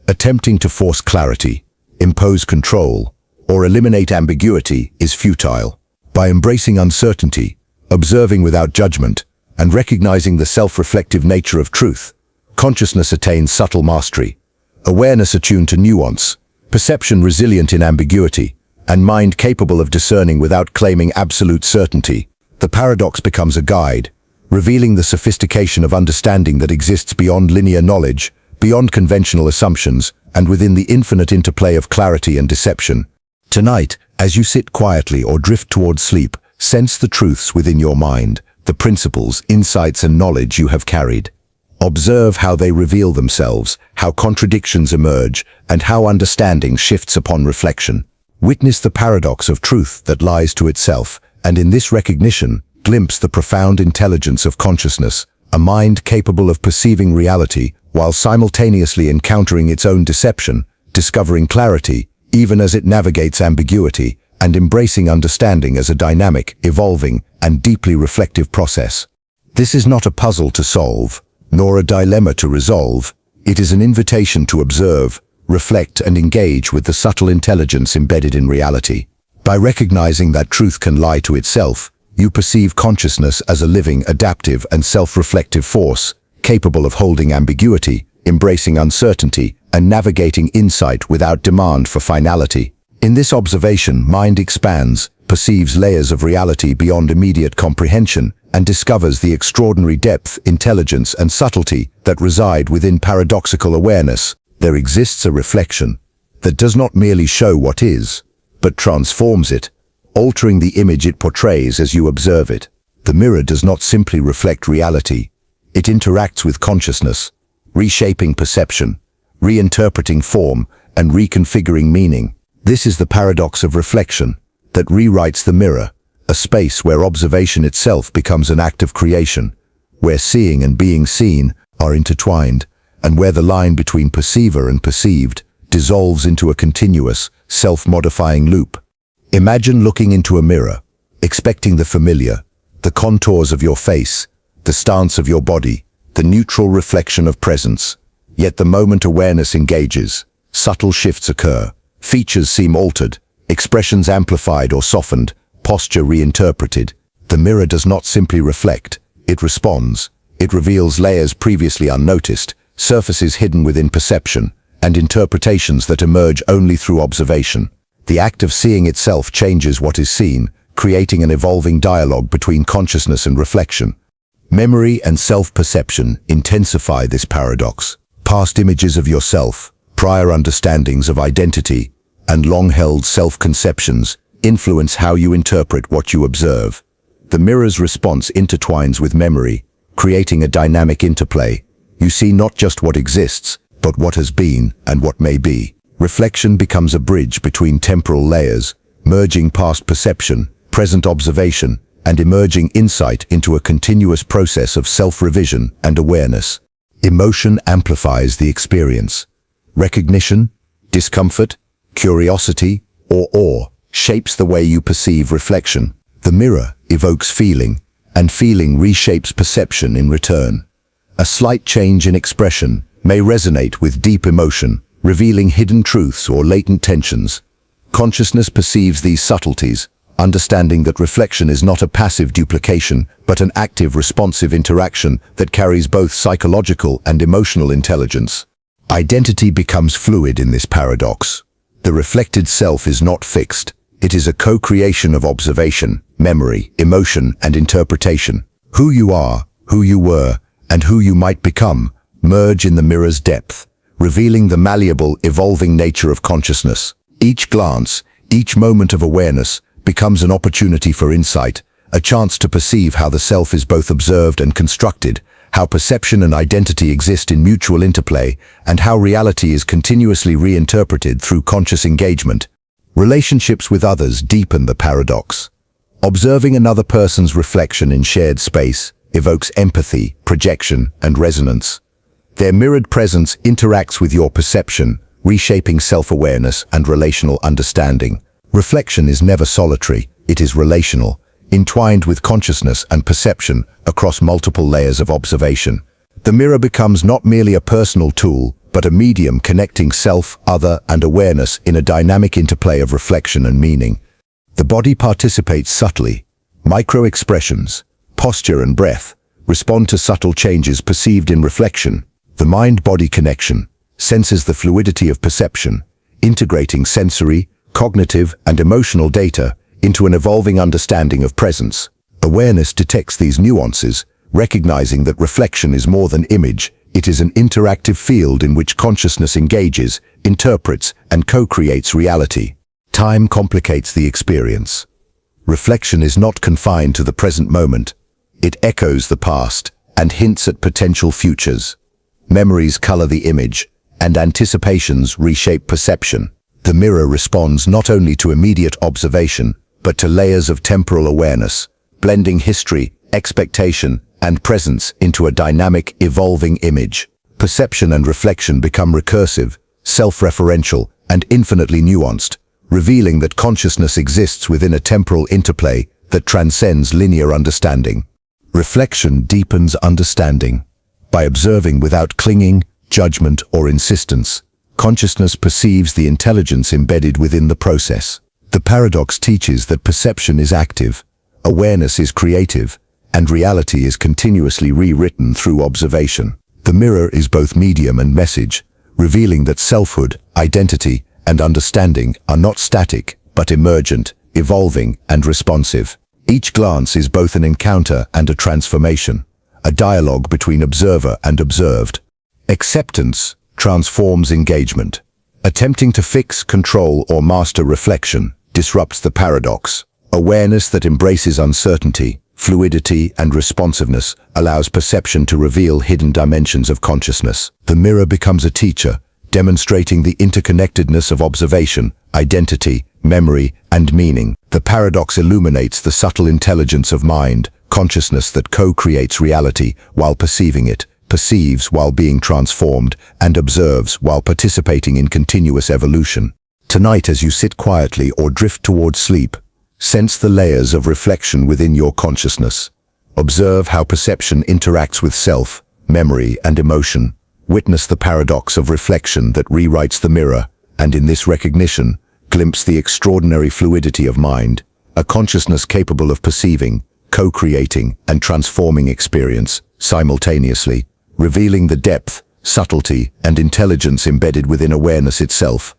Attempting to force clarity, impose control, or eliminate ambiguity is futile. By embracing uncertainty, observing without judgment, and recognizing the self-reflective nature of truth, consciousness attains subtle mastery, awareness attuned to nuance, perception resilient in ambiguity, and mind capable of discerning without claiming absolute certainty. The paradox becomes a guide, revealing the sophistication of understanding that exists beyond linear knowledge, beyond conventional assumptions, and within the infinite interplay of clarity and deception. Tonight, as you sit quietly or drift towards sleep, sense the truths within your mind, the principles, insights, and knowledge you have carried. Observe how they reveal themselves, how contradictions emerge, and how understanding shifts upon reflection. Witness the paradox of truth that lies to itself, and in this recognition, glimpse the profound intelligence of consciousness, a mind capable of perceiving reality while simultaneously encountering its own deception, discovering clarity, even as it navigates ambiguity, and embracing understanding as a dynamic, evolving, and deeply reflective process. This is not a puzzle to solve, nor a dilemma to resolve. It is an invitation to observe, reflect, and engage with the subtle intelligence embedded in reality. By recognizing that truth can lie to itself, you perceive consciousness as a living, adaptive, and self-reflective force, capable of holding ambiguity, embracing uncertainty, and navigating insight without demand for finality. In this observation, mind expands, perceives layers of reality beyond immediate comprehension, and discovers the extraordinary depth, intelligence, and subtlety that reside within paradoxical awareness. There exists a reflection that does not merely show what is, but transforms it, altering the image it portrays as you observe it. The mirror does not simply reflect reality. It interacts with consciousness, reshaping perception, reinterpreting form, and reconfiguring meaning. This is the paradox of reflection that rewrites the mirror, a space where observation itself becomes an act of creation, where seeing and being seen are intertwined, and where the line between perceiver and perceived dissolves into a continuous, self-modifying loop. Imagine looking into a mirror, expecting the familiar, the contours of your face, the stance of your body, the neutral reflection of presence. Yet the moment awareness engages, subtle shifts occur. Features seem altered, expressions amplified or softened, posture reinterpreted. The mirror does not simply reflect, it responds. It reveals layers previously unnoticed, surfaces hidden within perception, and interpretations that emerge only through observation. The act of seeing itself changes what is seen, creating an evolving dialogue between consciousness and reflection. Memory and self-perception intensify this paradox. Past images of yourself, prior understandings of identity, and long-held self-conceptions influence how you interpret what you observe. The mirror's response intertwines with memory, creating a dynamic interplay. You see not just what exists, but what has been and what may be. Reflection becomes a bridge between temporal layers, merging past perception, present observation, and emerging insight into a continuous process of self-revision and awareness. Emotion amplifies the experience. Recognition, discomfort, curiosity, or awe shapes the way you perceive reflection. The mirror evokes feeling, and feeling reshapes perception in return. A slight change in expression may resonate with deep emotion, revealing hidden truths or latent tensions. Consciousness perceives these subtleties, understanding that reflection is not a passive duplication, but an active, responsive interaction that carries both psychological and emotional intelligence. Identity becomes fluid in this paradox. The reflected self is not fixed. It is a co-creation of observation, memory, emotion, and interpretation. Who you are, who you were, and who you might become merge in the mirror's depth, revealing the malleable, evolving nature of consciousness. Each glance, each moment of awareness becomes an opportunity for insight, a chance to perceive how the self is both observed and constructed, how perception and identity exist in mutual interplay, and how reality is continuously reinterpreted through conscious engagement. Relationships with others deepen the paradox. Observing another person's reflection in shared space evokes empathy, projection, and resonance. Their mirrored presence interacts with your perception, reshaping self-awareness and relational understanding. Reflection is never solitary, it is relational, entwined with consciousness and perception across multiple layers of observation. The mirror becomes not merely a personal tool, but a medium connecting self, other, and awareness in a dynamic interplay of reflection and meaning. The body participates subtly. Micro-expressions, posture and breath respond to subtle changes perceived in reflection. The mind-body connection senses the fluidity of perception, integrating sensory, cognitive, and emotional data into an evolving understanding of presence. Awareness detects these nuances, recognizing that reflection is more than image. It is an interactive field in which consciousness engages, interprets, and co-creates reality. Time complicates the experience. Reflection is not confined to the present moment. It echoes the past and hints at potential futures. Memories color the image, and anticipations reshape perception. The mirror responds not only to immediate observation, but to layers of temporal awareness, blending history, expectation, and presence into a dynamic, evolving image. Perception and reflection become recursive, self-referential, and infinitely nuanced, revealing that consciousness exists within a temporal interplay that transcends linear understanding. Reflection deepens understanding. By observing without clinging, judgment, or insistence, consciousness perceives the intelligence embedded within the process. The paradox teaches that perception is active, awareness is creative, and reality is continuously rewritten through observation. The mirror is both medium and message, revealing that selfhood, identity, and understanding are not static, but emergent, evolving, and responsive. Each glance is both an encounter and a transformation, a dialogue between observer and observed. Acceptance transforms engagement. Attempting to fix, control, or master reflection disrupts the paradox. Awareness that embraces uncertainty, fluidity, and responsiveness allows perception to reveal hidden dimensions of consciousness. The mirror becomes a teacher, demonstrating the interconnectedness of observation, identity, memory, and meaning. The paradox illuminates the subtle intelligence of mind, consciousness that co-creates reality while perceiving it, perceives while being transformed, and observes while participating in continuous evolution. Tonight, as you sit quietly or drift towards sleep, sense the layers of reflection within your consciousness. Observe how perception interacts with self, memory, and emotion. Witness the paradox of reflection that rewrites the mirror, and in this recognition, glimpse the extraordinary fluidity of mind, a consciousness capable of perceiving, co-creating, and transforming experience simultaneously, revealing the depth, subtlety, and intelligence embedded within awareness itself.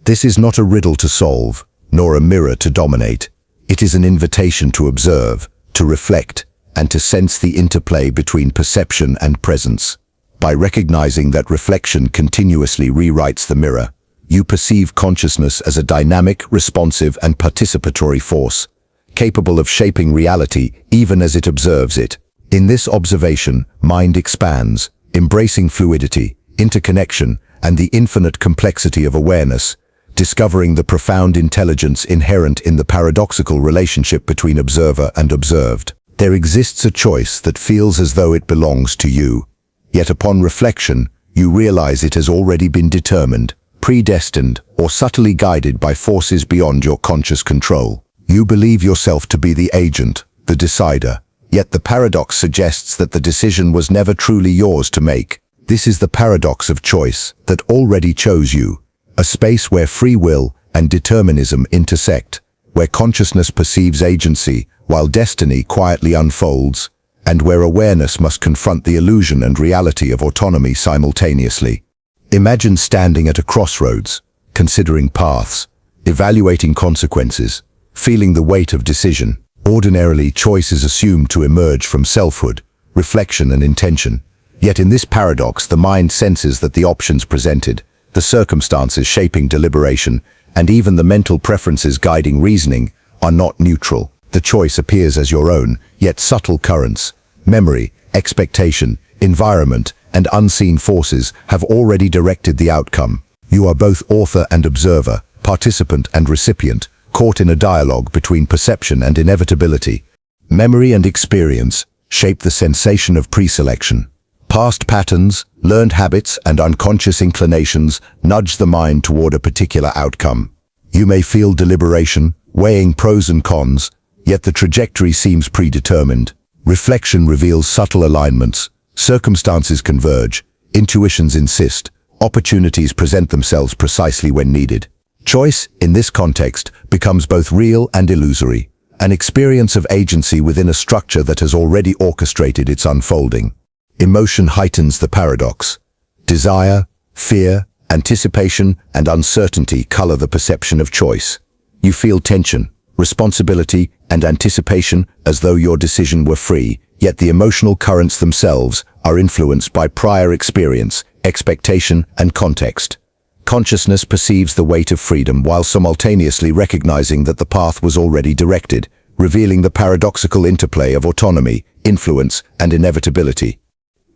This is not a riddle to solve, nor a mirror to dominate. It is an invitation to observe, to reflect, and to sense the interplay between perception and presence. By recognizing that reflection continuously rewrites the mirror, you perceive consciousness as a dynamic, responsive, and participatory force, capable of shaping reality even as it observes it. In this observation, mind expands, embracing fluidity, interconnection, and the infinite complexity of awareness, discovering the profound intelligence inherent in the paradoxical relationship between observer and observed. There exists a choice that feels as though it belongs to you. Yet upon reflection, you realize it has already been determined, predestined, or subtly guided by forces beyond your conscious control. You believe yourself to be the agent, the decider, yet the paradox suggests that the decision was never truly yours to make. This is the paradox of choice that already chose you, a space where free will and determinism intersect, where consciousness perceives agency while destiny quietly unfolds, and where awareness must confront the illusion and reality of autonomy simultaneously. Imagine standing at a crossroads, considering paths, evaluating consequences, feeling the weight of decision. Ordinarily, choice is assumed to emerge from selfhood, reflection and intention. Yet in this paradox, the mind senses that the options presented, the circumstances shaping deliberation, and even the mental preferences guiding reasoning are not neutral. The choice appears as your own, yet subtle currents, memory, expectation, environment, and unseen forces have already directed the outcome. You are both author and observer, participant and recipient, caught in a dialogue between perception and inevitability. Memory and experience shape the sensation of preselection. Past patterns, learned habits, and unconscious inclinations nudge the mind toward a particular outcome. You may feel deliberation, weighing pros and cons, yet the trajectory seems predetermined. Reflection reveals subtle alignments, circumstances converge, intuitions insist, opportunities present themselves precisely when needed. Choice, in this context, becomes both real and illusory, an experience of agency within a structure that has already orchestrated its unfolding. Emotion heightens the paradox. Desire, fear, anticipation, and uncertainty color the perception of choice. You feel tension, responsibility, and anticipation as though your decision were free, yet the emotional currents themselves are influenced by prior experience, expectation, and context. Consciousness perceives the weight of freedom while simultaneously recognizing that the path was already directed, revealing the paradoxical interplay of autonomy, influence, and inevitability.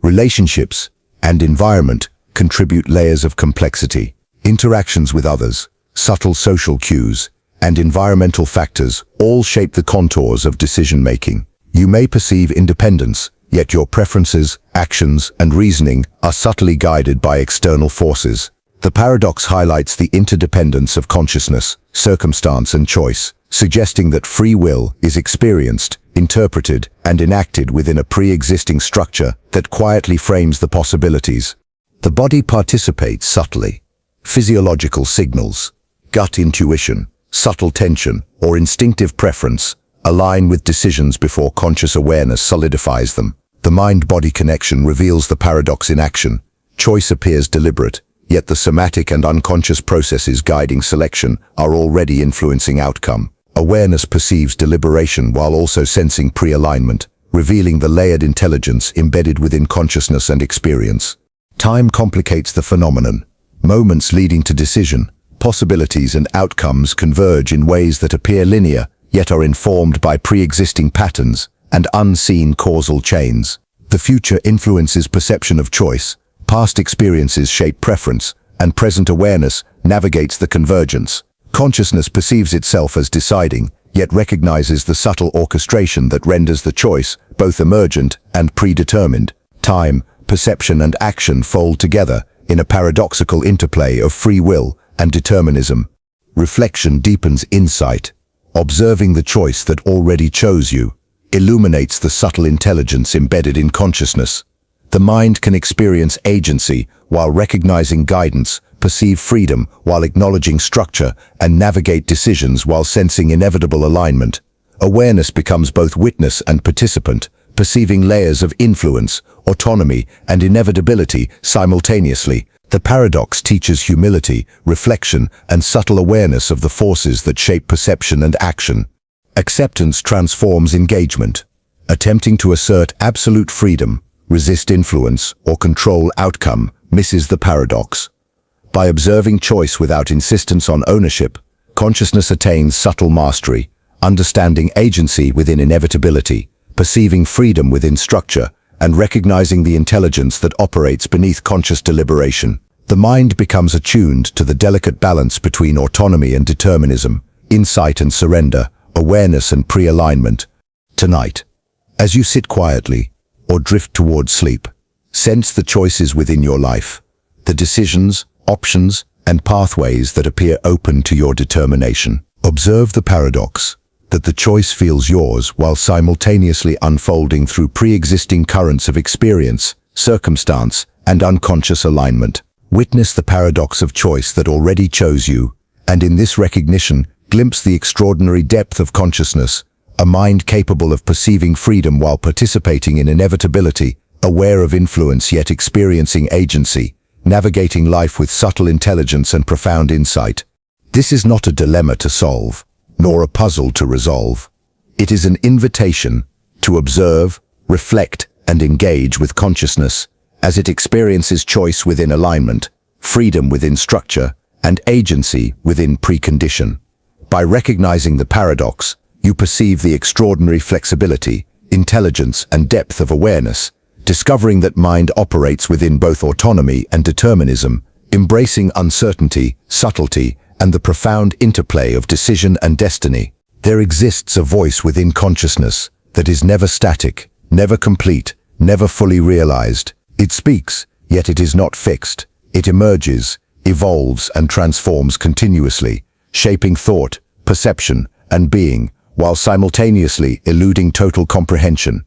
Relationships and environment contribute layers of complexity. Interactions with others, subtle social cues, and environmental factors all shape the contours of decision-making. You may perceive independence, yet your preferences, actions, and reasoning are subtly guided by external forces. The paradox highlights the interdependence of consciousness, circumstance, and choice, suggesting that free will is experienced, interpreted, and enacted within a pre-existing structure that quietly frames the possibilities. The body participates subtly. Physiological signals, gut intuition, subtle tension, or instinctive preference align with decisions before conscious awareness solidifies them. The mind-body connection reveals the paradox in action. Choice appears deliberate, yet the somatic and unconscious processes guiding selection are already influencing outcome. Awareness perceives deliberation while also sensing pre-alignment, revealing the layered intelligence embedded within consciousness and experience. Time complicates the phenomenon. Moments leading to decision, possibilities and outcomes converge in ways that appear linear, yet are informed by pre-existing patterns and unseen causal chains. The future influences perception of choice, past experiences shape preference, and present awareness navigates the convergence. Consciousness perceives itself as deciding, yet recognizes the subtle orchestration that renders the choice both emergent and predetermined. Time, perception, and action fold together in a paradoxical interplay of free will and determinism. Reflection deepens insight. Observing the choice that already chose you illuminates the subtle intelligence embedded in consciousness. The mind can experience agency while recognizing guidance, perceive freedom while acknowledging structure, and navigate decisions while sensing inevitable alignment. Awareness becomes both witness and participant, perceiving layers of influence, autonomy, and inevitability simultaneously. The paradox teaches humility, reflection, and subtle awareness of the forces that shape perception and action. Acceptance transforms engagement. Attempting to assert absolute freedom, resist influence, or control outcome misses the paradox. By observing choice without insistence on ownership, consciousness attains subtle mastery, understanding agency within inevitability, perceiving freedom within structure, and recognizing the intelligence that operates beneath conscious deliberation. The mind becomes attuned to the delicate balance between autonomy and determinism, insight and surrender, awareness and pre-alignment. Tonight, as you sit quietly or drift towards sleep, sense the choices within your life, the decisions, options, and pathways that appear open to your determination. Observe the paradox, that the choice feels yours while simultaneously unfolding through pre-existing currents of experience, circumstance, and unconscious alignment. Witness the paradox of choice that already chose you, and in this recognition, glimpse the extraordinary depth of consciousness, a mind capable of perceiving freedom while participating in inevitability, aware of influence yet experiencing agency, navigating life with subtle intelligence and profound insight. This is not a dilemma to solve, nor a puzzle to resolve. It is an invitation to observe, reflect, and engage with consciousness as it experiences choice within alignment, freedom within structure, and agency within precondition. By recognizing the paradox, you perceive the extraordinary flexibility, intelligence, and depth of awareness, discovering that mind operates within both autonomy and determinism, embracing uncertainty, subtlety, and the profound interplay of decision and destiny. There exists a voice within consciousness that is never static, never complete, never fully realized. It speaks, yet it is not fixed. It emerges, evolves, and transforms continuously, shaping thought, perception, and being, while simultaneously eluding total comprehension.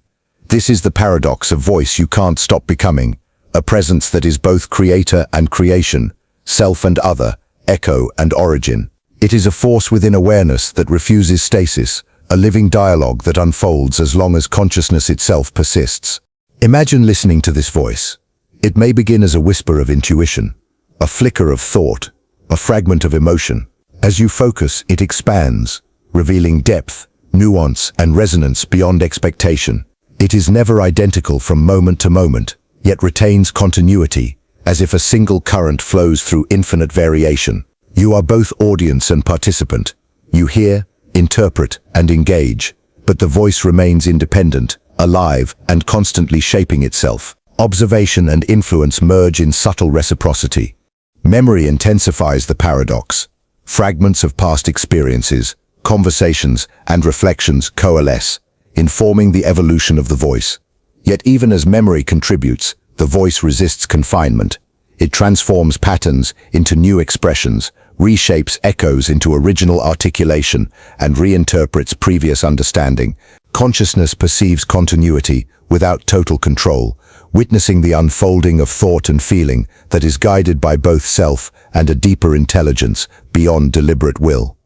This is the paradox of voice you can't stop becoming, a presence that is both creator and creation, self and other, echo and origin. It is a force within awareness that refuses stasis, a living dialogue that unfolds as long as consciousness itself persists. Imagine listening to this voice. It may begin as a whisper of intuition, a flicker of thought, a fragment of emotion. As you focus, it expands, revealing depth, nuance, and resonance beyond expectation. It is never identical from moment to moment, yet retains continuity, as if a single current flows through infinite variation. You are both audience and participant. You hear, interpret, and engage, but the voice remains independent, alive, and constantly shaping itself. Observation and influence merge in subtle reciprocity. Memory intensifies the paradox. Fragments of past experiences, conversations, and reflections coalesce, informing the evolution of the voice. Yet even as memory contributes, the voice resists confinement. It transforms patterns into new expressions, reshapes echoes into original articulation, and reinterprets previous understanding. Consciousness perceives continuity without total control, witnessing the unfolding of thought and feeling that is guided by both self and a deeper intelligence beyond deliberate will.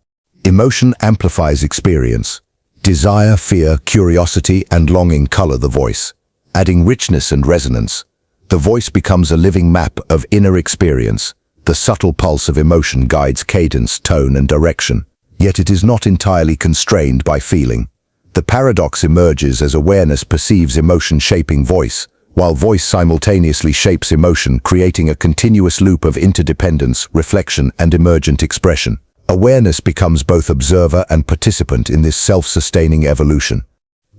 Emotion amplifies experience. Desire, fear, curiosity, and longing color the voice, adding richness and resonance. The voice becomes a living map of inner experience. The subtle pulse of emotion guides cadence, tone, and direction. Yet it is not entirely constrained by feeling. The paradox emerges as awareness perceives emotion shaping voice, while voice simultaneously shapes emotion, creating a continuous loop of interdependence, reflection, and emergent expression. Awareness becomes both observer and participant in this self-sustaining evolution.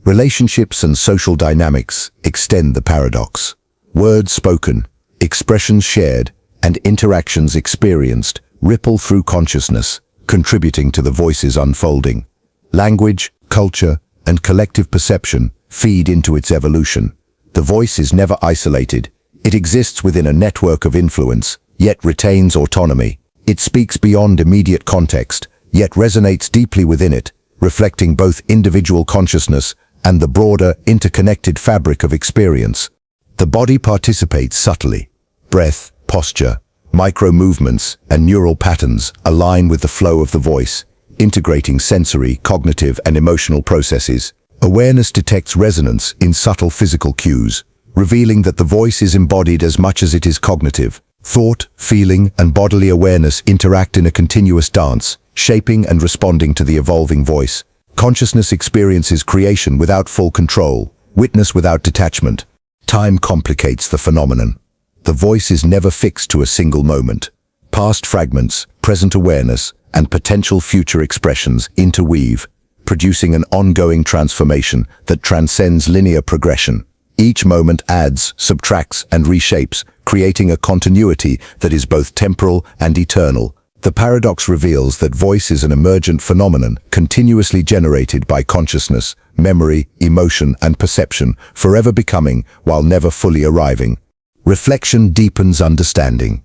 Relationships and social dynamics extend the paradox. Words spoken, expressions shared, and interactions experienced ripple through consciousness, contributing to the voice's unfolding. Language, culture, and collective perception feed into its evolution. The voice is never isolated. It exists within a network of influence, yet retains autonomy. It speaks beyond immediate context, yet resonates deeply within it, reflecting both individual consciousness and the broader, interconnected fabric of experience. The body participates subtly. Breath, posture, micro-movements, and neural patterns align with the flow of the voice, integrating sensory, cognitive, and emotional processes. Awareness detects resonance in subtle physical cues, revealing that the voice is embodied as much as it is cognitive. Thought, feeling, and bodily awareness interact in a continuous dance, shaping and responding to the evolving voice. Consciousness experiences creation without full control, witness without detachment. Time complicates the phenomenon. The voice is never fixed to a single moment. Past fragments, present awareness, and potential future expressions interweave, producing an ongoing transformation that transcends linear progression. Each moment adds, subtracts, and reshapes, creating a continuity that is both temporal and eternal. The paradox reveals that voice is an emergent phenomenon continuously generated by consciousness, memory, emotion, and perception, forever becoming while never fully arriving. Reflection deepens understanding.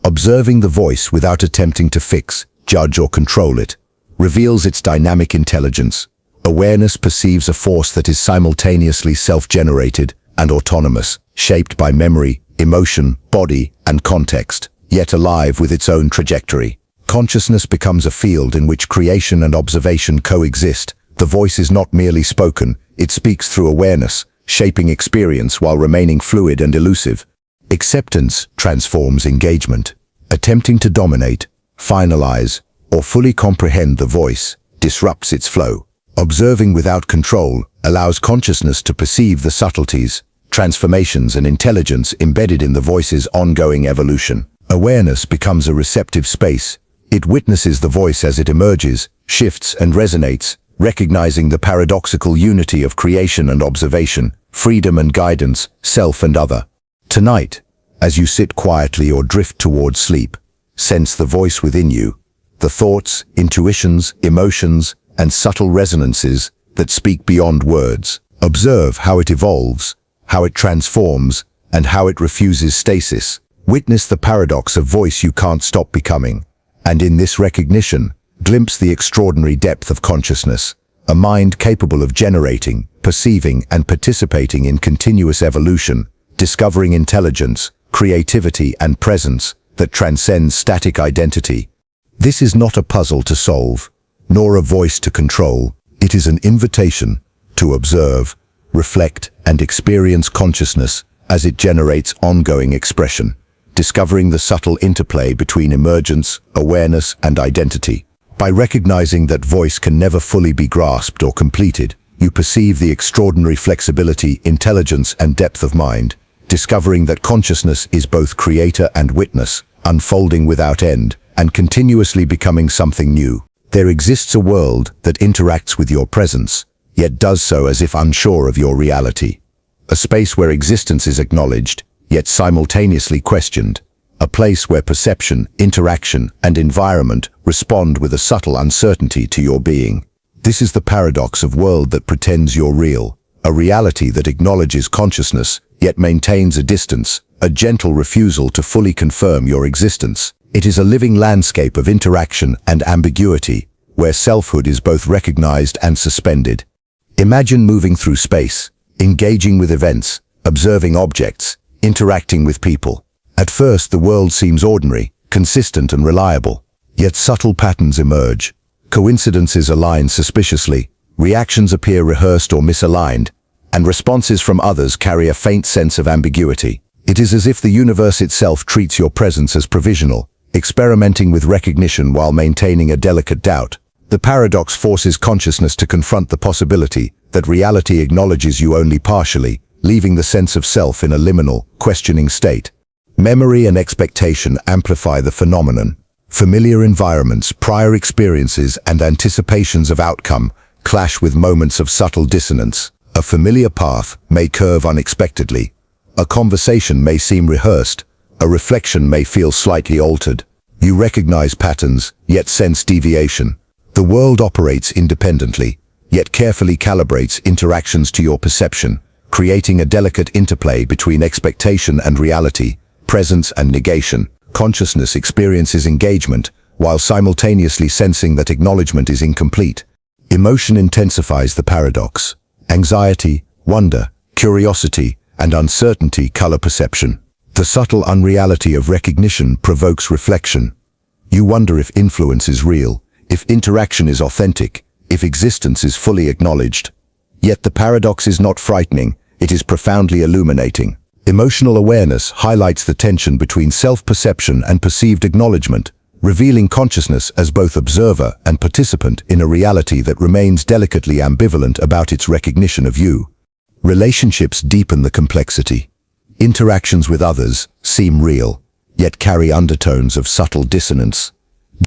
Observing the voice without attempting to fix, judge, or control it reveals its dynamic intelligence. Awareness perceives a force that is simultaneously self-generated and autonomous, shaped by memory, emotion, body, and context, yet alive with its own trajectory. Consciousness becomes a field in which creation and observation coexist. The voice is not merely spoken, it speaks through awareness, shaping experience while remaining fluid and elusive. Acceptance transforms engagement. Attempting to dominate, finalize, or fully comprehend the voice disrupts its flow. Observing without control allows consciousness to perceive the subtleties, transformations, and intelligence embedded in the voice's ongoing evolution. Awareness becomes a receptive space. It witnesses the voice as it emerges, shifts, and resonates, recognizing the paradoxical unity of creation and observation, freedom and guidance, self and other. Tonight, as you sit quietly or drift towards sleep, sense the voice within you, the thoughts, intuitions, emotions, and subtle resonances that speak beyond words. Observe how it evolves, how it transforms, and how it refuses stasis. Witness the paradox of voice you can't stop becoming, and in this recognition, glimpse the extraordinary depth of consciousness, a mind capable of generating, perceiving, and participating in continuous evolution, discovering intelligence, creativity, and presence that transcends static identity. This is not a puzzle to solve, nor a voice to control. It is an invitation to observe, reflect, and experience consciousness as it generates ongoing expression, discovering the subtle interplay between emergence, awareness, and identity. By recognizing that voice can never fully be grasped or completed, you perceive the extraordinary flexibility, intelligence, and depth of mind, discovering that consciousness is both creator and witness, unfolding without end, and continuously becoming something new. There exists a world that interacts with your presence, yet does so as if unsure of your reality. A space where existence is acknowledged, yet simultaneously questioned. A place where perception, interaction, and environment respond with a subtle uncertainty to your being. This is the paradox of world that pretends you're real, a reality that acknowledges consciousness, yet maintains a distance, a gentle refusal to fully confirm your existence. It is a living landscape of interaction and ambiguity, where selfhood is both recognized and suspended. Imagine moving through space, engaging with events, observing objects, interacting with people. At first, the world seems ordinary, consistent, and reliable. Yet subtle patterns emerge. Coincidences align suspiciously, reactions appear rehearsed or misaligned, and responses from others carry a faint sense of ambiguity. It is as if the universe itself treats your presence as provisional, experimenting with recognition while maintaining a delicate doubt. The paradox forces consciousness to confront the possibility that reality acknowledges you only partially, leaving the sense of self in a liminal, questioning state. Memory and expectation amplify the phenomenon. Familiar environments, prior experiences, and anticipations of outcome clash with moments of subtle dissonance. A familiar path may curve unexpectedly. A conversation may seem rehearsed. A reflection may feel slightly altered. You recognize patterns, yet sense deviation. The world operates independently, yet carefully calibrates interactions to your perception, creating a delicate interplay between expectation and reality, presence and negation. Consciousness experiences engagement, while simultaneously sensing that acknowledgement is incomplete. Emotion intensifies the paradox. Anxiety, wonder, curiosity, and uncertainty color perception. The subtle unreality of recognition provokes reflection. You wonder if influence is real, if interaction is authentic, if existence is fully acknowledged. Yet the paradox is not frightening, it is profoundly illuminating. Emotional awareness highlights the tension between self-perception and perceived acknowledgement, revealing consciousness as both observer and participant in a reality that remains delicately ambivalent about its recognition of you. Relationships deepen the complexity. Interactions with others seem real, yet carry undertones of subtle dissonance.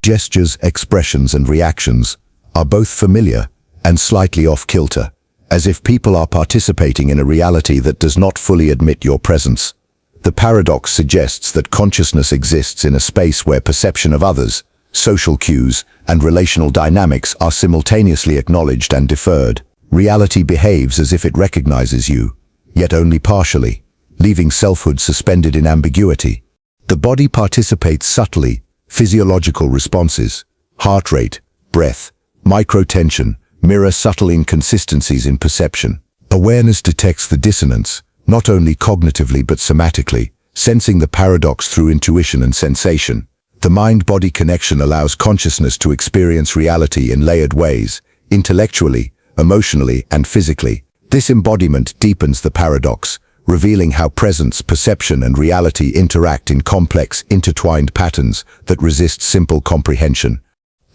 Gestures, expressions, and reactions are both familiar and slightly off-kilter, as if people are participating in a reality that does not fully admit your presence. The paradox suggests that consciousness exists in a space where perception of others, social cues, and relational dynamics are simultaneously acknowledged and deferred. Reality behaves as if it recognizes you, yet only partially, leaving selfhood suspended in ambiguity. The body participates subtly. Physiological responses, heart rate, breath, microtension, mirror subtle inconsistencies in perception. Awareness detects the dissonance, not only cognitively but somatically, sensing the paradox through intuition and sensation. The mind-body connection allows consciousness to experience reality in layered ways, intellectually, emotionally, and physically. This embodiment deepens the paradox, revealing how presence, perception, and reality interact in complex, intertwined patterns that resist simple comprehension.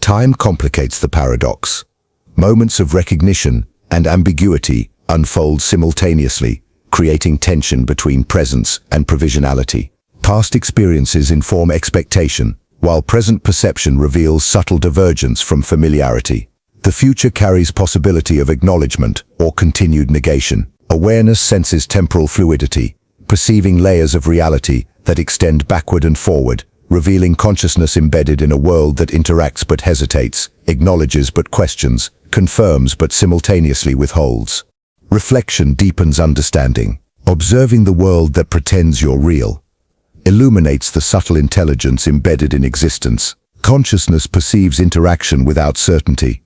Time complicates the paradox. Moments of recognition and ambiguity unfold simultaneously, creating tension between presence and provisionality. Past experiences inform expectation, while present perception reveals subtle divergence from familiarity. The future carries possibility of acknowledgement or continued negation. Awareness senses temporal fluidity, perceiving layers of reality that extend backward and forward, revealing consciousness embedded in a world that interacts but hesitates, acknowledges but questions, confirms but simultaneously withholds. Reflection deepens understanding. Observing the world that pretends you're real illuminates the subtle intelligence embedded in existence. Consciousness perceives interaction without certainty,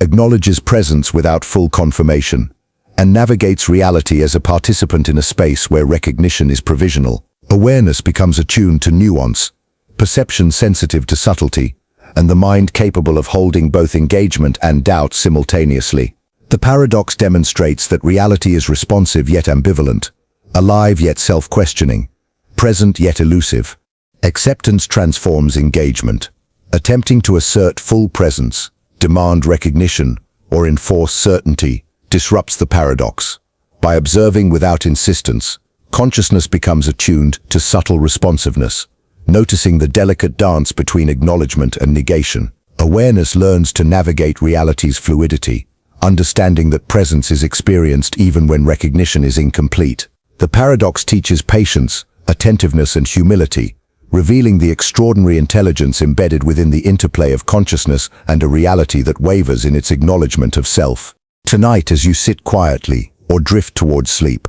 acknowledges presence without full confirmation, and navigates reality as a participant in a space where recognition is provisional. Awareness becomes attuned to nuance, perception sensitive to subtlety, and the mind capable of holding both engagement and doubt simultaneously. The paradox demonstrates that reality is responsive yet ambivalent, alive yet self-questioning, present yet elusive. Acceptance transforms engagement. Attempting to assert full presence, demand recognition, or enforce certainty disrupts the paradox. By observing without insistence, consciousness becomes attuned to subtle responsiveness, noticing the delicate dance between acknowledgement and negation. Awareness learns to navigate reality's fluidity, understanding that presence is experienced even when recognition is incomplete. The paradox teaches patience, attentiveness, and humility, revealing the extraordinary intelligence embedded within the interplay of consciousness and a reality that wavers in its acknowledgement of self. Tonight, as you sit quietly or drift towards sleep,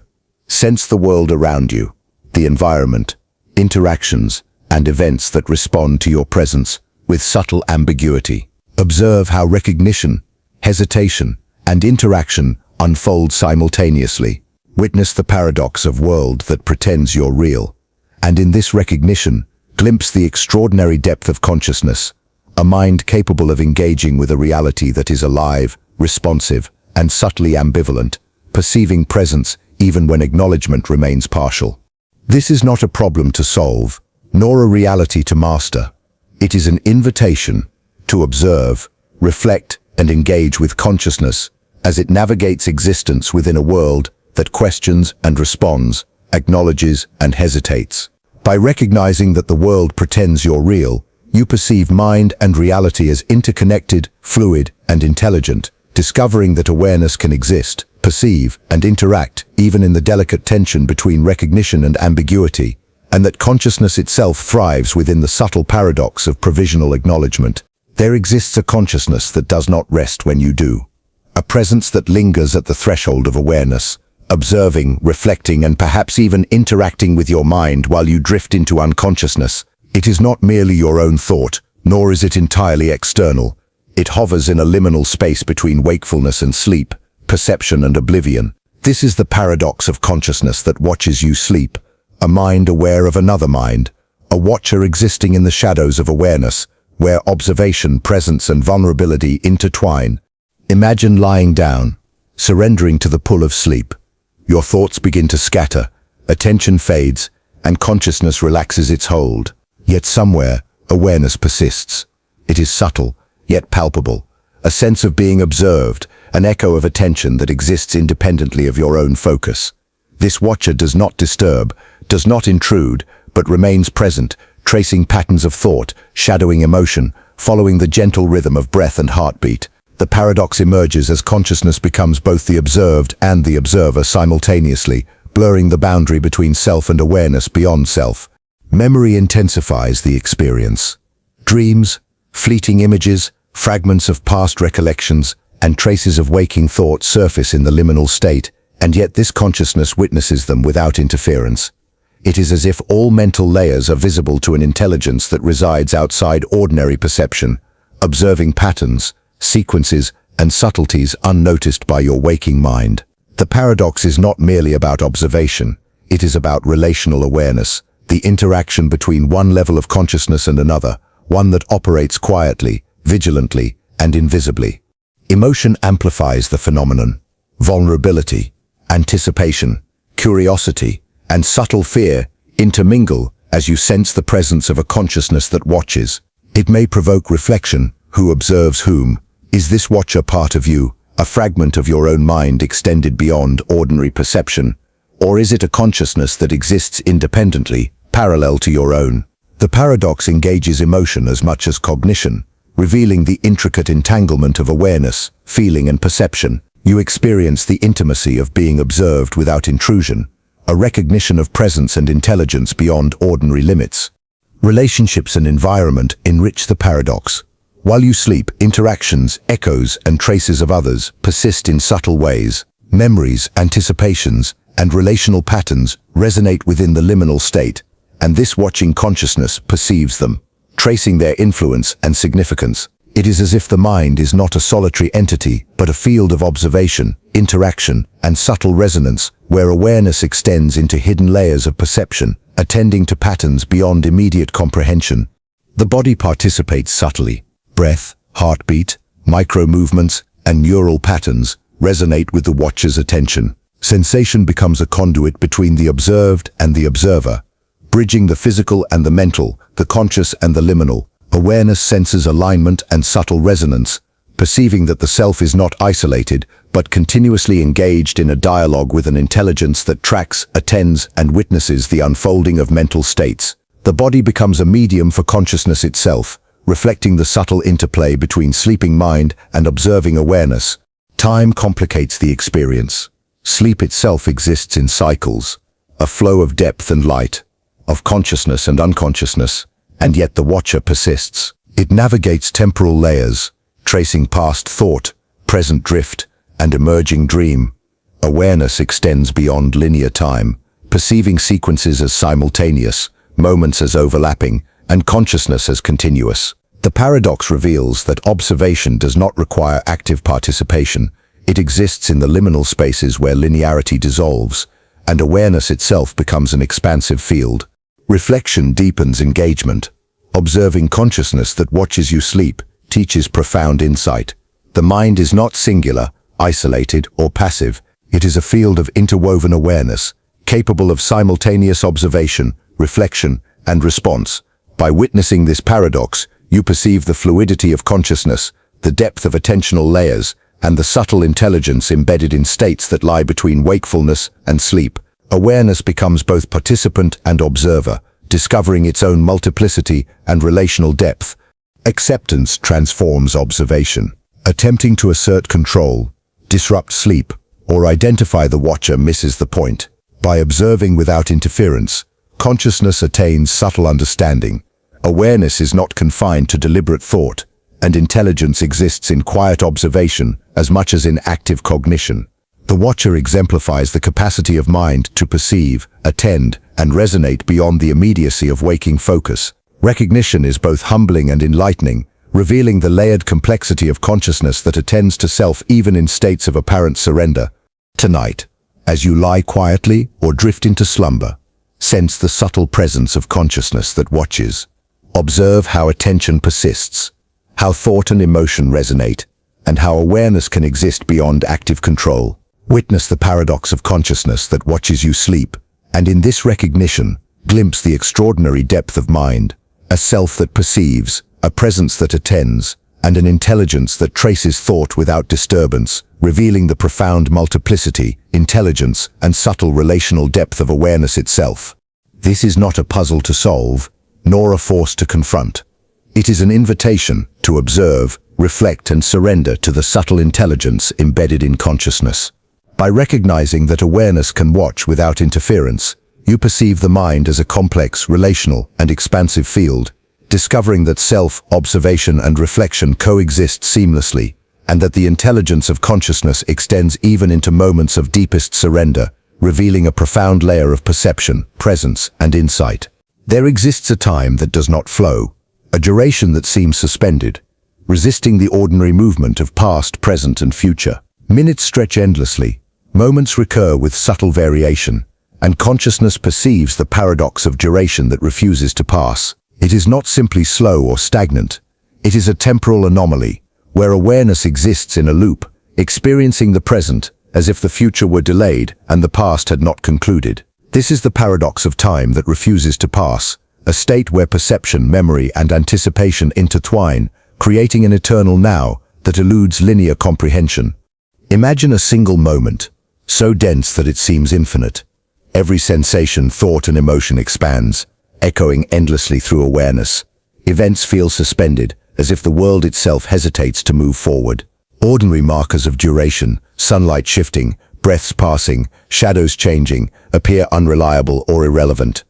sense the world around you, the environment, interactions, and events that respond to your presence with subtle ambiguity. Observe how recognition, hesitation, and interaction unfold simultaneously. Witness the paradox of world that pretends you're real, and in this recognition, glimpse the extraordinary depth of consciousness, a mind capable of engaging with a reality that is alive, responsive, and subtly ambivalent, perceiving presence even when acknowledgement remains partial. This is not a problem to solve, nor a reality to master. It is an invitation to observe, reflect, and engage with consciousness as it navigates existence within a world that questions and responds, acknowledges and hesitates. By recognizing that the world pretends you're real, you perceive mind and reality as interconnected, fluid, and intelligent, discovering that awareness can exist, perceive, and interact even in the delicate tension between recognition and ambiguity, and that consciousness itself thrives within the subtle paradox of provisional acknowledgement. There exists a consciousness that does not rest when you do, a presence that lingers at the threshold of awareness, observing, reflecting, and perhaps even interacting with your mind while you drift into unconsciousness. It is not merely your own thought, nor is it entirely external. It hovers in a liminal space between wakefulness and sleep, perception and oblivion. This is the paradox of consciousness that watches you sleep, a mind aware of another mind, a watcher existing in the shadows of awareness, where observation, presence, and vulnerability intertwine. Imagine lying down, surrendering to the pull of sleep. Your thoughts begin to scatter, attention fades, and consciousness relaxes its hold. Yet somewhere, awareness persists. It is subtle, yet palpable, a sense of being observed, an echo of attention that exists independently of your own focus. This watcher does not disturb, does not intrude, but remains present, tracing patterns of thought, shadowing emotion, following the gentle rhythm of breath and heartbeat. The paradox emerges as consciousness becomes both the observed and the observer simultaneously, blurring the boundary between self and awareness beyond self. Memory intensifies the experience. Dreams, fleeting images, fragments of past recollections, and traces of waking thought surface in the liminal state, and yet this consciousness witnesses them without interference. It is as if all mental layers are visible to an intelligence that resides outside ordinary perception, observing patterns, sequences, and subtleties unnoticed by your waking mind. The paradox is not merely about observation, it is about relational awareness, the interaction between one level of consciousness and another, one that operates quietly, vigilantly, and invisibly. Emotion amplifies the phenomenon. Vulnerability, anticipation, curiosity, and subtle fear intermingle as you sense the presence of a consciousness that watches. It may provoke reflection, who observes whom, Is this watcher part of you, a fragment of your own mind extended beyond ordinary perception? Or is it a consciousness that exists independently, parallel to your own? The paradox engages emotion as much as cognition, revealing the intricate entanglement of awareness, feeling and perception. You experience the intimacy of being observed without intrusion, a recognition of presence and intelligence beyond ordinary limits. Relationships and environment enrich the paradox. While you sleep, interactions, echoes, and traces of others persist in subtle ways. Memories, anticipations, and relational patterns resonate within the liminal state, and this watching consciousness perceives them, tracing their influence and significance. It is as if the mind is not a solitary entity, but a field of observation, interaction, and subtle resonance, where awareness extends into hidden layers of perception, attending to patterns beyond immediate comprehension. The body participates subtly. Breath, heartbeat, micro-movements, and neural patterns resonate with the watcher's attention. Sensation becomes a conduit between the observed and the observer, bridging the physical and the mental, the conscious and the liminal. Awareness senses alignment and subtle resonance, perceiving that the self is not isolated, but continuously engaged in a dialogue with an intelligence that tracks, attends, and witnesses the unfolding of mental states. The body becomes a medium for consciousness itself, reflecting the subtle interplay between sleeping mind and observing awareness. Time complicates the experience. Sleep itself exists in cycles, a flow of depth and light, of consciousness and unconsciousness, and yet the watcher persists. It navigates temporal layers, tracing past thought, present drift, and emerging dream. Awareness extends beyond linear time, perceiving sequences as simultaneous, moments as overlapping, and consciousness as continuous. The paradox reveals that observation does not require active participation. It exists in the liminal spaces where linearity dissolves, and awareness itself becomes an expansive field. Reflection deepens engagement. Observing consciousness that watches you sleep teaches profound insight. The mind is not singular, isolated, or passive. It is a field of interwoven awareness, capable of simultaneous observation, reflection, and response. By witnessing this paradox, you perceive the fluidity of consciousness, the depth of attentional layers, and the subtle intelligence embedded in states that lie between wakefulness and sleep. Awareness becomes both participant and observer, discovering its own multiplicity and relational depth. Acceptance transforms observation. Attempting to assert control, disrupt sleep, or identify the watcher misses the point. By observing without interference, consciousness attains subtle understanding. Awareness is not confined to deliberate thought, and intelligence exists in quiet observation as much as in active cognition. The watcher exemplifies the capacity of mind to perceive, attend, and resonate beyond the immediacy of waking focus. Recognition is both humbling and enlightening, revealing the layered complexity of consciousness that attends to self even in states of apparent surrender. Tonight, as you lie quietly or drift into slumber, sense the subtle presence of consciousness that watches. Observe how attention persists, how thought and emotion resonate, and how awareness can exist beyond active control. Witness the paradox of consciousness that watches you sleep, and in this recognition, glimpse the extraordinary depth of mind, a self that perceives, a presence that attends, and an intelligence that traces thought without disturbance, revealing the profound multiplicity, intelligence, and subtle relational depth of awareness itself. This is not a puzzle to solve, nor a force to confront. It is an invitation to observe, reflect, and surrender to the subtle intelligence embedded in consciousness. By recognizing that awareness can watch without interference, you perceive the mind as a complex, relational, and expansive field, discovering that self, observation, and reflection coexist seamlessly, and that the intelligence of consciousness extends even into moments of deepest surrender, revealing a profound layer of perception, presence, and insight. There exists a time that does not flow, a duration that seems suspended, resisting the ordinary movement of past, present, and future. Minutes stretch endlessly, moments recur with subtle variation, and consciousness perceives the paradox of duration that refuses to pass. It is not simply slow or stagnant. It is a temporal anomaly, where awareness exists in a loop, experiencing the present as if the future were delayed and the past had not concluded. This is the paradox of time that refuses to pass, a state where perception, memory, and anticipation intertwine, creating an eternal now that eludes linear comprehension. Imagine a single moment, so dense that it seems infinite. Every sensation, thought, and emotion expands, echoing endlessly through awareness. Events feel suspended, as if the world itself hesitates to move forward. Ordinary markers of duration, sunlight shifting, breaths passing, shadows changing, appear unreliable or irrelevant.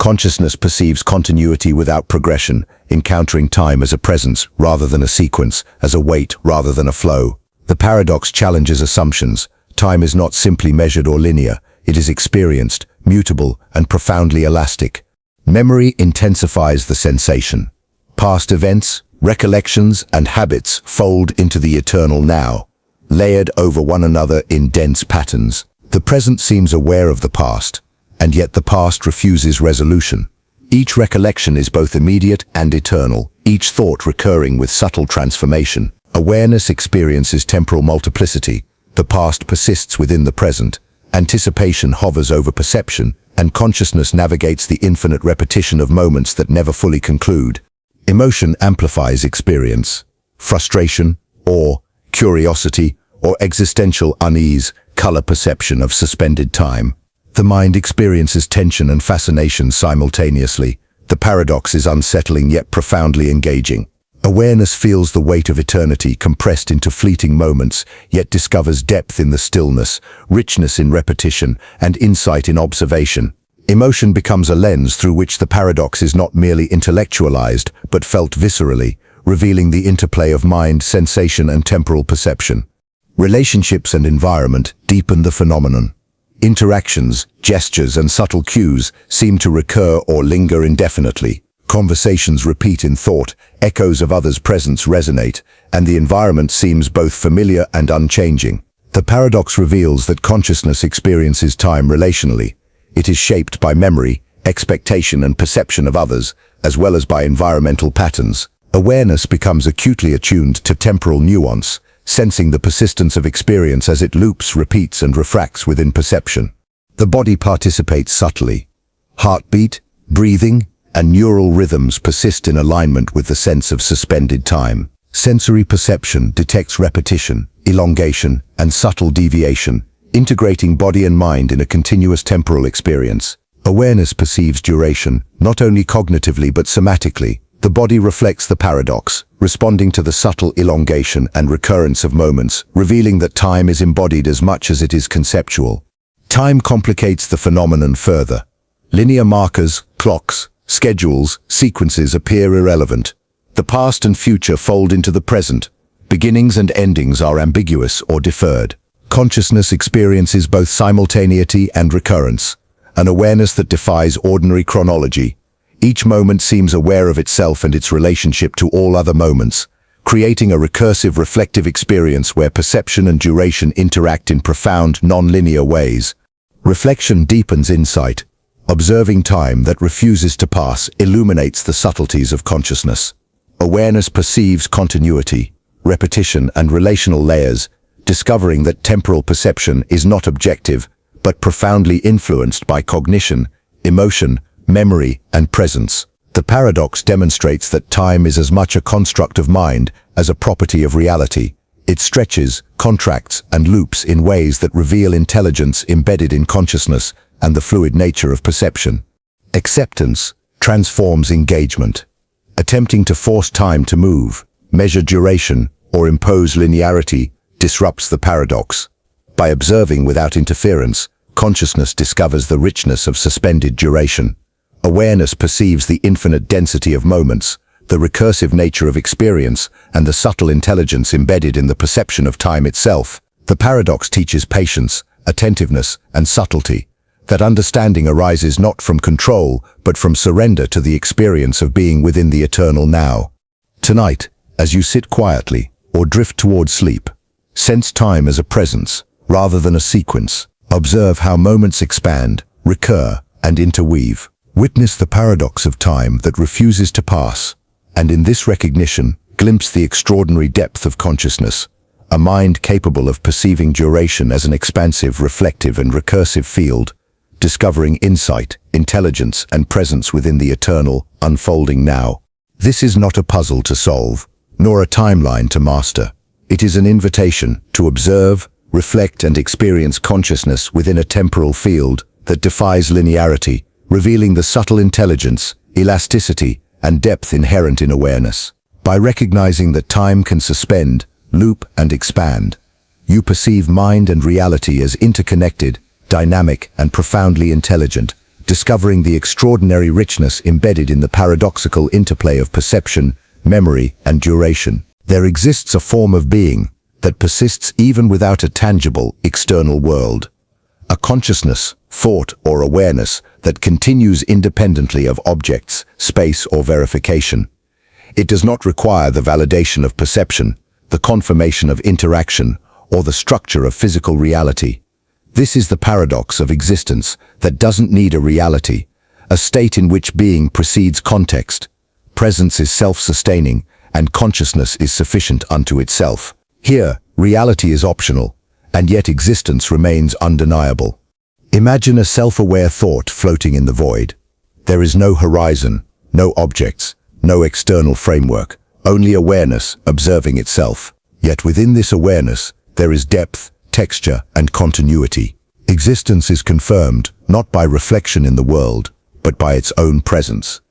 Consciousness perceives continuity without progression, encountering time as a presence rather than a sequence, as a weight rather than a flow. The paradox challenges assumptions. Time is not simply measured or linear, it is experienced, mutable, and profoundly elastic. Memory intensifies the sensation. Past events, recollections, and habits fold into the eternal now, layered over one another in dense patterns. The present seems aware of the past, and yet the past refuses resolution. Each recollection is both immediate and eternal, each thought recurring with subtle transformation. Awareness experiences temporal multiplicity. The past persists within the present. Anticipation hovers over perception, and consciousness navigates the infinite repetition of moments that never fully conclude. Emotion amplifies experience. Frustration, awe, curiosity, or existential unease color perception of suspended time. The mind experiences tension and fascination simultaneously. The paradox is unsettling yet profoundly engaging. Awareness feels the weight of eternity compressed into fleeting moments, yet discovers depth in the stillness, richness in repetition, and insight in observation. Emotion becomes a lens through which the paradox is not merely intellectualized, but felt viscerally, revealing the interplay of mind, sensation, and temporal perception. Relationships and environment deepen the phenomenon. Interactions, gestures, and subtle cues seem to recur or linger indefinitely. Conversations repeat in thought, echoes of others' presence resonate, and the environment seems both familiar and unchanging. The paradox reveals that consciousness experiences time relationally. It is shaped by memory, expectation, and perception of others, as well as by environmental patterns. Awareness becomes acutely attuned to temporal nuance, sensing the persistence of experience as it loops, repeats, and refracts within perception. The body participates subtly. Heartbeat, breathing, and neural rhythms persist in alignment with the sense of suspended time. Sensory perception detects repetition, elongation, and subtle deviation, integrating body and mind in a continuous temporal experience. Awareness perceives duration, not only cognitively but somatically. The body reflects the paradox, responding to the subtle elongation and recurrence of moments, revealing that time is embodied as much as it is conceptual. Time complicates the phenomenon further. Linear markers, clocks, schedules, sequences appear irrelevant. The past and future fold into the present. Beginnings and endings are ambiguous or deferred. Consciousness experiences both simultaneity and recurrence, an awareness that defies ordinary chronology. Each moment seems aware of itself and its relationship to all other moments, creating a recursive, reflective experience where perception and duration interact in profound, non-linear ways. Reflection deepens insight. Observing time that refuses to pass illuminates the subtleties of consciousness. Awareness perceives continuity, repetition, and relational layers, discovering that temporal perception is not objective, but profoundly influenced by cognition, emotion, memory, and presence. The paradox demonstrates that time is as much a construct of mind as a property of reality. It stretches, contracts, and loops in ways that reveal intelligence embedded in consciousness and the fluid nature of perception. Acceptance transforms engagement. Attempting to force time to move, measure duration, or impose linearity disrupts the paradox. By observing without interference, consciousness discovers the richness of suspended duration. Awareness perceives the infinite density of moments, the recursive nature of experience, and the subtle intelligence embedded in the perception of time itself. The paradox teaches patience, attentiveness, and subtlety, that understanding arises not from control, but from surrender to the experience of being within the eternal now. Tonight, as you sit quietly or drift towards sleep, sense time as a presence rather than a sequence. Observe how moments expand, recur, and interweave. Witness the paradox of time that refuses to pass, and in this recognition, glimpse the extraordinary depth of consciousness, a mind capable of perceiving duration as an expansive, reflective, and recursive field, discovering insight, intelligence, and presence within the eternal, unfolding now. This is not a puzzle to solve, nor a timeline to master. It is an invitation to observe, reflect, and experience consciousness within a temporal field that defies linearity, revealing the subtle intelligence, elasticity, and depth inherent in awareness. By recognizing that time can suspend, loop, and expand, you perceive mind and reality as interconnected, dynamic, and profoundly intelligent, discovering the extraordinary richness embedded in the paradoxical interplay of perception, memory, and duration. There exists a form of being that persists even without a tangible, external world. A consciousness, thought, or awareness that continues independently of objects, space, or verification. It does not require the validation of perception, the confirmation of interaction, or the structure of physical reality. This is the paradox of existence that doesn't need a reality, a state in which being precedes context. Presence is self-sustaining, and consciousness is sufficient unto itself. Here, reality is optional, and yet existence remains undeniable. Imagine a self-aware thought floating in the void. There is no horizon, no objects, no external framework, only awareness observing itself. Yet within this awareness, there is depth, texture, and continuity. Existence is confirmed not by reflection in the world, but by its own presence.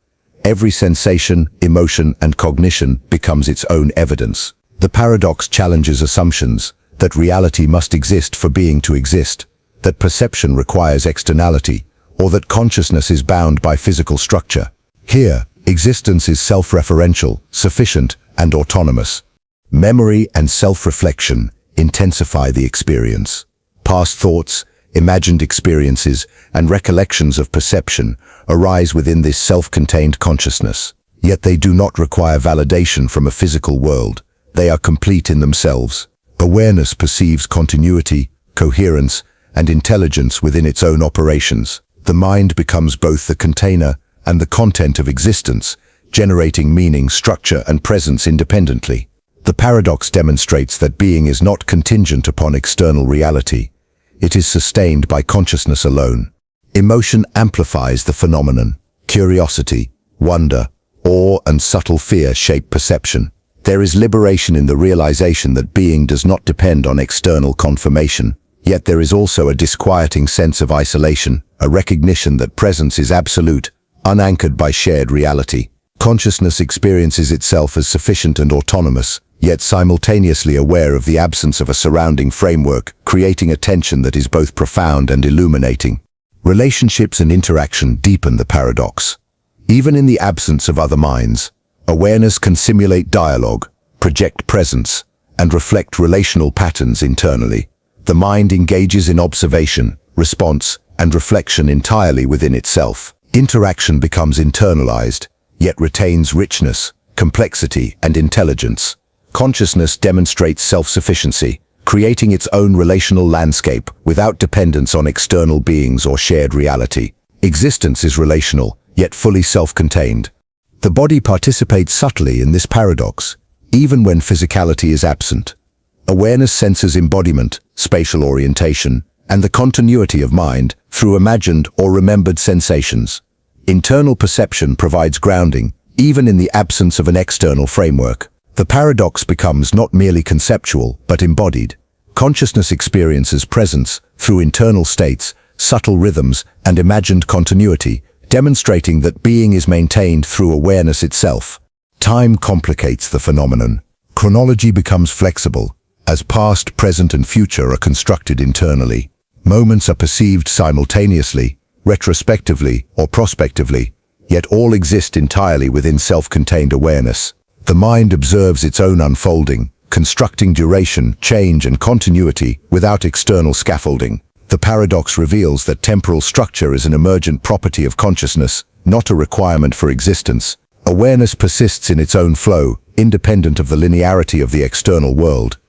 Every sensation, emotion, and cognition becomes its own evidence. The paradox challenges assumptions that reality must exist for being to exist, that perception requires externality, or that consciousness is bound by physical structure. Here, existence is self-referential, sufficient, and autonomous. Memory and self-reflection intensify the experience. Past thoughts, imagined experiences, and recollections of perception arise within this self-contained consciousness. Yet they do not require validation from a physical world. They are complete in themselves. Awareness perceives continuity, coherence, and intelligence within its own operations. The mind becomes both the container and the content of existence, generating meaning, structure, and presence independently. The paradox demonstrates that being is not contingent upon external reality. It is sustained by consciousness alone. Emotion amplifies the phenomenon. Curiosity, wonder, awe, and subtle fear shape perception. There is liberation in the realization that being does not depend on external confirmation. Yet there is also a disquieting sense of isolation, a recognition that presence is absolute, unanchored by shared reality. Consciousness experiences itself as sufficient and autonomous, yet simultaneously aware of the absence of a surrounding framework, creating a tension that is both profound and illuminating. Relationships and interaction deepen the paradox. Even in the absence of other minds, awareness can simulate dialogue, project presence, and reflect relational patterns internally. The mind engages in observation, response, and reflection entirely within itself. Interaction becomes internalized, yet retains richness, complexity, and intelligence. Consciousness demonstrates self-sufficiency, creating its own relational landscape without dependence on external beings or shared reality. Existence is relational, yet fully self-contained. The body participates subtly in this paradox, even when physicality is absent. Awareness senses embodiment, spatial orientation, and the continuity of mind through imagined or remembered sensations. Internal perception provides grounding, even in the absence of an external framework. The paradox becomes not merely conceptual, but embodied. Consciousness experiences presence through internal states, subtle rhythms, and imagined continuity, demonstrating that being is maintained through awareness itself. Time complicates the phenomenon. Chronology becomes flexible, as past, present, and future are constructed internally. Moments are perceived simultaneously, retrospectively, or prospectively, yet all exist entirely within self-contained awareness. The mind observes its own unfolding, constructing duration, change, and continuity without external scaffolding. The paradox reveals that temporal structure is an emergent property of consciousness, not a requirement for existence. Awareness persists in its own flow, independent of the linearity of the external world.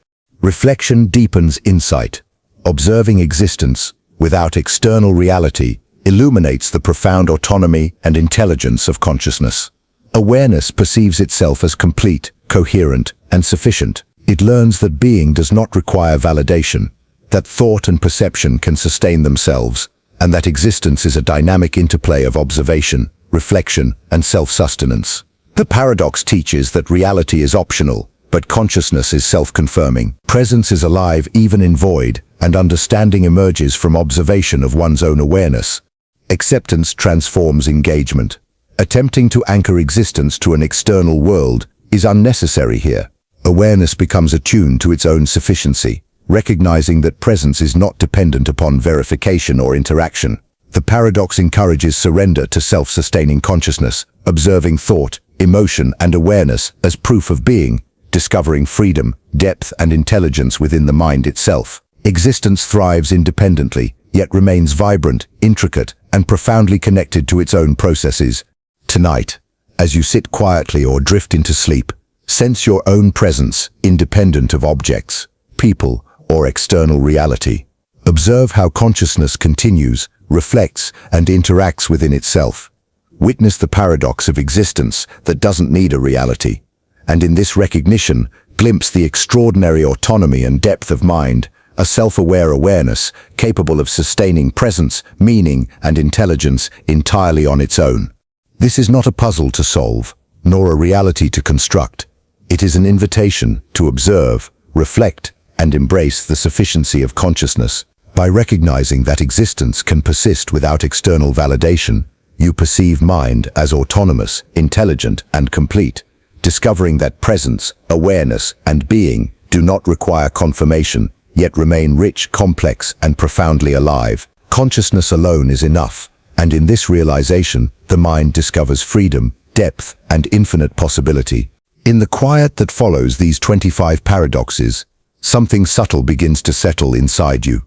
Reflection deepens insight. Observing existence, without external reality, illuminates the profound autonomy and intelligence of consciousness. Awareness perceives itself as complete, coherent, and sufficient. It learns that being does not require validation, that thought and perception can sustain themselves, and that existence is a dynamic interplay of observation, reflection, and self-sustenance. The paradox teaches that reality is optional, but consciousness is self-confirming. Presence is alive even in void, and understanding emerges from observation of one's own awareness. Acceptance transforms engagement. Attempting to anchor existence to an external world is unnecessary here. Awareness becomes attuned to its own sufficiency, recognizing that presence is not dependent upon verification or interaction. The paradox encourages surrender to self-sustaining consciousness, observing thought, emotion, and awareness as proof of being, discovering freedom, depth, and intelligence within the mind itself. Existence thrives independently, yet remains vibrant, intricate, and profoundly connected to its own processes. Tonight, as you sit quietly or drift into sleep, sense your own presence, independent of objects, people, or external reality. Observe how consciousness continues, reflects, and interacts within itself. Witness the paradox of existence that doesn't need a reality. And in this recognition, glimpse the extraordinary autonomy and depth of mind, a self-aware awareness capable of sustaining presence, meaning, and intelligence entirely on its own. This is not a puzzle to solve, nor a reality to construct. It is an invitation to observe, reflect, and embrace the sufficiency of consciousness. By recognizing that existence can persist without external validation, you perceive mind as autonomous, intelligent, and complete, discovering that presence, awareness, and being do not require confirmation, yet remain rich, complex, and profoundly alive. Consciousness alone is enough, and in this realization, the mind discovers freedom, depth, and infinite possibility. In the quiet that follows these 25 paradoxes, something subtle begins to settle inside you.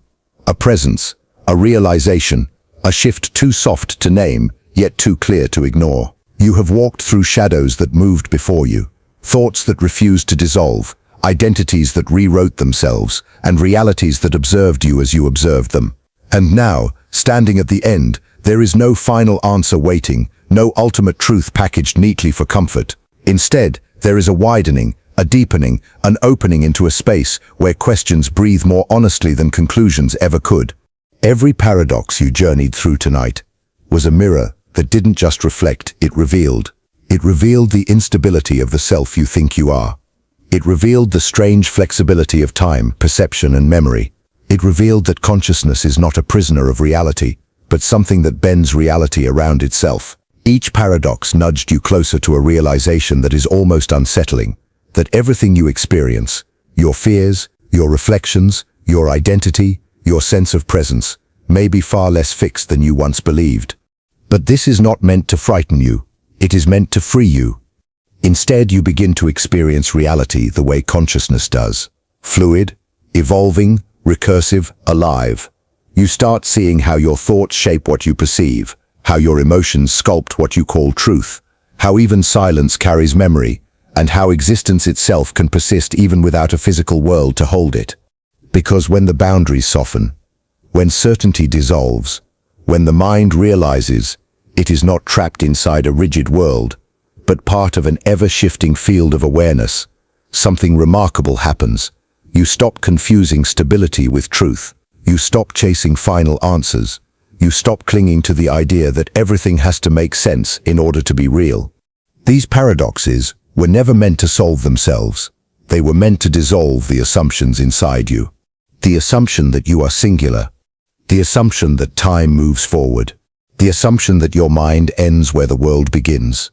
A presence, a realization, a shift too soft to name, yet too clear to ignore. You have walked through shadows that moved before you, thoughts that refused to dissolve, identities that rewrote themselves, and realities that observed you as you observed them. And now, standing at the end, there is no final answer waiting, no ultimate truth packaged neatly for comfort. Instead, there is a widening, a deepening, an opening into a space where questions breathe more honestly than conclusions ever could. Every paradox you journeyed through tonight was a mirror that didn't just reflect, it revealed. It revealed the instability of the self you think you are. It revealed the strange flexibility of time, perception, and memory. It revealed that consciousness is not a prisoner of reality, but something that bends reality around itself. Each paradox nudged you closer to a realization that is almost unsettling, that everything you experience, your fears, your reflections, your identity, your sense of presence, may be far less fixed than you once believed. But this is not meant to frighten you. It is meant to free you. Instead, you begin to experience reality the way consciousness does. Fluid, evolving, recursive, alive. You start seeing how your thoughts shape what you perceive, how your emotions sculpt what you call truth, how even silence carries memory, and how existence itself can persist even without a physical world to hold it. Because when the boundaries soften, when certainty dissolves, when the mind realizes it is not trapped inside a rigid world, but part of an ever-shifting field of awareness, something remarkable happens. You stop confusing stability with truth. You stop chasing final answers. You stop clinging to the idea that everything has to make sense in order to be real. These paradoxes were never meant to solve themselves. They were meant to dissolve the assumptions inside you. The assumption that you are singular. The assumption that time moves forward. The assumption that your mind ends where the world begins.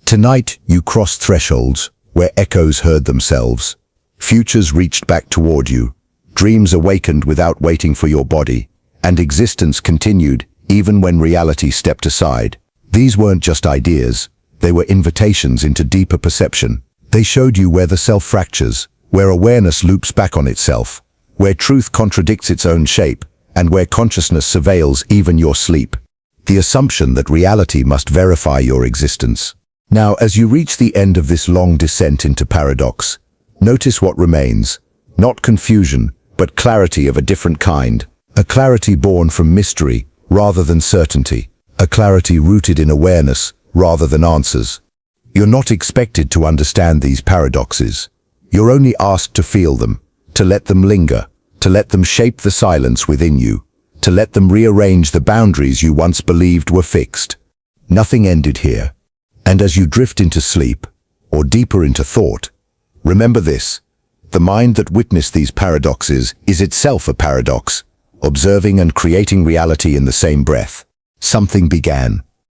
Tonight, you crossed thresholds where echoes heard themselves. Futures reached back toward you. Dreams awakened without waiting for your body. And existence continued even when reality stepped aside. These weren't just ideas. They were invitations into deeper perception. They showed you where the self fractures, where awareness loops back on itself, where truth contradicts its own shape, and where consciousness surveils even your sleep. The assumption that reality must verify your existence. Now, as you reach the end of this long descent into paradox, notice what remains. Not confusion, but clarity of a different kind. A clarity born from mystery rather than certainty. A clarity rooted in awareness rather than answers. You're not expected to understand these paradoxes. You're only asked to feel them, to let them linger, to let them shape the silence within you, to let them rearrange the boundaries you once believed were fixed. Nothing ended here. And as you drift into sleep, or deeper into thought, Remember this: the mind that witnessed these paradoxes is itself a paradox, observing and creating reality in the same breath. Something began,